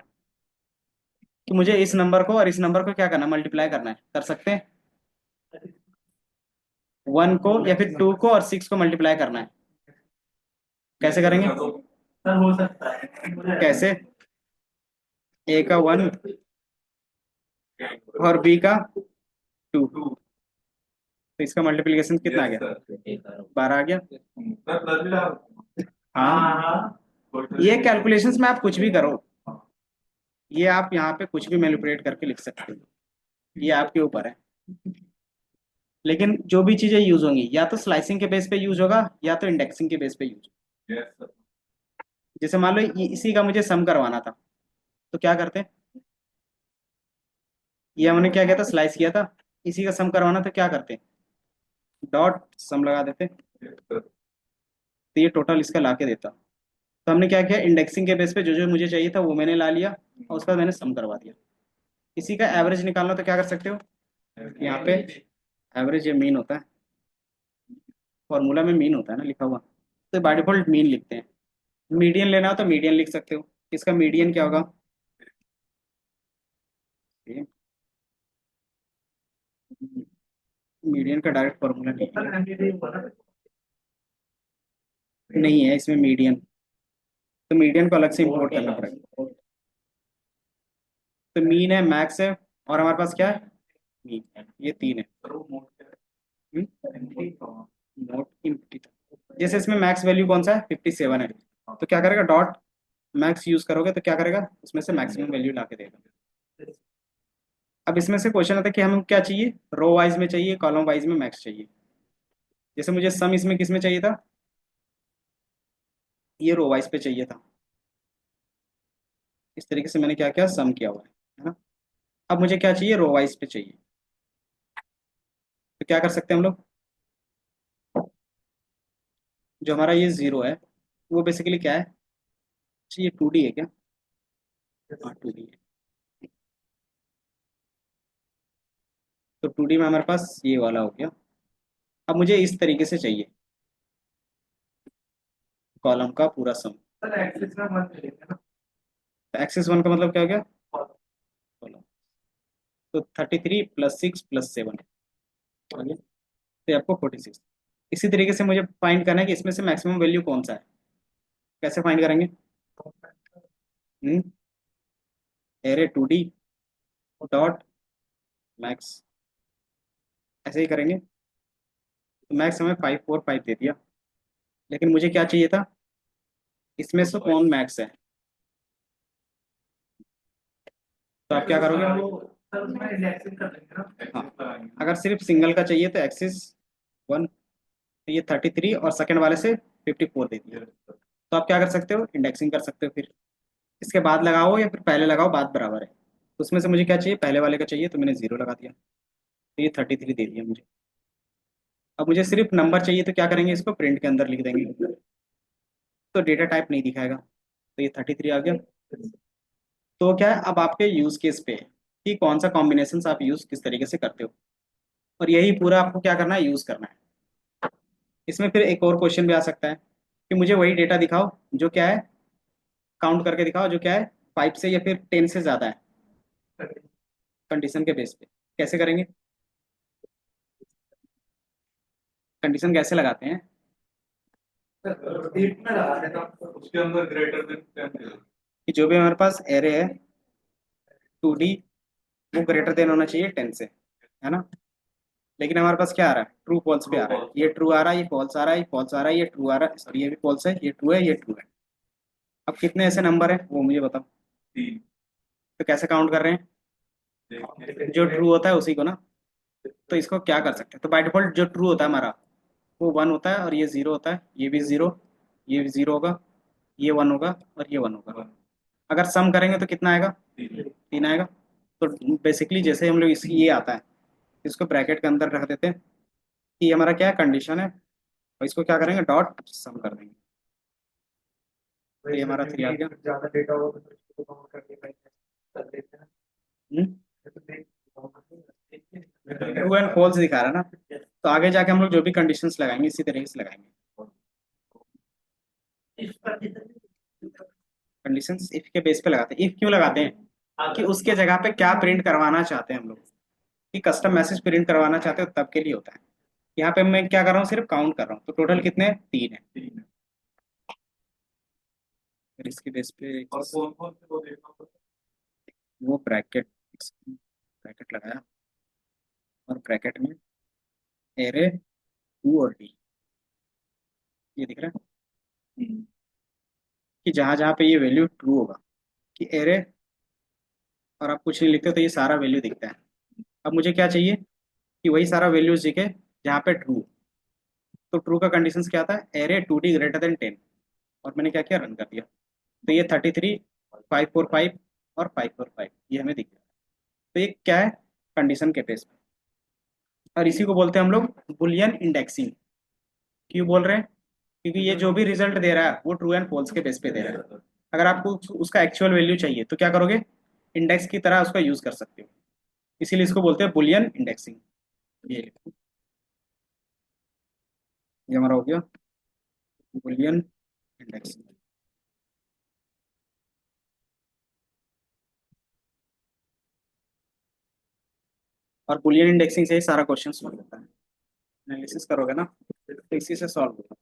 कि मुझे इस नंबर को और इस नंबर को क्या करना है, मल्टीप्लाई करना है, कर सकते हैं। 1 को या फिर 2 को और 6 को मल्टीप्लाई करना है, कैसे करेंगे? सर हो सकता है। कैसे? ए का 1 और बी का 2, तो इसका मल्टीप्लीकेशन कितना आ गया, 12 आ गया। हाँ, ये कैलकुलेशंस में आप कुछ भी करो, ये आप यहाँ पे कुछ भी मैनिपुलेट करके लिख सकते हो, ये आपके ऊपर है। लेकिन जो भी चीजें यूज होंगी या तो स्लाइसिंग के बेस पे यूज होगा या तो इंडेक्सिंग के बेस पे यूज होगा। जैसे मान लो इसी का मुझे सम करवाना था, तो क्या करते, ये हमने क्या किया था, स्लाइस किया था। इसी का सम करवाना तो क्या करते, डॉट सम लगा देते, तो ये टोटल इसका ला के देता। तो हमने क्या किया, इंडेक्सिंग के बेस पे जो जो मुझे चाहिए था वो मैंने ला लिया, और उसके बाद मैंने सम करवा दिया। इसी का एवरेज निकालना तो क्या कर सकते हो, यहाँ पे एवरेज या मीन होता है, फॉर्मूला में मीन होता है ना लिखा हुआ, तो बाय डिफॉल्ट मीन लिखते हैं। मीडियन लेना हो तो मीडियन लिख सकते हो। इसका मीडियन क्या होगा, मीडियन का डायरेक्ट फॉर्मूला नहीं सर है, एमबीडी हुआ ना। नहीं है इसमें मीडियन, तो मीडियन को अलग से इंपोर्ट करना पड़ेगा। तो मीन है, मैक्स है, और हमारे पास क्या है, मीन है, ये तीन है। नोट इम्प्टी था, जैसे इसमें मैक्स वैल्यू कौन सा है, 57 है, तो क्या करेगा, डॉट मैक्स यूज करोगे तो क्या करेगा, उसमें से मैक्सिमम वैल्यू ला के देगा। अब इसमें से क्वेश्चन आता है कि हमें क्या चाहिए, रो वाइज में चाहिए, कॉलम वाइज में मैक्स चाहिए। जैसे मुझे सम इसमें किस में चाहिए था, ये रो वाइज पे चाहिए था, इस तरीके से मैंने क्या किया, सम किया हुआ है ना। अब मुझे क्या चाहिए, रो वाइज पे चाहिए, तो क्या कर सकते हैं हम लोग, जो हमारा ये जीरो है वो बेसिकली क्या है, अच्छा, ये 2D है क्या, हाँ 2D है। तो 2D में हमारे पास ये वाला हो गया। अब मुझे इस तरीके से चाहिए, कॉलम का पूरा सम। सर एक्सिस में मत लेना ना। एक्सिस 1 का मतलब क्या हो गया, कॉलम, तो 33 + 6 + 7, तो आपको 46। इसी तरीके से मुझे फाइंड करना है कि इसमें से मैक्सिमम वैल्यू कौन सा है, कैसे फाइंड करेंगे, एरे 2D डॉट मैक्स, ऐसे ही करेंगे। तो मैक्स हमें 545 दे दिया, लेकिन मुझे क्या चाहिए था, इसमें से कौन मैक्स है, तो आप क्या करोगे, सर उसमें इंडेक्सिंग कर देंगे ना। हाँ, अगर सिर्फ सिंगल का चाहिए तो एक्सिस 1, तो ये 33 और सेकंड वाले से 54 दे दिया, तो आप क्या कर सकते हो, इंडेक्सिंग कर सकते हो। फिर इसके बाद लगाओ या फिर पहले लगाओ, बात बराबर है। तो उसमें से मुझे क्या चाहिए, पहले वाले का चाहिए, तो मैंने जीरो लगा दिया, तो ये 33 दे दिया मुझे। अब मुझे सिर्फ नंबर चाहिए, तो क्या करेंगे, इसको प्रिंट के अंदर लिख देंगे, तो डेटा टाइप नहीं दिखाएगा, तो ये 33 आ गया। तो क्या है, अब आपके यूज केस पे है कि कौन सा कॉम्बिनेशन आप यूज किस तरीके से करते हो, और यही पूरा आपको क्या करना है, यूज करना है। इसमें फिर एक और क्वेश्चन भी आ सकता है कि मुझे वही डेटा दिखाओ जो क्या है, काउंट करके दिखाओ जो क्या है 5 से या फिर 10 से ज्यादा है, कंडीशन के बेस पे। कैसे करेंगे, कंडीशन कैसे लगाते हैं, डीप में लगा देता हूँ। उसके अंदर ग्रेटर देन 10 कि जो भी हमारे पास एरे है 2D, वो ग्रेटर देन होना चाहिए 10 से, है ना। लेकिन हमारे पास क्या आ रहा है, ट्रू फॉल्स पे आ रहा है, ये ट्रू आ रहा है, ये फॉल्स आ रहा है, ये फॉल्स आ रहा है, ये ट्रू आ रहा है, सॉरी ये भी फॉल्स है, ये ट्रू है, ये ट्रू है। अब कितने ऐसे नंबर है वो मुझे बताओ, 3 तो कैसे काउंट कर रहे हैं? देखिए जो ट्रू होता है उसी को ना। तो इसको क्या कर सकते हैं, तो बाय डिफॉल्ट जो ट्रू होता है हमारा वो वन होता है, और ये जीरो होता है, ये भी जीरो, ये भी जीरो होगा, ये वन होगा, और ये वन होगा। अगर सम करेंगे तो कितना आएगा? 3 तीन आएगा। तो बेसिकली जैसे हम लोग इस ये आता है, इसको ब्रैकेट के अंदर रख देते हैं कि ये हमारा क्या है, कंडीशन है, और इसको क्या करेंगे, डॉट सम कर देंगे। तो ये हमारा थ्री आ गया। ज्यादा डेटा हो तो उसको काउंट करके कर देते हैं। ट्रू एंड फॉल्स दिखा रहा है ना, तो आगे जाके हम लोग जो भी कंडीशंस लगाएंगे इसी तरीके से लगाएंगे। इस पर कितने कंडीशंस इफ के बेस पे लगाते हैं। इफ क्यों लगाते हैं? कि उसके जगह पे क्या प्रिंट करवाना चाहते हैं हम लोग, कि कस्टम मैसेज प्रिंट करवाना चाहते हो तब के लिए होता है। यहाँ पे मैं क्या कर रहा हूँ, सिर्फ काउंट कर रहा हूँ, तो टोटल कितने हैं? तीन है। 3 फिर इसके बेस पे और कौन कौन से वो देखना पड़ता वो ब्रैकेट, ब्रैकेट लगाया, और ब्रैकेट में एरे टू और डी, ये दिख रहा है है। कि जहां जहां पे ये वैल्यू ट्रू होगा, कि एरे, और आप कुछ नहीं लिखते तो ये सारा वैल्यू दिखता है। अब मुझे क्या चाहिए कि वही सारा वैल्यूज दिखे जहाँ पे ट्रू। तो ट्रू का कंडीशंस क्या था, array two D greater than 10, और मैंने क्या किया, रन कर दिया। तो ये 33, 545 और 545 ये हमें दिख रहा है। तो ये क्या है, कंडीशन के बेस पे। और इसी को बोलते हैं हम लोग बुलियन इंडेक्सिंग। क्यों बोल रहे हैं? क्योंकि ये जो भी रिजल्ट दे रहा है वो ट्रू एंड फॉल्स के बेस पे दे रहा है। अगर आपको उसका एक्चुअल वैल्यू चाहिए तो क्या करोगे, इंडेक्स की तरह उसका यूज कर सकते हो। इसीलिए इसको बोलते हैं बुलियन इंडेक्सिंग। ये लिखो, ये हमारा हो गया बुलियन इंडेक्सिंग। और बुलियन इंडेक्सिंग से ही सारा क्वेश्चन सॉल्व होता है। एनालिसिस करोगे ना तो इसी से सॉल्व होगा।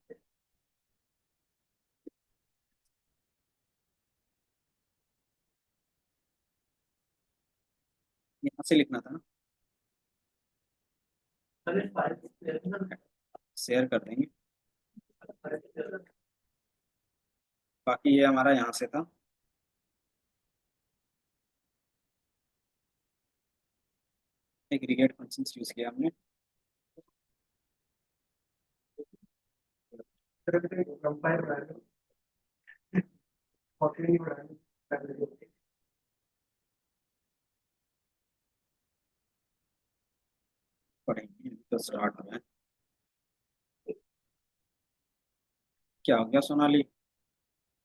यहाँ से लिखना था ना, अरे फाइव शेयर कर देंगे। बाकी ये हमारा यहाँ से था। एग्रीगेट फंक्शंस यूज किया हमने। कंपाइल वैल्यू 40 वैल्यू पढ़ेंगे तो स्टार्ट हो गया। क्या हो गया सोनाली?